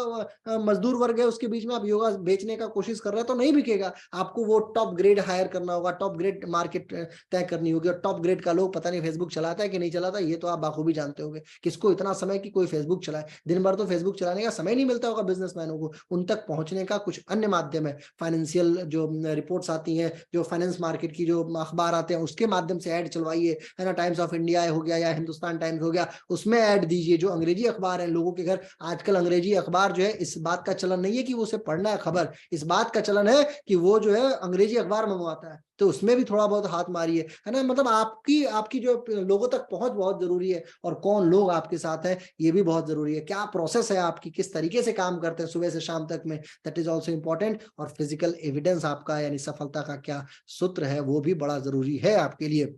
मजदूर वर्ग है उसके बीच में आप योगा बेचने का कोशिश कर रहे हैं तो नहीं बिकेगा। आपको वो टॉप ग्रेड हायर करना होगा, टॉप ग्रेड मार्केट तय करनी होगी। और टॉप ग्रेड का लोग पता नहीं फेसबुक चलाता है कि नहीं चलाता, ये तो आप बाखूबी जानते होंगे। किसको इतना समय कि कोई फेसबुक चलाए? दिन भर तो फेसबुक चलाने का समय नहीं मिलता होगा बिजनेसमैनों को। उन तक पहुंचने का कुछ अन्य माध्यम है। फाइनेंशियल जो रिपोर्ट्स आती हैं, जो फाइनेंस मार्केट की जो अखबार आते हैं, उसके माध्यम से ऐड चलवाइए, है ना। टाइम्स ऑफ इंडिया हो गया या हिंदुस्तान टाइम्स हो गया, उसमें ऐड दीजिए। जो अंग्रेजी अखबार है, लोगों के घर आजकल अंग्रेजी अखबार जो है, इस बात का चलन नहीं है कि वो उसे पढ़ना है खबर, इस बात का चलन है कि वो जो है अंग्रेजी अखबार मंगवाता है। तो उसमें भी थोड़ा बहुत हाथ मारिए, है ना। मतलब आपकी आपकी जो लोगों तक पहुंच बहुत जरूरी है, और कौन लोग आपके साथ है ये भी बहुत जरूरी है। क्या प्रोसेस है आपकी, किस तरीके से काम करते हैं सुबह से शाम तक में, दैट इज ऑल्सो इंपॉर्टेंट। और फिजिकल एविडेंस आपका यानी सफलता का क्या सूत्र है वो भी बड़ा जरूरी है आपके लिए।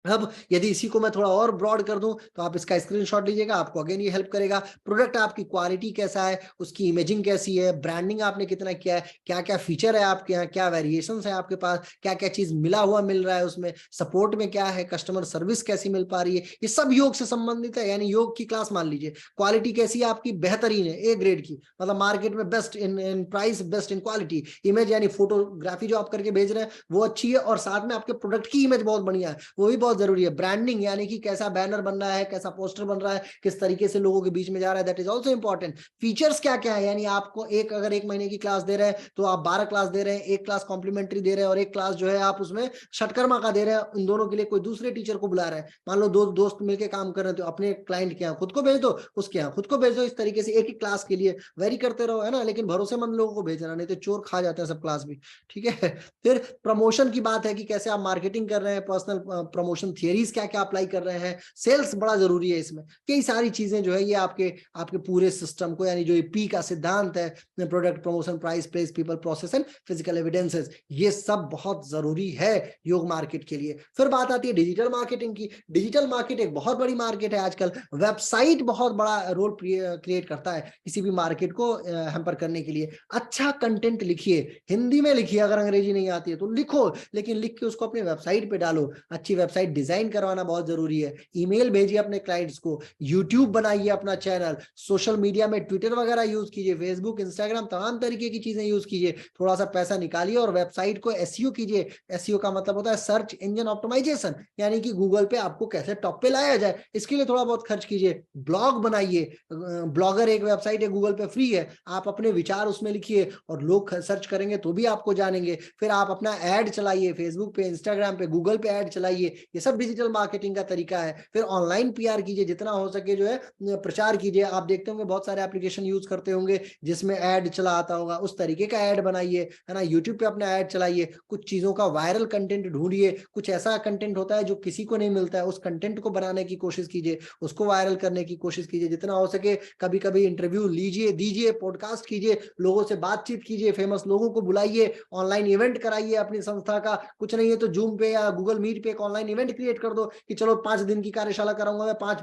अब यदि इसी को मैं थोड़ा और ब्रॉड कर दूं तो आप इसका स्क्रीनशॉट लीजिएगा, आपको अगेन ये हेल्प करेगा। प्रोडक्ट आपकी क्वालिटी कैसा है, उसकी इमेजिंग कैसी है, ब्रांडिंग आपने कितना किया है, क्या क्या फीचर है आपके यहाँ, क्या वेरिएशन है आपके पास, क्या क्या चीज मिला हुआ मिल रहा है उसमें, सपोर्ट में क्या है, कस्टमर सर्विस कैसी मिल पा रही है, ये सब योग से संबंधित है। यानी योग की क्लास मान लीजिए, क्वालिटी कैसी है आपकी, बेहतरीन है, ए ग्रेड की, मतलब मार्केट में best in price, best in quality. Image यानी फोटोग्राफी जो आप करके भेज रहे हैं वो अच्छी है, और साथ में आपके प्रोडक्ट की इमेज बहुत बढ़िया है, वो भी बहुत जरूरी है। ब्रांडिंग यानी कि कैसा बैनर बन रहा है, कैसा पोस्टर बन रहा है, किस तरीके से लोगों के बीच में जा रहा है, that is also important. Features क्या क्या है, यानी आपको अगर एक महीने की क्लास दे रहे हैं तो आप 12 क्लास दे रहे हैं, एक क्लास कॉम्प्लीमेंट्री दे रहे हैं और एक क्लास जो है आप उसमें षटकर्मा का दे रहे हैं। इन दोनों के लिए कोई दूसरे टीचर को बुला रहे हैं, मान लो दो दोस्त मिलकर काम कर रहे हैं, तो अपने क्लाइंट के यहाँ खुद को भेज दो, उसके यहाँ खुद को भेज दो। इस तरीके से एक ही क्लास के लिए वेरी करते रहो, है ना। लेकिन भरोसेमंद लोगों को भेजना, नहीं तो चोर खा जाते हैं सब क्लास भी, ठीक है। फिर प्रमोशन की बात है कि कैसे आप मार्केटिंग कर रहे हैं, पर्सनल प्रमोशन थियरीज क्या क्या अप्लाई कर रहे हैं, सेल्स बड़ा जरूरी है इसमें। कई सारी चीजें जो है ये आपके आपके पूरे सिस्टम को, यानी जो ये पी का सिद्धांत है, product, promotion, price, place, people, process and physical evidences, ये सब बहुत जरूरी है योग मार्केट के लिए। फिर बात आती है डिजिटल मार्केटिंग की। डिजिटल मार्केट एक बहुत बड़ी मार्केट है आजकल। वेबसाइट बहुत बड़ा रोल क्रिएट करता है किसी भी मार्केट को हैम्पर करने के लिए। अच्छा कंटेंट लिखिए, हिंदी में लिखिए, अगर अंग्रेजी नहीं आती है तो लिखो, लेकिन लिख के उसको अपने वेबसाइट पे डालो। अच्छी वेबसाइट डिजाइन करवाना बहुत जरूरी है। ईमेल भेजिए अपने क्लाइंट्स को, यूट्यूब बनाइए अपना चैनल, सोशल मीडिया में ट्विटर वगैरह यूज कीजिए, फेसबुक, इंस्टाग्राम, तमाम तरीके की चीजें यूज कीजिए। थोड़ा सा पैसा निकालिए और वेबसाइट को एसईओ कीजिए। एसईओ का मतलब होता है सर्च इंजन ऑप्टिमाइजेशन, यानी कि गूगल पे आपको कैसे टॉप पे लाया जाए, इसके लिए थोड़ा बहुत खर्च कीजिए। ब्लॉग बनाइए, ब्लॉगर एक वेबसाइट है गूगल पे, फ्री है, आप अपने विचार उसमें लिखिए और लोग सर्च करेंगे तो भी आपको जानेंगे। फिर आप अपना एड चलाइए, फेसबुक पे, इंस्टाग्राम पे, गूगल पे एड चलाइए, ये सब डिजिटल मार्केटिंग का तरीका है। फिर ऑनलाइन पीआर कीजिए, जितना हो सके जो है प्रचार कीजिए। आप देखते होंगे बहुत सारे एप्लीकेशन यूज करते होंगे जिसमें ऐड चला आता होगा, उस तरीके का ऐड बनाइए, है ना। यूट्यूब पे अपना ऐड चलाइए, कुछ चीजों का वायरल कंटेंट ढूंढिए, कुछ ऐसा कंटेंट होता है जो किसी को नहीं मिलता है, उस कंटेंट को बनाने की कोशिश कीजिए, उसको वायरल करने की कोशिश कीजिए जितना हो सके। कभी कभी इंटरव्यू लीजिए, दीजिए, पॉडकास्ट कीजिए, लोगों से बातचीत कीजिए, फेमस लोगों को बुलाइए, ऑनलाइन इवेंट कराइए अपनी संस्था का। कुछ नहीं है तो जूम पे या गूगल मीट पे एक ऑनलाइन इवेंट क्रिएट कर दो कि चलो 5 दिन की कार्यशाला कराऊंगा मैं, 5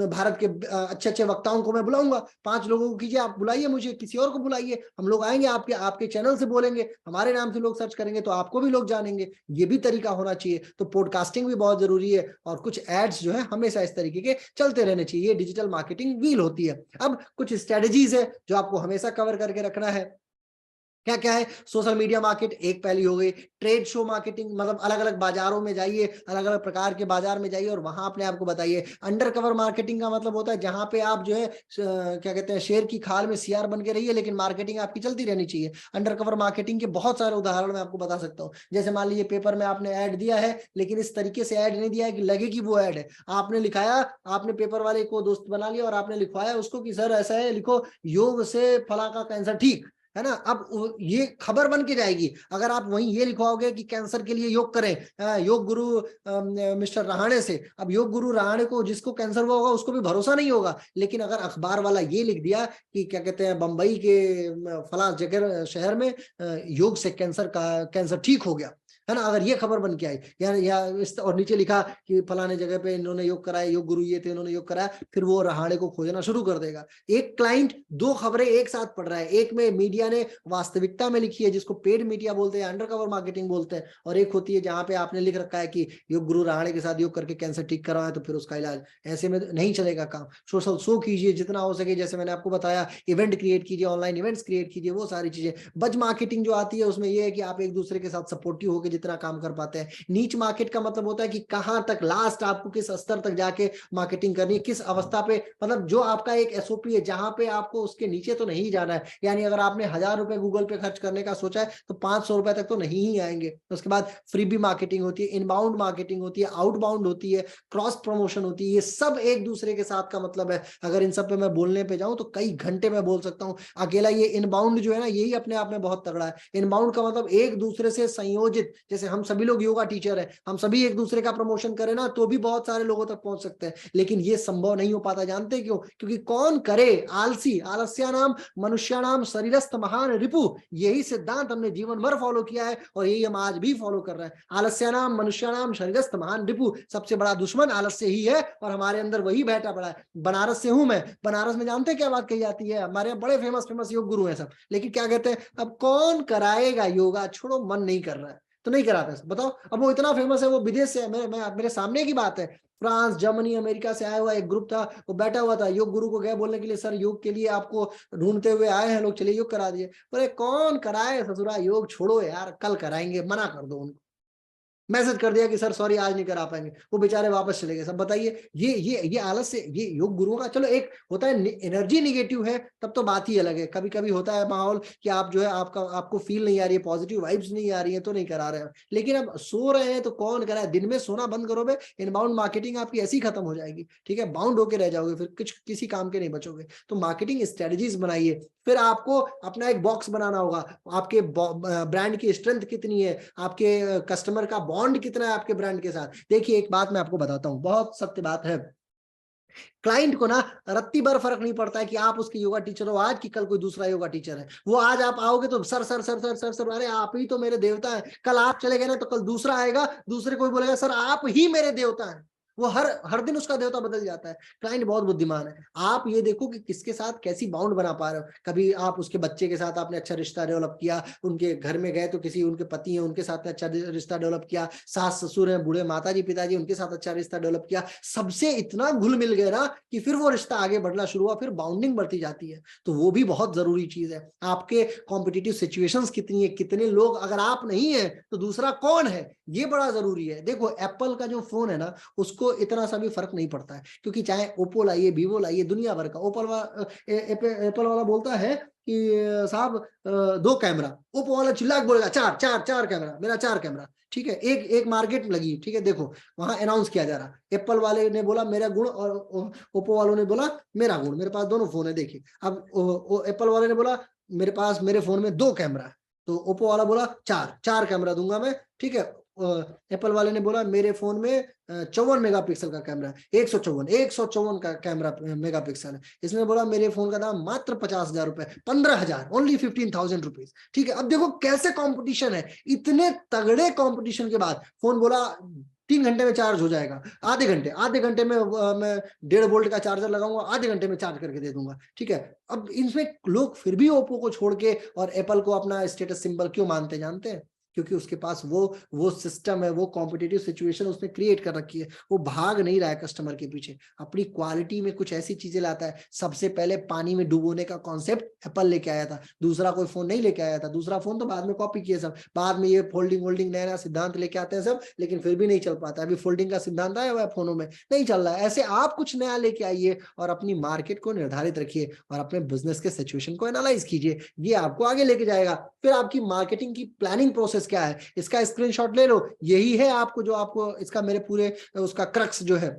भारत के अच्छे अच्छे वक्ताओं को मैं बुलाऊंगा, 5 लोगों को कीजिए, आप बुलाइए मुझे, किसी और को बुलाइए, हम लोग आएंगे, आपके आपके चैनल से बोलेंगे, हमारे नाम से लोग सर्च करेंगे तो आपको भी लोग जानेंगे। ये भी तरीका होना चाहिए। तो पॉडकास्टिंग भी बहुत जरूरी है, और कुछ एड्स जो है हमेशा इस तरीके के चलते रहने चाहिए। ये डिजिटल मार्केटिंग व्हील होती है। अब कुछ स्ट्रेटेजीज है जो आपको हमेशा कवर करके रखना है। क्या क्या है, सोशल मीडिया मार्केट एक पहली हो गई। ट्रेड शो मार्केटिंग, मतलब अलग अलग बाजारों में जाइए, अलग अलग प्रकार के बाजार में जाइए और वहां अपने आप को बताइए। अंडर कवर मार्केटिंग का मतलब होता है जहां पे आप जो है क्या कहते हैं, शेर की खाल में सीआर बन के रहिए, लेकिन मार्केटिंग आपकी चलती रहनी चाहिए। अंडर कवर मार्केटिंग के बहुत सारे उदाहरण मैं आपको बता सकता हूँ। जैसे मान लीजिए पेपर में आपने ऐड दिया है, लेकिन इस तरीके से ऐड नहीं दिया है कि लगे कि वो ऐड है। आपने लिखाया, आपने पेपर वाले को दोस्त बना लिया और आपने लिखवाया उसको कि सर ऐसा है, लिखो योग से फला का कैंसर ठीक, है ना। अब ये खबर बन के जाएगी। अगर आप वहीं ये लिखवाओगे कि कैंसर के लिए योग करें, योग गुरु मिस्टर रहाणे से, अब योग गुरु रहाणे को, जिसको कैंसर हुआ होगा उसको भी भरोसा नहीं होगा। लेकिन अगर अखबार वाला ये लिख दिया कि क्या कहते हैं, बंबई के फला जगह शहर में योग से कैंसर ठीक हो गया, है ना, अगर ये खबर बन के आई, या इस और नीचे लिखा कि फलाने जगह पे इन्होंने योग कराया, योग गुरु ये थे, इन्होंने योग कराया, फिर वो रहाणे को खोजना शुरू कर देगा। एक क्लाइंट 2 खबरें एक साथ पढ़ रहा है, एक में मीडिया ने वास्तविकता में लिखी है जिसको पेड मीडिया बोलते हैं, अंडरकवर मार्केटिंग बोलते हैं, और एक होती है जहां पे आपने लिख रखा है कि योग गुरु रहाणे के साथ योग करके कैंसर ठीक करवाया तो फिर उसका इलाज। ऐसे में नहीं चलेगा काम। सोशल शो कीजिए जितना हो सके, जैसे मैंने आपको बताया, इवेंट क्रिएट कीजिए, ऑनलाइन इवेंट्स क्रिएट कीजिए, वो सारी चीजें। बज मार्केटिंग जो आती है उसमें यह है कि आप एक दूसरे के साथ सपोर्टिव होकर जितना काम कर पाते हैं। नीच मार्केट का मतलब होता है कि कहां तक लास्ट आपको किस स्तर तक जाके मार्केटिंग करनी है, किस अवस्था पे, मतलब जो आपका एक एसओपी है जहां पे आपको उसके नीचे तो नहीं जाना है। यानी अगर आपने 1000 रुपए गूगल पे खर्च करने का सोचा है तो 500 रुपए तक तो नहीं ही आएंगे। उसके बाद फ्रीबी मार्केटिंग होती है, इनबाउंड मार्केटिंग होती है, आउटबाउंड होती है, क्रॉस प्रमोशन होती है। ये सब एक दूसरे के साथ का मतलब है। अगर इन सब पे मैं बोलने पे जाऊं तो कई घंटे में बोल सकता हूं। अकेला ये इनबाउंड जो है ना, यही अपने आप में बहुत तगड़ा है। इनबाउंड का मतलब एक दूसरे से संयोजित, जैसे हम सभी लोग योगा टीचर हैं, हम सभी एक दूसरे का प्रमोशन करें ना तो भी बहुत सारे लोगों तक पहुंच सकते हैं, लेकिन ये संभव नहीं हो पाता। जानते क्यों? क्योंकि कौन करे? आलसी। आलस्यानाम मनुष्याणाम शरीरस्थ महान रिपु, यही सिद्धांत हमने जीवन भर फॉलो किया है और यही हम आज भी फॉलो कर रहे हैं। आलस्यानाम मनुष्याणाम शरीरस्थ महान रिपु, सबसे बड़ा दुश्मन आलस्य ही है और हमारे अंदर वही बैठा पड़ा है। बनारस से हूं मैं, बनारस में जानते हैं क्या बात कही जाती है? हमारे यहाँ बड़े फेमस योग गुरु हैं सब, लेकिन क्या कहते हैं, अब कौन कराएगा योगा, छोड़ो, मन नहीं कर रहा है तो नहीं कराते। बताओ, अब वो इतना फेमस है, वो विदेश से है, मैं मेरे सामने की बात है, फ्रांस, जर्मनी, अमेरिका से आया हुआ एक ग्रुप था, वो बैठा हुआ था, योग गुरु को गए बोलने के लिए, सर योग के लिए आपको ढूंढते हुए आए हैं लोग, चलिए योग करा दिए। बोले कौन कराए ससुरा योग, छोड़ो यार, कल कराएंगे, मना कर दो उनको। मैसेज कर दिया कि सर सॉरी आज नहीं करा पाएंगे, वो बेचारे वापस चले गए। सब बताइए, ये आलस से, ये योग गुरुओं का, चलो एक होता है एनर्जी निगेटिव है तब तो बात ही अलग है। कभी कभी होता है माहौल कि आप जो है आपको फील नहीं आ रही है, पॉजिटिव वाइब्स नहीं आ रही है तो नहीं करा रहे हैं, लेकिन अब सो रहे हैं तो कौन करा है? दिन में सोना बंद करोगे, इनबाउंड मार्केटिंग आपकी ऐसी खत्म हो जाएगी, ठीक है, बाउंड होके रह जाओगे, फिर कुछ किसी काम के नहीं बचोगे। तो मार्केटिंग स्ट्रेटजीज बनाइए, फिर आपको अपना एक बॉक्स बनाना होगा, आपके ब्रांड की स्ट्रेंथ कितनी है, आपके कस्टमर का बॉन्ड कितना है आपके ब्रांड के साथ। देखिए एक बात मैं आपको बताता हूं, बहुत सत्य बात है, क्लाइंट को ना रत्ती भर फर्क नहीं पड़ता है कि आप उसके योगा टीचर हो आज, कि कल कोई दूसरा योगा टीचर है। वो आज आप आओगे तो sir sir sir sir sir sir, अरे आप ही तो मेरे देवता है। कल आप चले गए ना तो कल दूसरा आएगा, दूसरे कोई बोलेगा सर आप ही मेरे देवता है। वो हर हर दिन उसका देवता बदल जाता है। क्लाइंट बहुत बुद्धिमान है। आप ये देखो कि किसके साथ कैसी बाउंड बना पा रहे हो। कभी आप उसके बच्चे के साथ आपने अच्छा रिश्ता डेवलप किया, उनके घर में गए तो किसी उनके पति है उनके साथ अच्छा रिश्ता डेवलप किया, सास ससुर है, बूढ़े माताजी पिताजी, उनके साथ अच्छा रिश्ता डेवलप किया, सबसे इतना घुल मिल गया ना कि फिर वो रिश्ता आगे बढ़ना शुरू हुआ, फिर बाउंडिंग बढ़ती जाती है। तो वो भी बहुत जरूरी चीज है। आपके कॉम्पिटिटिव सिचुएशंस कितनी है, कितने लोग, अगर आप नहीं है तो दूसरा कौन है, ये बड़ा जरूरी है। देखो एप्पल का जो फोन है ना, उसको इतना सा भी फर्क नहीं पड़ता है, क्योंकि चाहे ओप्पो लाइए, वीवो लाइए, दुनिया भर का एप्पल वाला बोलता है कि साहब 2 कैमरा, ओप्पो वाला चिल्ला के बोलेगा 4 4 4 कैमरा, मेरा 4 कैमरा, ठीक है। एक एक मार्केट लगी, ठीक है, देखो वहां अनाउंस किया जा रहा, एप्पल वाले ने बोला मेरा गुण और ओप्पो वालों ने बोला मेरा गुण, मेरे पास दोनों फोन है। देखिए अब एप्पल वाले ने बोला मेरे पास मेरे फोन में 2 कैमरा है, तो ओप्पो वाला बोला 4 4 कैमरा दूंगा मैं, ठीक है। एप्पल वाले ने बोला मेरे फोन में 54 मेगापिक्सल का कैमरा है, 154 का कैमरा मेगापिक्सल है। इसने बोला मेरे फोन का दाम मात्र 50,000 रुपए, 15,000, ओनली 15,000 रुपीज, ठीक है। अब देखो कैसे कंपटीशन है। इतने तगड़े कंपटीशन के बाद फोन बोला 3 घंटे में चार्ज हो जाएगा, आधे घंटे में मैं 1.5 वोल्ट का चार्जर लगाऊंगा, आधे घंटे में चार्ज करके दे दूंगा, ठीक है। अब इनमें लोग फिर भी ओप्पो को छोड़ के और एप्पल को अपना स्टेटस सिंबल क्यों मानते जानते हैं? क्योंकि उसके पास वो सिस्टम है, वो कॉम्पिटिटिव सिचुएशन उसने क्रिएट कर रखी है। वो भाग नहीं रहा है कस्टमर के पीछे, अपनी क्वालिटी में कुछ ऐसी चीजें लाता है। सबसे पहले पानी में डुबोने का कॉन्सेप्ट एप्पल लेके आया था, दूसरा कोई फोन नहीं लेके आया था। दूसरा फोन तो बाद में कॉपी किए सब, बाद में ये फोल्डिंग नया नया सिद्धांत लेके आते हैं सब, लेकिन फिर भी नहीं चल पाता। अभी फोल्डिंग का सिद्धांत आया हुआ है फोनों में, नहीं चल रहा है। ऐसे आप कुछ नया लेके आइए और अपनी मार्केट को निर्धारित रखिए और अपने बिजनेस के सिचुएशन को एनालाइज कीजिए, ये आपको आगे लेके जाएगा। फिर आपकी मार्केटिंग की प्लानिंग प्रोसेस क्या है, इसका स्क्रीनशॉट ले लो। यही है आपको जो आपको इसका मेरे पूरे उसका क्रक्स जो है,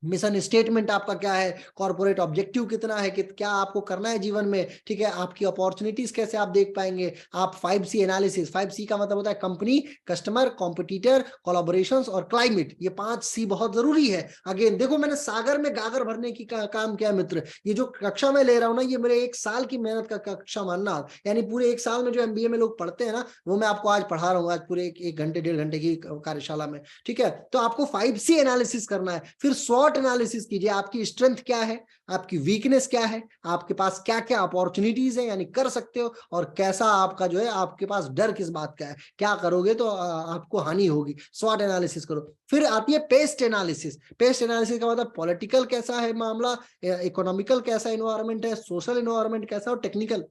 मिशन स्टेटमेंट आपका क्या है, कॉर्पोरेट ऑब्जेक्टिव कितना है, क्या आपको करना है जीवन में, ठीक है। आपकी अपॉर्चुनिटीज कैसे आप देख पाएंगे। आप 5C एनालिसिस, 5C का मतलब होता है कंपनी, कस्टमर, कॉम्पिटिटर, कोलैबोरेशंस और क्लाइमेट। ये 5C बहुत जरूरी है। अगेन देखो मैंने सागर में गागर भरने की काम किया मित्र। ये जो कक्षा में ले रहा हूं ना, ये मेरे 1 साल की मेहनत का कक्षा मानना, यानी पूरे 1 साल में जो MBA में लोग पढ़ते हैं ना, वो मैं आपको आज पढ़ा रहा हूँ, आज पूरे 1 घंटे 1.5 घंटे की कार्यशाला में, ठीक है। तो आपको 5C एनालिसिस करना है, फिर एनालिसिस कीजिए, आपकी स्ट्रेंथ क्या है, आपकी वीकनेस क्या है, आपके पास क्या क्या अपॉर्चुनिटीज है, यानी कर सकते हो, और कैसा आपका जो है, आपके पास डर किस बात का है, क्या करोगे तो आपको हानि होगी। स्वॉट एनालिसिस करो। फिर आती है पेस्ट एनालिसिस। पेस्ट एनालिसिस का मतलब पॉलिटिकल कैसा है मामला, इकोनॉमिकल कैसा इन्वायरमेंट है, सोशल इन्वायरमेंट कैसा, और टेक्निकल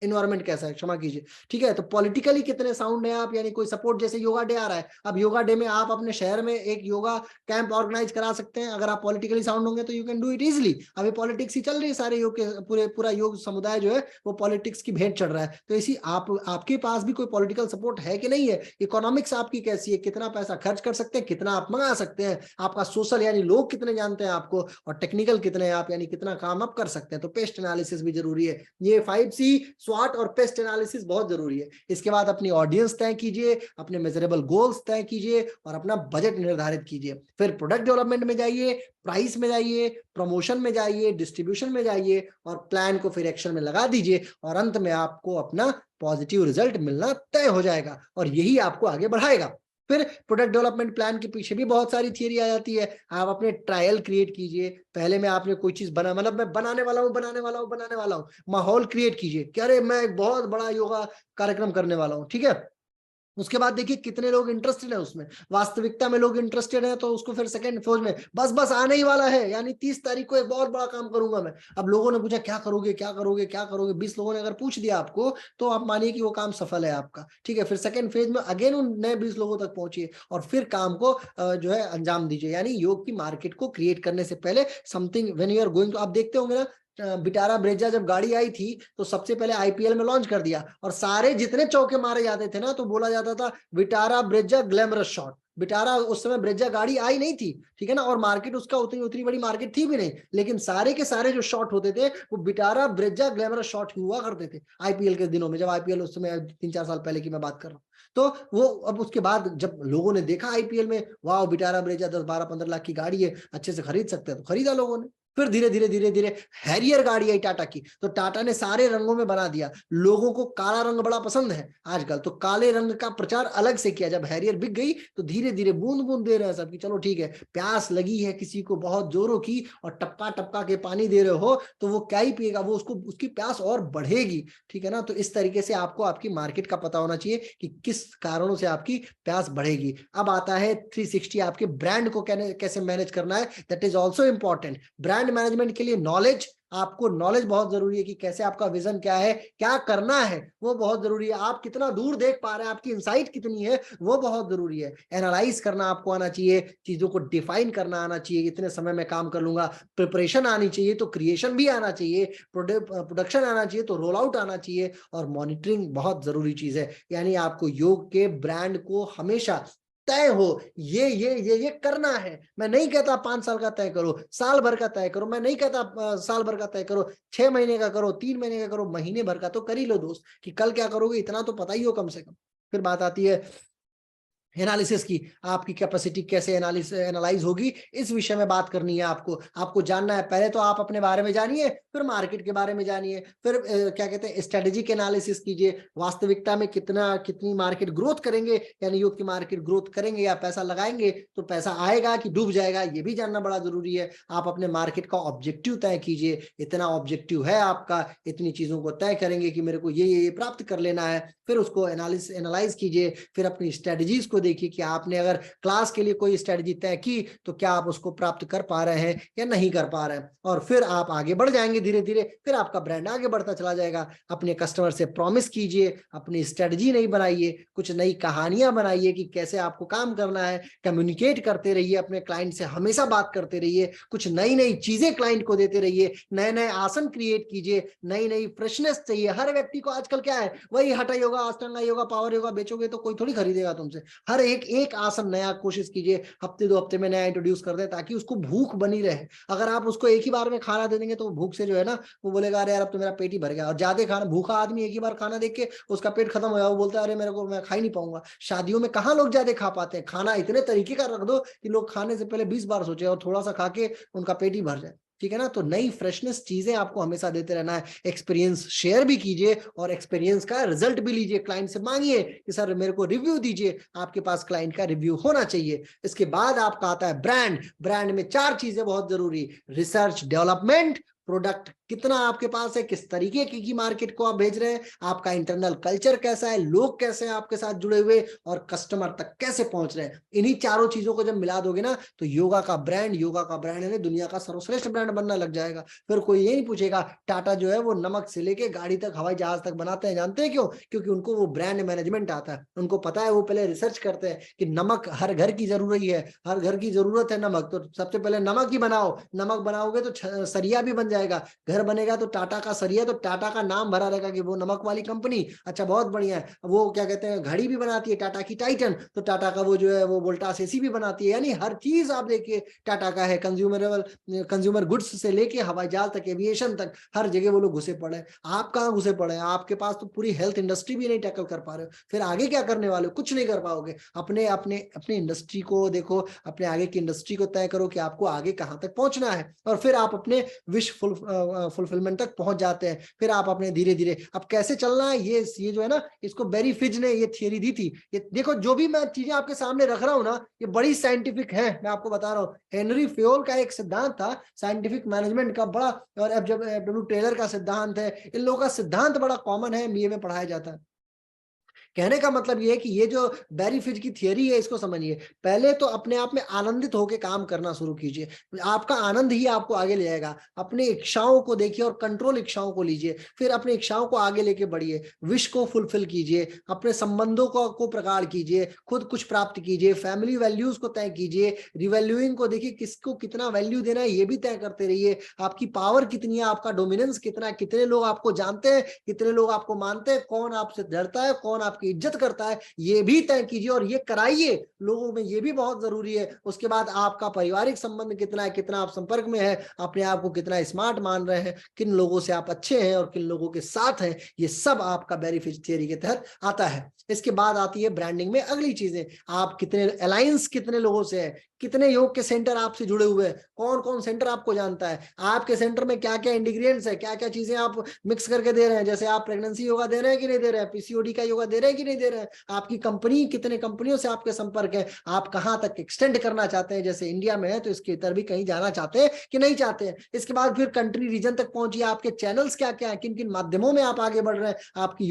इन्वायरमेंट कैसा है, क्षमा कीजिए, ठीक है। तो पॉलिटिकली कितने साउंड है आप, यानी कोई सपोर्ट, जैसे योगा डे आ रहा है, अब योगा डे में आप अपने शहर में एक योगा कैंप ऑर्गेनाइज करा सकते हैं। अगर आप पॉलिटिकली साउंड होंगे तो you can do it easily. अभी पॉलिटिक्स ही चल रही है, सारे योग के पूरा योग समुदाय जो है वो पॉलिटिक्स की भेंट चढ़ रहा है। तो इसी आपके पास भी कोई पॉलिटिकल सपोर्ट है कि नहीं है, इकोनॉमिक्स आपकी कैसी है, कितना पैसा खर्च कर सकते हैं, कितना आप मंगा सकते हैं, आपका सोशल यानी लोग कितने जानते हैं आपको, और टेक्निकल कितने आप, यानी कितना काम आप कर सकते हैं। तो पेस्ट एनालिसिस भी जरूरी है। ये 5C स्वॉट और पेस्ट एनालिसिस बहुत जरूरी है। इसके बाद अपनी ऑडियंस तय कीजिए, अपने मेजरेबल गोल्स तय कीजिए और अपना बजट निर्धारित कीजिए। फिर प्रोडक्ट डेवलपमेंट में जाइए, प्राइस में जाइए, प्रमोशन में जाइए, डिस्ट्रीब्यूशन में जाइए और प्लान को फिर एक्शन में लगा दीजिए और अंत में आपको अपना पॉजिटिव रिजल्ट मिलना तय हो जाएगा और यही आपको आगे बढ़ाएगा। फिर प्रोडक्ट डेवलपमेंट प्लान के पीछे भी बहुत सारी थियरी आ जाती है। आप अपने ट्रायल क्रिएट कीजिए। पहले में आपने कोई चीज बना, मतलब मैं बनाने वाला हूँ, माहौल क्रिएट कीजिए कि अरे मैं एक बहुत बड़ा योगा कार्यक्रम करने वाला हूँ, ठीक है। उसके बाद देखिए कितने लोग इंटरेस्टेड है उसमें, वास्तविकता में लोग इंटरेस्टेड है तो उसको फिर सेकंड फेज में बस आने ही वाला है, यानी 30 तारीख को एक बहुत बड़ा काम करूंगा मैं। अब लोगों ने पूछा क्या करोगे क्या करोगे क्या करोगे, 20 लोगों ने अगर पूछ दिया आपको तो आप मानिए कि वो काम सफल है आपका, ठीक है। फिर सेकंड फेज में अगेन उन नए 20 लोगों तक पहुंचिए और फिर काम को जो है अंजाम दीजिए। यानी योग की मार्केट को क्रिएट करने से पहले something when you are going, तो आप देखते होंगे ना बिटारा ब्रेजा जब गाड़ी आई थी तो सबसे पहले आईपीएल में लॉन्च कर दिया और सारे जितने चौके मारे जाते थे ना तो बोला जाता था Vitara Brezza glamorous shot. Vitara उस समय ब्रेजा गाड़ी आई नहीं थी, ठीक है ना, और मार्केट उसका उतनी उतनी बड़ी मार्केट थी भी नहीं, लेकिन सारे के सारे जो शॉट होते थे वो विटारा ब्रेजा ग्लैमरस शॉट हुआ करते थे आईपीएल के दिनों में, जब आईपीएल उस समय 3-4 साल पहले की मैं बात कर रहा हूँ। तो वो अब उसके बाद जब लोगों ने देखा आईपीएल में, वाह विटारा ब्रेजा 10-12-15 लाख की गाड़ी है, अच्छे से खरीद सकते हैं, तो खरीदा लोगों ने। फिर धीरे धीरे हैरियर गाड़ी आई टाटा की, तो टाटा ने सारे रंगों में बना दिया। लोगों को काला रंग बड़ा पसंद है आजकल, तो काले रंग का प्रचार अलग से किया। जब हैरियर बिक गई तो धीरे धीरे बूंद बूंद दे रहे हैं सब कि चलो ठीक है, प्यास लगी है किसी को बहुत जोरों की और टपका टपका के पानी दे रहे हो तो वो क्या ही पिएगा, वो उसको उसकी प्यास और बढ़ेगी, ठीक है ना। तो इस तरीके से आपको आपकी मार्केट का पता होना चाहिए कि किस कारणों से आपकी प्यास बढ़ेगी। अब आता है 360, आपके ब्रांड को कैसे मैनेज करना है, that is also important. Brand management के लिए नॉलेज, आपको नॉलेज बहुत जरूरी है कि कैसे आपका विजन क्या है, क्या करना है, वो बहुत जरूरी है। आप कितना दूर देख पा रहे हैं, आपकी इनसाइट कितनी है, वो बहुत जरूरी है। एनालाइज करना आपको आना चाहिए, चीजों को डिफाइन करना आना चाहिए, इतने समय में काम कर लूंगा। प्रिपरेशन आनी चाहिए तो क्रिएशन भी आना चाहिए, प्रोडक्शन आना चाहिए तो रोल आउट आना चाहिए और मॉनिटरिंग बहुत जरूरी चीज है। यानी आपको योग के ब्रांड को हमेशा तय हो, ये करना है। मैं नहीं कहता 5 साल का तय करो, साल भर का तय करो, मैं नहीं कहता साल भर का तय करो, 6 महीने का करो, 3 महीने का करो, महीने भर का तो कर ही लो दोस्त, कि कल क्या करोगे इतना तो पता ही हो कम से कम। फिर बात आती है एनालिसिस की, आपकी कैपेसिटी कैसे एनालाइज होगी, इस विषय में बात करनी है आपको जानना है। पहले तो आप अपने बारे में जानिए, फिर मार्केट के बारे में जानिए, फिर क्या कहते हैं स्ट्रेटेजिक एनालिसिस कीजिए, वास्तविकता में कितनी मार्केट ग्रोथ करेंगे, यानी योग की मार्केट ग्रोथ करेंगे या पैसा लगाएंगे तो पैसा आएगा कि डूब जाएगा, ये भी जानना बड़ा जरूरी है। आप अपने मार्केट का ऑब्जेक्टिव तय कीजिए, इतना ऑब्जेक्टिव है आपका, इतनी चीजों को तय करेंगे कि मेरे को ये प्राप्त कर लेना है। फिर उसको एनालाइज कीजिए, फिर अपनी स्ट्रेटजीज को देखिए कि आपने अगर क्लास के लिए कोई स्ट्रेटजी तय की तो क्या आप उसको प्राप्त कर पा रहे हैं या नहीं कर पा रहे हैं, और फिर आप आगे बढ़ जाएंगे धीरे धीरे, फिर आपका ब्रांड आगे बढ़ता चला जाएगा। अपने कस्टमर से प्रॉमिस कीजिए, अपनी स्ट्रेटजी नहीं बनाइए, कुछ नई कहानियां बनाइए कि कैसे आपको काम करना है, कम्युनिकेट करते रहिए अपने क्लाइंट से, हमेशा बात करते रहिए, कुछ नई नई चीजें क्लाइंट को देते रहिए, नए नए आसन क्रिएट कीजिए, नई नई फ्रेशनेस चाहिए हर व्यक्ति को। आजकल क्या है, वही हठा योगा, अष्टांगा योगा, पावर योगा बेचोगे तो कोई थोड़ी खरीदेगा तुमसे। हर एक आसन नया कोशिश कीजिए, हफ्ते 2 हफ्ते में नया इंट्रोड्यूस कर दे ताकि उसको भूख बनी रहे। अगर आप उसको एक ही बार में खाना दे देंगे तो भूख से जो है ना वो बोलेगा अरे यार अब तो मेरा पेट ही भर गया। और ज्यादा खाना, भूखा आदमी एक ही बार खाना देख के उसका पेट खत्म हो गया, वो बोलता है अरे मेरे को, मैं खा ही नहीं पाऊंगा। शादियों में कहाँ लोग ज्यादा खा पाते हैं, खाना इतने तरीके का रख दो कि लोग खाने से पहले 20 बार सोचे और थोड़ा सा खा के उनका पेट ही भर जाए, ठीक है ना। तो नई फ्रेशनेस चीजें आपको हमेशा देते रहना है। एक्सपीरियंस शेयर भी कीजिए और एक्सपीरियंस का रिजल्ट भी लीजिए, क्लाइंट से मांगिए कि सर मेरे को रिव्यू दीजिए, आपके पास क्लाइंट का रिव्यू होना चाहिए। इसके बाद आपका आता है ब्रांड। ब्रांड में 4 चीजें बहुत जरूरी, रिसर्च, डेवलपमेंट, प्रोडक्ट कितना आपके पास है, किस तरीके की मार्केट को आप भेज रहे हैं, आपका इंटरनल कल्चर कैसा है, लोग कैसे हैं आपके साथ जुड़े हुए, और कस्टमर तक कैसे पहुंच रहे हैं। इन्हीं चारों चीजों को जब मिला दोगे ना तो योगा का ब्रांड है दुनिया का सर्वश्रेष्ठ ब्रांड बनना लग जाएगा। फिर कोई ये नहीं पूछेगा टाटा जो है वो नमक से लेके गाड़ी तक, हवाई जहाज तक बनाते हैं, जानते हैं क्यों? क्योंकि उनको वो ब्रांड मैनेजमेंट आता है, उनको पता है, वो पहले रिसर्च करते हैं कि नमक हर घर की जरूरत है, हर घर की जरूरत है नमक, तो सबसे पहले नमक ही बनाओ, नमक बनाओगे तो सरिया भी बन जाएगा, घर घर बनेगा तो टाटा का सरिया, तो टाटा का नाम भरा रहेगा कि वो नमक वाली कंपनी, अच्छा बहुत बढ़िया है। वो क्या कहते हैं, घड़ी भी बनाती है टाटा की टाइटन, तो टाटा का वो जो है वो वोल्टास एसी भी बनाती है। यानी हर चीज आप देखिए टाटा का है, कंज्यूमर गुड्स से लेके हवाई जहाज तक, एविएशन तक, हर जगह वो लोग घुसे पड़े हैं। आप कहाँ घुसे पड़े हैं? आपके पास तो पूरी हेल्थ इंडस्ट्री भी नहीं टैकल कर पा रहे हो, फिर आगे क्या करने वाले हो? कुछ नहीं कर पाओगे। अपने अपने अपनी इंडस्ट्री को देखो, अपने आगे की इंडस्ट्री को तय करो कि आपको आगे कहाँ तक पहुंचना है, और फिर आप अपने विश फुलफिलमेंट तक पहुंच जाते हैं। फिर आप अपने धीरे धीरे अब कैसे चलना है, ये जो है ना, इसको बेरी फिज ने ये थियरी दी थी। ये देखो, जो भी मैं चीजें आपके सामने रख रहा हूं ना, ये बड़ी साइंटिफिक है, मैं आपको बता रहा हूँ। हेनरी फ्योल का एक सिद्धांत था साइंटिफिक मैनेजमेंट का, बड़ा, और एफ डब्ल्यू टेलर का सिद्धांत है। इन लोगों का सिद्धांत बड़ा कॉमन है, बीए में पढ़ाया जाता है। कहने का मतलब ये है कि ये जो बैरी फिज की थियरी है, इसको समझिए। पहले तो अपने आप में आनंदित होकर काम करना शुरू कीजिए, आपका आनंद ही आपको आगे ले जाएगा। अपने इच्छाओं को देखिए और कंट्रोल इच्छाओं को लीजिए, फिर अपने इच्छाओं को आगे लेके बढ़िए, विश को फुलफिल कीजिए, अपने संबंधों को प्रगाढ़ कीजिए, खुद कुछ प्राप्त कीजिए, फैमिली वैल्यूज को तय कीजिए, रिवैल्यूइंग को देखिए, किसको कितना वैल्यू देना है ये भी तय करते रहिए। आपकी पावर कितनी है, आपका डोमिनेंस कितना है, कितने लोग आपको जानते हैं, कितने लोग आपको मानते हैं, कौन आपसे डरता है, कौन आपकी इज्जत करता है, ये भी तय कीजिए और ये कराइए लोगों में, ये भी बहुत जरूरी है। उसके बाद आपका पारिवारिक संबंध कितना है, कितना आप संपर्क में है, अपने आप को कितना स्मार्ट मान रहे हैं, किन लोगों से आप अच्छे हैं और किन लोगों के साथ हैं, ये सब आपका बेरी फिज थियरी के तहत आता है। इसके बाद आती है ब्रांडिंग में अगली चीजें, आप कितने अलायंस, कितने लोगों से है, कितने योग के सेंटर आपसे जुड़े हुए हैं, कौन कौन सेंटर आपको जानता है, आपके सेंटर में क्या क्या इंग्रेडिएंट्स है, क्या क्या चीजें आप मिक्स करके दे रहे हैं। जैसे आप प्रेगनेंसी योगा दे रहे हैं कि नहीं दे रहे हैं, पीसीओडी का योगा दे रहे हैं कि नहीं दे रहे हैं, आपकी कंपनी कितने कंपनियों से आपके संपर्क है, आप कहां तक एक्सटेंड करना चाहते हैं, जैसे इंडिया में है तो इसके इतर भी कहीं जाना चाहते हैं कि नहीं चाहते हैं। इसके बाद फिर कंट्री रीजन तक पहुंचिए, आपके चैनल्स क्या क्या है, किन किन माध्यमों में आप आगे बढ़ रहे हैं, आपकी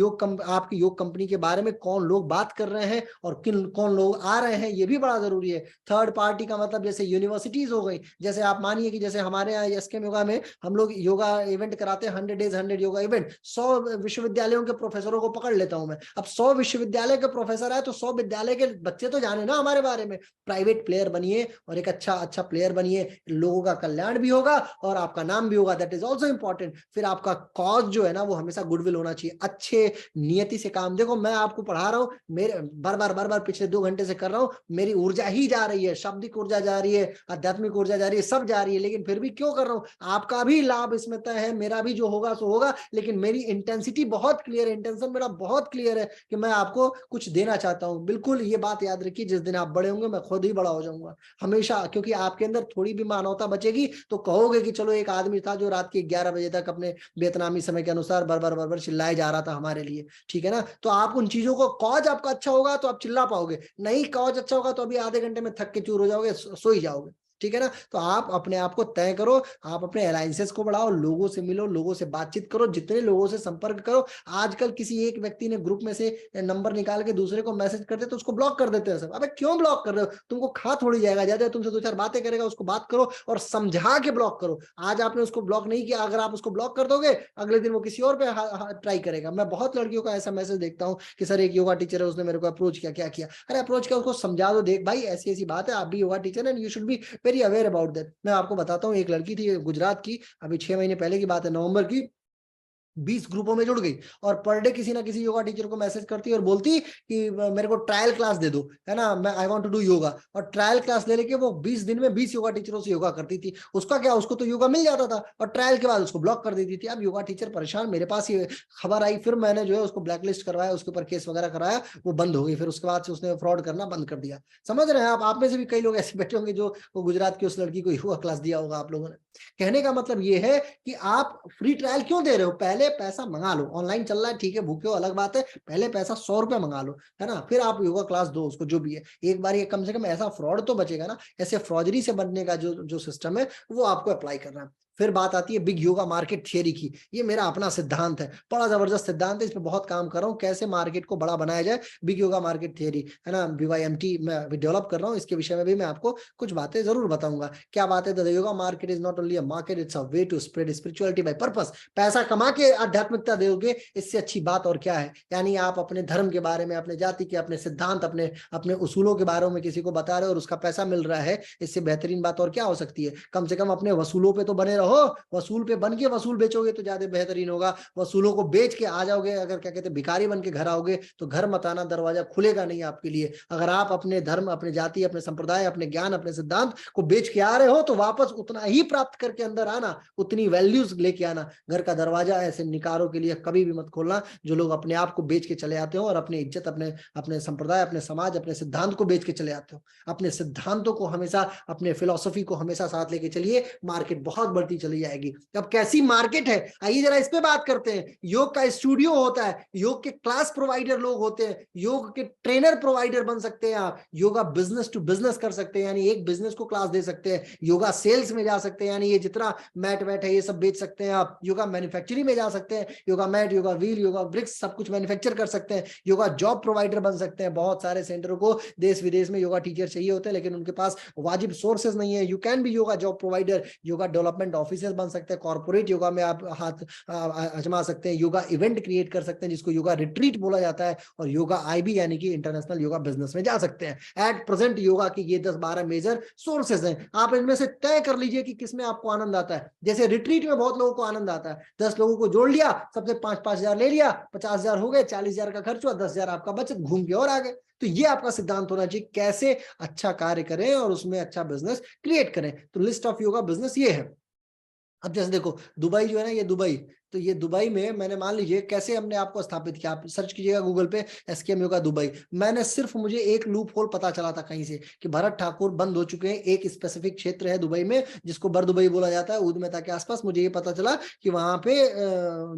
योग कंपनी के बारे में कौन लोग बात कर रहे हैं और कौन लोग आ रहे हैं, ये भी बड़ा जरूरी है। थर्ड पार्टी का मतलब जैसे यूनिवर्सिटीज हो गई, जैसे आप मानिए कि जैसे हमारे यहाँ एसकेएम योगा में हम लोग योगा इवेंट कराते हैं, 100 डेज 100 योगा इवेंट, 100 विश्वविद्यालयों के प्रोफेसरों को पकड़ लेता हूं मैं। अब 100 विश्वविद्यालय के प्रोफेसर है तो 100 विद्यालय के बच्चे तो जाने ना हमारे बारे में। प्राइवेट प्लेयर बनिए और एक अच्छा प्लेयर बनिए, लोगों का कल्याण भी होगा और आपका नाम भी होगा, दैट इज ऑल्सो इंपॉर्टेंट। फिर आपका कॉज जो है ना वो हमेशा गुडविल होना चाहिए, अच्छे नियति से काम। देखो मैं आपको पढ़ा रहा हूँ, मेरे बार बार पिछले 2 घंटे से कर रहा हूँ, मेरी ऊर्जा ही जा रही है, शाब्दिक ऊर्जा जा रही है, आध्यात्मिक ऊर्जा जा रही है, सब जा रही है, लेकिन फिर भी क्यों कर रहा हूँ? आपका भी लाभ इसमें तय है, मेरा भी जो होगा सो होगा, लेकिन मेरी इंटेंसिटी बहुत क्लियर है, इंटेंशन मेरा बहुत क्लियर है कि मैं आपको कुछ देना चाहता हूं। बिल्कुल ये बात याद रखिए, जिस दिन आप बड़े होंगे मैं खुद ही बड़ा हो जाऊंगा हमेशा, क्योंकि आपके अंदर थोड़ी भी मानवता बचेगी तो कहोगे कि चलो एक आदमी था जो रात के 11 बजे तक अपने वियतनामी समय के अनुसार बरबर चिल्लाए जा रहा था हमारे लिए, ठीक है ना। तो आप उन चीजों को, कॉज आपका अच्छा होगा तो आप चिल्ला पाओगे, नहीं कॉज अच्छा होगा तो अभी आधे घंटे में थक के चूर हो जाओगे, सो ही जाओगे, ठीक है ना। तो आप अपने आप को तय करो, आप अपने अलायंसेस को बढ़ाओ, लोगों से मिलो, लोगों से बातचीत करो, जितने लोगों से संपर्क करो। आजकल किसी एक व्यक्ति ने ग्रुप में से नंबर निकाल के दूसरे को मैसेज करते तो उसको ब्लॉक कर देते हैं सब। अबे क्यों ब्लॉक कर रहे हो? तुमको खा थोड़ी जाएगा, ज्यादा तुमसे 2-4 बातें करेगा, उसको बात करो और समझा के ब्लॉक करो। आज आपने उसको ब्लॉक नहीं किया, अगर आप उसको ब्लॉक कर दोगे अगले दिन वो किसी और पे ट्राई करेगा। मैं बहुत लड़कियों का ऐसा मैसेज देखता हूँ कि सर एक योगा टीचर है, उसने मेरे को अप्रोच किया, क्या किया? अरे अप्रोच किया, उसको समझा दो, देख भाई ऐसी ऐसी बात है, आप भी yoga teacher and you should be very aware about that. मैं आपको बताता हूँ, एक लड़की थी गुजरात की, अभी 6 महीने पहले की बात है, नवंबर की, 20 ग्रुपों में जुड़ गई और पर डे किसी ना किसी योगा टीचर को मैसेज करती और बोलती कि मेरे को ट्रायल क्लास दे दो, है ना, मैं I want to do yoga. और ट्रायल क्लास ले लेके वो 20 दिन में 20 योगा टीचरों से योगा करती थी। उसका क्या, उसको तो योगा मिल जाता था और ट्रायल के बाद उसको ब्लॉक कर देती थी। अब योगा टीचर परेशान, मेरे पास ये खबर आई, फिर मैंने जो है उसको ब्लैकलिस्ट करवाया, उसके ऊपर केस वगैरह कराया, वो बंद हो गई। फिर उसके बाद से उसने फ्रॉड करना बंद कर दिया। समझ रहे हैं आप में से भी कई लोग ऐसे बैठे होंगे जो वो गुजरात की उस लड़की को योगा क्लास दिया होगा आप लोगों ने। कहने का मतलब ये है कि आप फ्री ट्रायल क्यों दे रहे हो? पहले पैसा मंगा लो, ऑनलाइन चल रहा है ठीक है, भूखे हो अलग बात है, पहले पैसा 100 रुपए मंगा लो, है ना, फिर आप योगा क्लास दो उसको, जो भी है। एक बार ये कम से कम ऐसा फ्रॉड तो बचेगा ना, ऐसे फ्रॉडरी से बनने का जो सिस्टम है वो आपको अप्लाई करना है। फिर बात आती है बिग योगा मार्केट थियरी की। ये मेरा अपना सिद्धांत है, बड़ा जबरदस्त सिद्धांत है, इस पर बहुत काम कर रहा हूँ, कैसे मार्केट को बड़ा बनाया जाए, बिग योगा मार्केट थियरी, है ना, BYMT मैं अभी डेवलप कर रहा हूँ, इसके विषय में भी मैं आपको कुछ बातें जरूर बताऊंगा। क्या बात है? The yoga market is not only a market, it's a way to spread spirituality by purpose. पैसा कमा के आध्यात्मिकता दोगे, इससे अच्छी बात और क्या है? यानी आप अपने धर्म के बारे में, अपने जाति के, अपने सिद्धांत, अपने अपने उसूलों के बारे में किसी को बता रहे हो और उसका पैसा मिल रहा है, इससे बेहतरीन बात और क्या हो सकती है? कम से कम अपने वसूलों पे तो बने रहो। रहो, वसूल पे बन के वसूल बेचोगे तो ज्यादा बेहतरीन होगा। वसूलों को बेच के आ जाओगे, अगर क्या कहते हैं भिखारी बन के घर आओगे तो घर मत आना, दरवाजा खुलेगा नहीं आपके लिए। अगर आप अपने धर्म, अपने जाति, अपने संप्रदाय, अपने ज्ञान, अपने सिद्धांत को बेच के आ रहे हो तो वापस उतना ही प्राप्त करके अंदर आना, उतनी वैल्यूज लेके आना। घर का दरवाजा ऐसे निकारों के लिए कभी भी मत खोलना जो लोग अपने आप को बेच के चले आते हो और अपनी इज्जत, अपने अपने संप्रदाय, अपने समाज, अपने सिद्धांत को बेच के चले आते हो। अपने सिद्धांतों को हमेशा, अपने फिलोसफी को हमेशा साथ लेके चलिए, मार्केट बहुत बढ़ती चली जाएगी। अब कैसी मार्केट है, आइए जरा इस पे बात करते हैं। योग का स्टूडियो होता है, योग के क्लास प्रोवाइडर लोग होते हैं, योग के ट्रेनर प्रोवाइडर बन सकते हैं आप, योगा बिजनेस टू बिजनेस कर सकते हैं, यानी एक बिजनेस को क्लास दे सकते हैं, योगा सेल्स में जा सकते हैं, यानी ये जितना मैट वैट है ये सब बेच सकते हैं आप, योगा मैन्युफैक्चरिंग में जा सकते हैं, yoga mat, yoga wheel, yoga bricks सब कुछ मैन्युफैक्चर कर सकते हैं, योगा जॉब प्रोवाइडर बन सकते हैं। बहुत सारे सेंटरों को देश विदेश में योगा टीचर चाहिए होते हैं लेकिन उनके पास वाजिब सोर्सेज नहीं है। You can be yoga job provider, yoga development officer बन सकते हैं, कॉर्पोरेट योगा में आप हाथ आजमा सकते हैं, योगा इवेंट क्रिएट कर सकते हैं जिसको योगा रिट्रीट बोला जाता है, और योगा आईबी यानी कि इंटरनेशनल योगा बिजनेस में जा सकते हैं। एट प्रेजेंट योगा की ये 10-12 मेजर सोर्सेज हैं, आप इनमें से तय कर लीजिए कि किसमें आपको आनंद आता है। जैसे रिट्रीट में बहुत लोगों को आनंद आता है, 10 लोगों को जोड़ लिया, सबसे 5-5 हजार ले लिया, 50 हजार हो गए, 40 हजार का खर्च हुआ, 10 हजार आपका बचत, घूम के और आ गए। तो ये आपका सिद्धांत होना चाहिए, कैसे अच्छा कार्य करें और उसमें अच्छा बिजनेस क्रिएट करें। तो लिस्ट ऑफ योगा बिजनेस ये है। अब जैसे देखो दुबई जो है ना, ये दुबई, तो ये दुबई में मैंने मान लीजिए कैसे हमने आपको स्थापित किया, आप सर्च कीजिएगा गूगल पे एसकेएम योगा दुबई। मैंने सिर्फ, मुझे एक लूप होल पता चला था कहीं से कि भरत ठाकुर बंद हो चुके हैं, एक स्पेसिफिक क्षेत्र है दुबई में जिसको बर दुबई बोला जाता है, ऊध मेहता के आसपास, मुझे ये पता चला कि वहां पे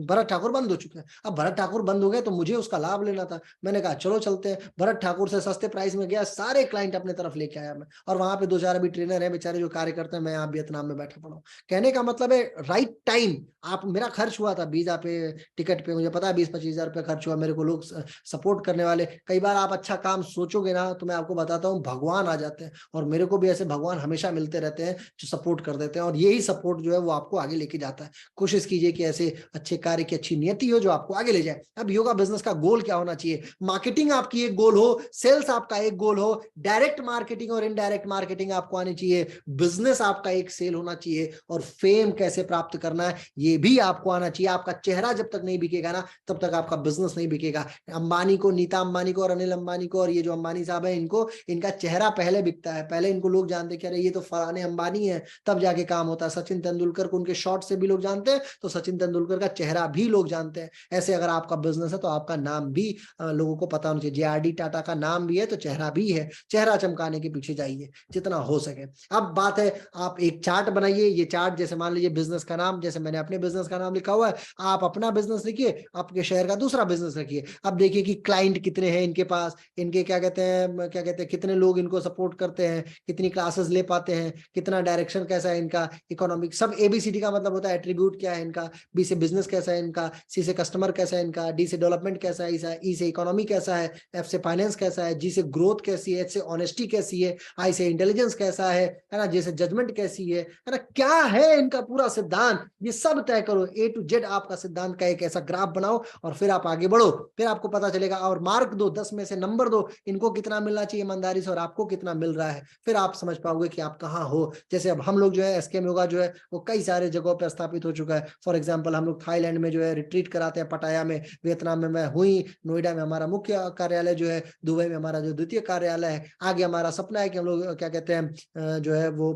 भरत ठाकुर बंद हो चुके हैं। अब भरत ठाकुर बंद हो गए तो मुझे उसका लाभ लेना था, मैंने कहा चलो चलते हैं। भरत ठाकुर से सस्ते प्राइस में गया, सारे क्लाइंट अपने तरफ लेके आया मैं, और वहां पे 2-4 अभी ट्रेनर है बेचारे जो कार्य करते हैं, मैं यहाँ वियतनाम में बैठा पड़ा हूँ। कहने का मतलब है राइट टाइम, आप, मेरा खर्च हुआ था वीजा पे, टिकट पे, मुझे पता है 20-25 हजार रुपया खर्च हुआ, मेरे को लोग सपोर्ट करने वाले। कई बार आप अच्छा काम सोचोगे ना तो मैं आपको बताता हूँ भगवान आ जाते हैं, और मेरे को भी ऐसे भगवान हमेशा मिलते रहते हैं जो सपोर्ट कर देते हैं, और यही सपोर्ट जो है वो आपको आगे लेके जाता है। कोशिश कीजिए कि ऐसे अच्छे कार्य की अच्छी नियति हो जो आपको आगे ले जाए। अब योगा बिजनेस का गोल क्या होना चाहिए? मार्केटिंग आपकी एक गोल हो, सेल्स आपका एक गोल हो, डायरेक्ट मार्केटिंग और इनडायरेक्ट मार्केटिंग आपको आनी चाहिए, बिजनेस आपका एक सेल होना चाहिए, और फेम कैसे प्राप्त करना है ये भी आपको आना चाहिए। आपका चेहरा जब तक नहीं बिकेगा ना तब तक आपका बिजनेस नहीं बिकेगा। अंबानी को, नीता अंबानी को और अनिल अंबानी को और ये जो अंबानी साहब है इनको, इनका चेहरा पहले बिकता है, पहले इनको लोग जानते हैं कि अरे ये तो फलाने अंबानी है, तब जाके काम होता है। सचिन तेंदुलकर को उनके शॉट से भी लोग जानते हैं, तो सचिन तेंदुलकर का चेहरा भी लोग जानते हैं। ऐसे अगर आपका बिजनेस है तो आपका नाम भी लोगों को पता होना चाहिए। जेआरडी टाटा का नाम भी है तो चेहरा भी है, चेहरा चमकाने के पीछे जाइए जितना हो सके। अब बात है, आप एक चार्ट बनाइए, ये चार्ट जैसे मान लीजिए बिजनेस का नाम, जैसे मैंने अपने बिजनेस का नाम लिखा हुआ है, आप अपना बिजनेस लिखिए, आपके शहर का दूसरा बिजनेस रखिए। अब देखिए कि क्लाइंट कितने हैं इनके पास, इनके क्या कहते हैं कितने लोग इनको सपोर्ट करते हैं, कितनी क्लासेस ले पाते हैं, कितना डायरेक्शन कैसा है इनका, इकोनॉमिक, सब एबीसीडी का मतलब होता है एट्रीब्यूट क्या है इनका, बी से बिजनेस कैसा है इनका, सी से कस्टमर कैसा है इनका, डी से डेवलपमेंट कैसा है, ई से इकोनॉमी कैसा है, एफ से फाइनेंस कैसा है, जी से ग्रोथ कैसी है, एच से ऑनेस्टी कैसी है, आई से इंटेलिजेंस कैसा है ना, जे से जजमेंट कैसी है ना, क्या है इनका पूरा सिद्धांत, ये सब तय करो। ए टू जेड आपका सिद्धांत का एक ऐसा ग्राफ बनाओ और फिर आप आगे बढ़ो, फिर आपको पता चलेगा। और मार्क दो, 10 में से नंबर दो, इनको कितना मिलना चाहिए ईमानदारी से और आपको कितना मिल रहा है, फिर आप समझ पाओगे कि आप कहाँ हो। जैसे अब हम लोग जो है एसकेएम योगा जो है वो कई सारे जगहों पर स्थापित हो चुका है। फॉर एग्जाम्पल हम लोग थाईलैंड में जो है रिट्रीट कराते हैं, पटाया में, वियतनाम में मैं हुई, नोएडा में हमारा मुख्य कार्यालय जो है, दुबई में हमारा जो द्वितीय कार्यालय है। आगे हमारा सपना है कि हम लोग क्या कहते हैं जो है वो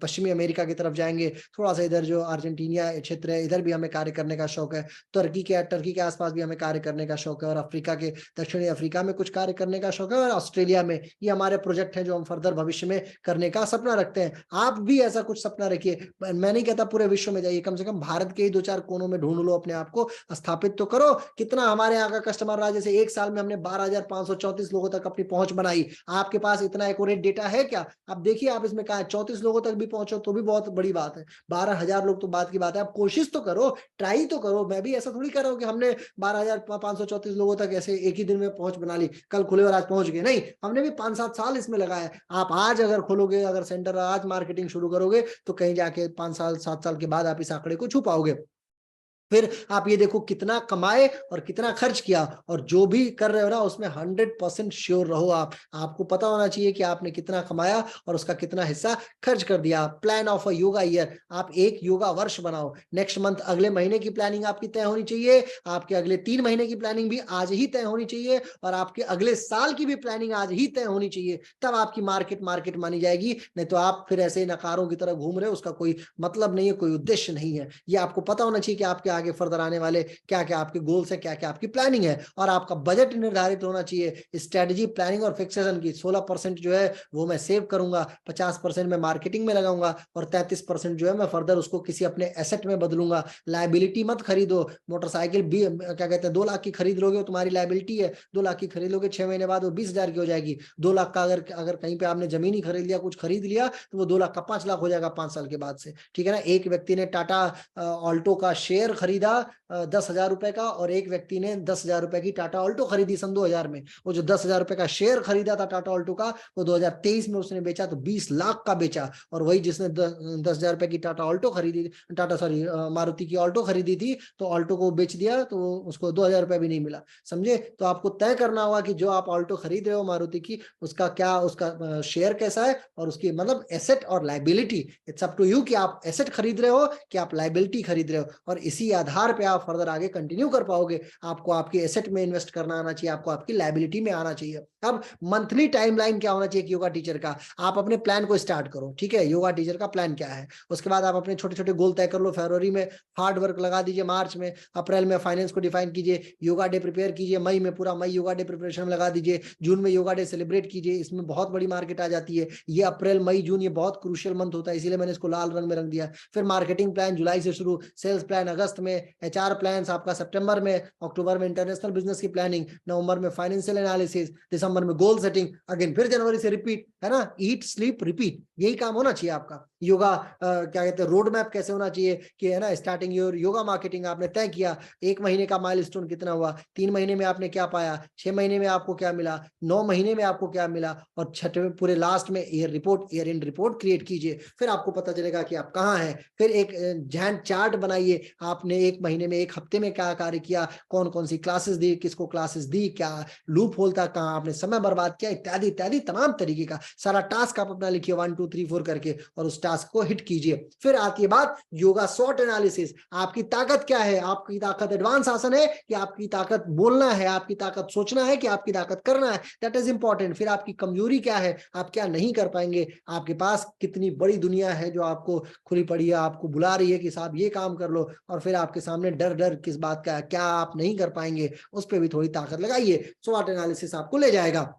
पश्चिमी अमेरिका की तरफ जाएंगे, थोड़ा सा इधर जो अर्जेंटीना क्षेत्र है इधर भी हमें कार्य करने का शौक है, टर्की के आसपास भी हमें कार्य करने का शौक है, और अफ्रीका के, दक्षिणी अफ्रीका में कुछ कार्य करने का शौक है, और ऑस्ट्रेलिया में। ये हमारे प्रोजेक्ट हैं जो हम फर्दर भविष्य में करने का सपना रखते हैं। आप भी ऐसा कुछ सपना रखिए, मैं नहीं कहता पूरे विश्व में जाइए, कम से कम भारत के ही 2-4 कोनों में ढूंढ लो, अपने आप को स्थापित तो करो। कितना हमारे यहाँ का कस्टमर रहा, जैसे एक साल में हमने 12,534 लोगों तक अपनी पहुंच बनाई। आपके पास इतना एक्यूरेट डेटा है क्या? अब देखिए आप इसमें कहा 34 लोगों तक भी पहुंचो तो भी बहुत बड़ी बात है, 12,000 लोग तो बात की बात है। आप कोशिश तो करो, ट्राई तो करो। मैं भी ऐसा थोड़ी कर रहा हूँ कि हमने 12,534 लोगों तक ऐसे एक ही दिन में पहुंच बना ली, कल खुले और आज पहुंच गए, नहीं, हमने भी 5-7 साल इसमें लगाया। आप आज अगर खोलोगे, अगर सेंटर आज मार्केटिंग शुरू करोगे तो कहीं जाके 5 साल 7 साल के बाद आप इस आंकड़े को छू पाओगे। फिर आप ये देखो कितना कमाए और कितना खर्च किया, और जो भी कर रहे हो ना उसमें 100% श्योर रहो। आपको पता होना चाहिए कि आपने कितना कमाया और उसका कितना हिस्सा खर्च कर दिया। Plan of a yoga year, आप एक योगा वर्ष बनाओ। नेक्स्ट मंथ, अगले महीने की प्लानिंग आपकी तय होनी चाहिए, आपके अगले 3 महीने की प्लानिंग भी आज ही तय होनी चाहिए, और आपके अगले साल की भी प्लानिंग आज ही तय होनी चाहिए। तब आपकी मार्केट मार्केट मानी जाएगी, नहीं तो आप फिर ऐसे नकारों की तरह घूम रहे हो, उसका कोई मतलब नहीं है, कोई उद्देश्य नहीं है। ये आपको पता होना चाहिए कि आपके आगे फर्दर आने वाले क्या क्या आपके गोल्स है, क्या क्या आपकी प्लानिंग है, और आपका बजट निर्धारित होना चाहिए। स्ट्रेटजी, प्लानिंग और फिक्सेशन की 16% जो है वो मैं सेव करूंगा, 50% मैं मार्केटिंग में लगाऊंगा, और 33% जो है मैं फर्दर उसको किसी अपने एसेट में बदलूंगा। लायबिलिटी मत खरीदो। मोटरसाइकिल भी क्या कहते हैं 2 लाख की खरीद लोगे, तुम्हारी लायबिलिटी है, 2 लाख की खरीद लोगे, 6 महीने बाद वो 20,000 की हो जाएगी। 2 लाख का अगर अगर कहीं पे आपने जमीन ही खरीद लिया, कुछ खरीद लिया, तो वो 2 लाख का 5 लाख हो जाएगा 5 साल के बाद से। ठीक है ना। एक व्यक्ति ने टाटा ऑल्टो का शेयर खरीदा 10,000 रुपए का, और एक व्यक्ति ने 10,000 रुपए की टाटा ऑल्टो खरीदी सन 2000 में। वो जो 10,000 रुपए का शेयर खरीदा था टाटा ऑल्टो का, वो 2023 में उसने बेचा तो 20 लाख का बेचा। और वही जिसने 10,000 रुपए की टाटा ऑल्टो खरीदी, टाटा सॉरी मारुति की ऑल्टो खरीदी थी, तो ऑल्टो को बेच दिया तो उसको 2,000 रुपए भी नहीं मिला। समझे। तो आपको तय करना होगा कि जो आप ऑल्टो खरीद रहे हो मारुति की, उसका क्या, उसका शेयर कैसा है, और उसकी मतलब एसेट और liability. It's up to you कि आप एसेट खरीद रहे हो कि आप लाइबिलिटी खरीद रहे हो, और इसी आधार पे आप फर्दर आगे कंटिन्यू कर पाओगे। आपको आपके एसेट में इन्वेस्ट करना आना चाहिए, आपको आपकी लाइबिलिटी में आना चाहिए। अब मंथली टाइमलाइन क्या होना चाहिए योगा टीचर का, आप अपने प्लान को स्टार्ट करो। ठीक है, योगा टीचर का प्लान क्या है, उसके बाद आप अपने छोटे छोटे गोल तय कर लो। फरवरी में हार्ड वर्क लगा दीजिए, मार्च में, अप्रैल में फाइनेंस को डिफाइन कीजिए, योगा डे प्रिपेयर कीजिए, मई में पूरा मई योगा डे प्रिपरेशन लगा दीजिए, जून में योगा डे सेलिब्रेट कीजिए। इसमें बहुत बड़ी मार्केट आ जाती है। ये अप्रैल मई जून ये बहुत क्रूशियल मंथ होता है, इसीलिए मैंने इसको लाल रंग में रंग दिया। फिर मार्केटिंग प्लान जुलाई से शुरू, सेल्स प्लान अगस्त में, एचआर प्लान आपका सितंबर में, अक्टूबर में इंटरनेशनल बिजनेस की प्लानिंग, नवंबर में फाइनेंशियल एनालिसिस, दिसंबर में गोल सेटिंग, अगेन फिर जनवरी से रिपीट, है ना। ईट स्लीप रिपीट, यही काम होना चाहिए आपका। योगा क्या कहते हैं रोड मैप कैसे होना चाहिए कि, है ना, स्टार्टिंग योर योगा मार्केटिंग आपने तय किया, 1 महीने का माइलस्टोन कितना हुआ, 3 महीने में आपने क्या पाया, 6 महीने में आपको क्या मिला, 9 महीने में आपको क्या मिला, और छठवें पूरे लास्ट में year report, year and report create कीजिए। फिर आपको पता चलेगा कि आप कहाँ हैं। फिर एक जैन चार्ट बनाइए, आपने 1 महीने में, 1 हफ्ते में क्या कार्य किया, कौन कौन सी क्लासेस दी, किसको क्लासेस दी, क्या लूप होल था, कहाँ आपने समय बर्बाद किया, इत्यादि इत्यादि तमाम तरीके का सारा टास्क आप अपना लिखिए 1 2 3 4 करके, और उस टास्क को हिट कीजिए। फिर आती है बात योगा शॉर्ट एनालिसिस, आपकी ताकत क्या है, आपकी ताकत एडवांस आसन है कि आपकी ताकत बोलना है, आपकी ताकत सोचना है कि आपकी ताकत करना है, दैट इज इंपॉर्टेंट। फिर आपकी कमजोरी क्या है, आप क्या नहीं कर पाएंगे, आपके पास कितनी बड़ी दुनिया है जो आपको खुली पड़ी है, आपको बुला रही है कि साहब ये काम कर लो, और फिर आपके सामने डर डर किस बात का है, क्या आप नहीं कर पाएंगे, उस पर भी थोड़ी ताकत लगाइए। स्वॉट एनालिसिस आपको ले जाएगा।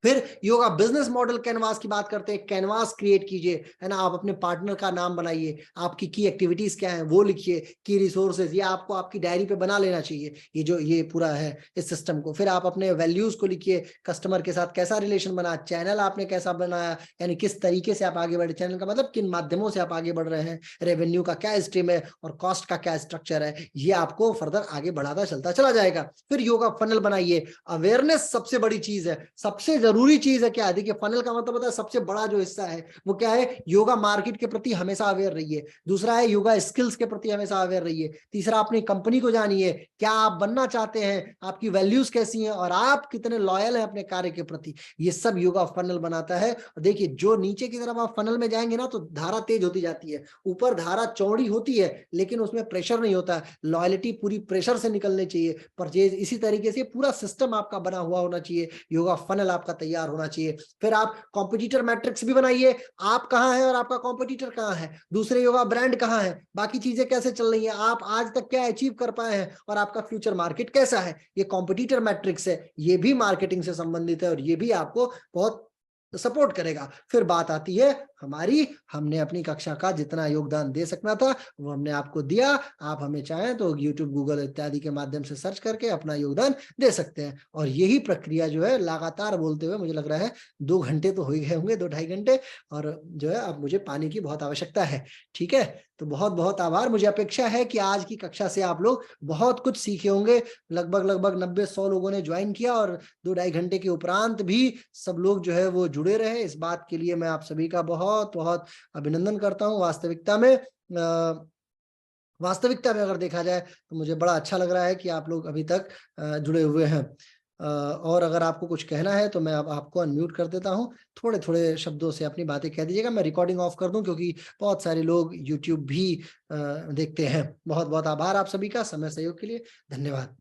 फिर योगा बिजनेस मॉडल कैनवास की बात करते हैं, कैनवास क्रिएट कीजिए, है ना। आप अपने पार्टनर का नाम बनाइए, आपकी की एक्टिविटीज क्या है वो लिखिए, की रिसोर्सेज, ये आपको आपकी डायरी पे बना लेना चाहिए, ये जो ये पूरा है इस सिस्टम को। फिर आप अपने वैल्यूज को लिखिए, कस्टमर के साथ कैसा रिलेशन बना, चैनल आपने कैसा बनाया, यानी किस तरीके से आप आगे बढ़े, चैनल का मतलब किन माध्यमों से आप आगे बढ़ रहे हैं, रेवेन्यू का क्या स्ट्रीम है, और कॉस्ट का क्या स्ट्रक्चर है, ये आपको फर्दर आगे बढ़ाता चलता चला जाएगा। फिर योगा फनल बनाइए, अवेयरनेस सबसे बड़ी चीज है, सबसे जरूरी चीज है। क्या देखिए, फनल का मतलब होता है सबसे बड़ा जो हिस्सा है वो क्या है, योगा मार्केट के प्रति हमेशा अवेयर रहिए। दूसरा है योगा स्किल्स के प्रति हमेशा अवेयर रहिए। तीसरा, अपनी कंपनी को जानिए, क्या आप बनना चाहते हैं, आपकी वैल्यूज कैसी हैं, और आप कितने लॉयल हैं अपने कार्य के प्रति, ये सब योगा फनल बनाता है। और देखिए, जो नीचे की तरफ आप फनल में जाएंगे ना, तो धारा तेज होती जाती है, ऊपर धारा चौड़ी होती है लेकिन उसमें प्रेशर नहीं होता। लॉयलिटी पूरी प्रेशर से निकलनी चाहिए, परचेज इसी तरीके से पूरा सिस्टम आपका बना हुआ होना चाहिए, योगा फनल आपका तैयार होना चाहिए। फिर आप कॉम्पिटिटर मैट्रिक्स भी बनाइए, आप कहां हैं और आपका कॉम्पिटिटर कहां है, दूसरे योगा ब्रांड कहां है, बाकी चीजें कैसे चल रही हैं, आप आज तक क्या अचीव कर पाए हैं, और आपका फ्यूचर मार्केट कैसा है। ये कॉम्पिटिटर मैट्रिक्स है, ये भी मार्केटिंग से संबंधित है, और ये भी आपको बहुत सपोर्ट करेगा। फिर बात आती है हमारी, हमने अपनी कक्षा का जितना योगदान दे सकना था वो हमने आपको दिया। आप हमें चाहें तो यूट्यूब, गूगल इत्यादि के माध्यम से सर्च करके अपना योगदान दे सकते हैं। और यही प्रक्रिया जो है लगातार बोलते हुए मुझे लग रहा है 2 घंटे तो हो ही गए होंगे, 2 ढाई घंटे, और जो है अब मुझे पानी की बहुत आवश्यकता है। ठीक है, तो बहुत बहुत आभार। मुझे अपेक्षा है कि आज की कक्षा से आप लोग बहुत कुछ सीखे होंगे। लगभग 90-100 लोगों ने ज्वाइन किया, और 2 ढाई घंटे के उपरांत भी सब लोग जो है वो जुड़े रहे। इस बात के लिए मैं आप सभी का बहुत बहुत अभिनंदन करता हूं। वास्तविकता में वास्तविकता में अगर देखा जाए तो मुझे बड़ा अच्छा लग रहा है कि आप लोग अभी तक जुड़े हुए हैं। और अगर आपको कुछ कहना है तो मैं अब आपको अनम्यूट कर देता हूँ। थोड़े-थोड़े शब्दों से अपनी बातें कह दीजिएगा, मैं रिकॉर्डिंग ऑफ कर दूँ क्योंकि बहुत सारे लोग यूट्यूब भी देखते हैं। बहुत-बहुत आभार आप सभी का समय सहयोग के लिए। धन्यवाद।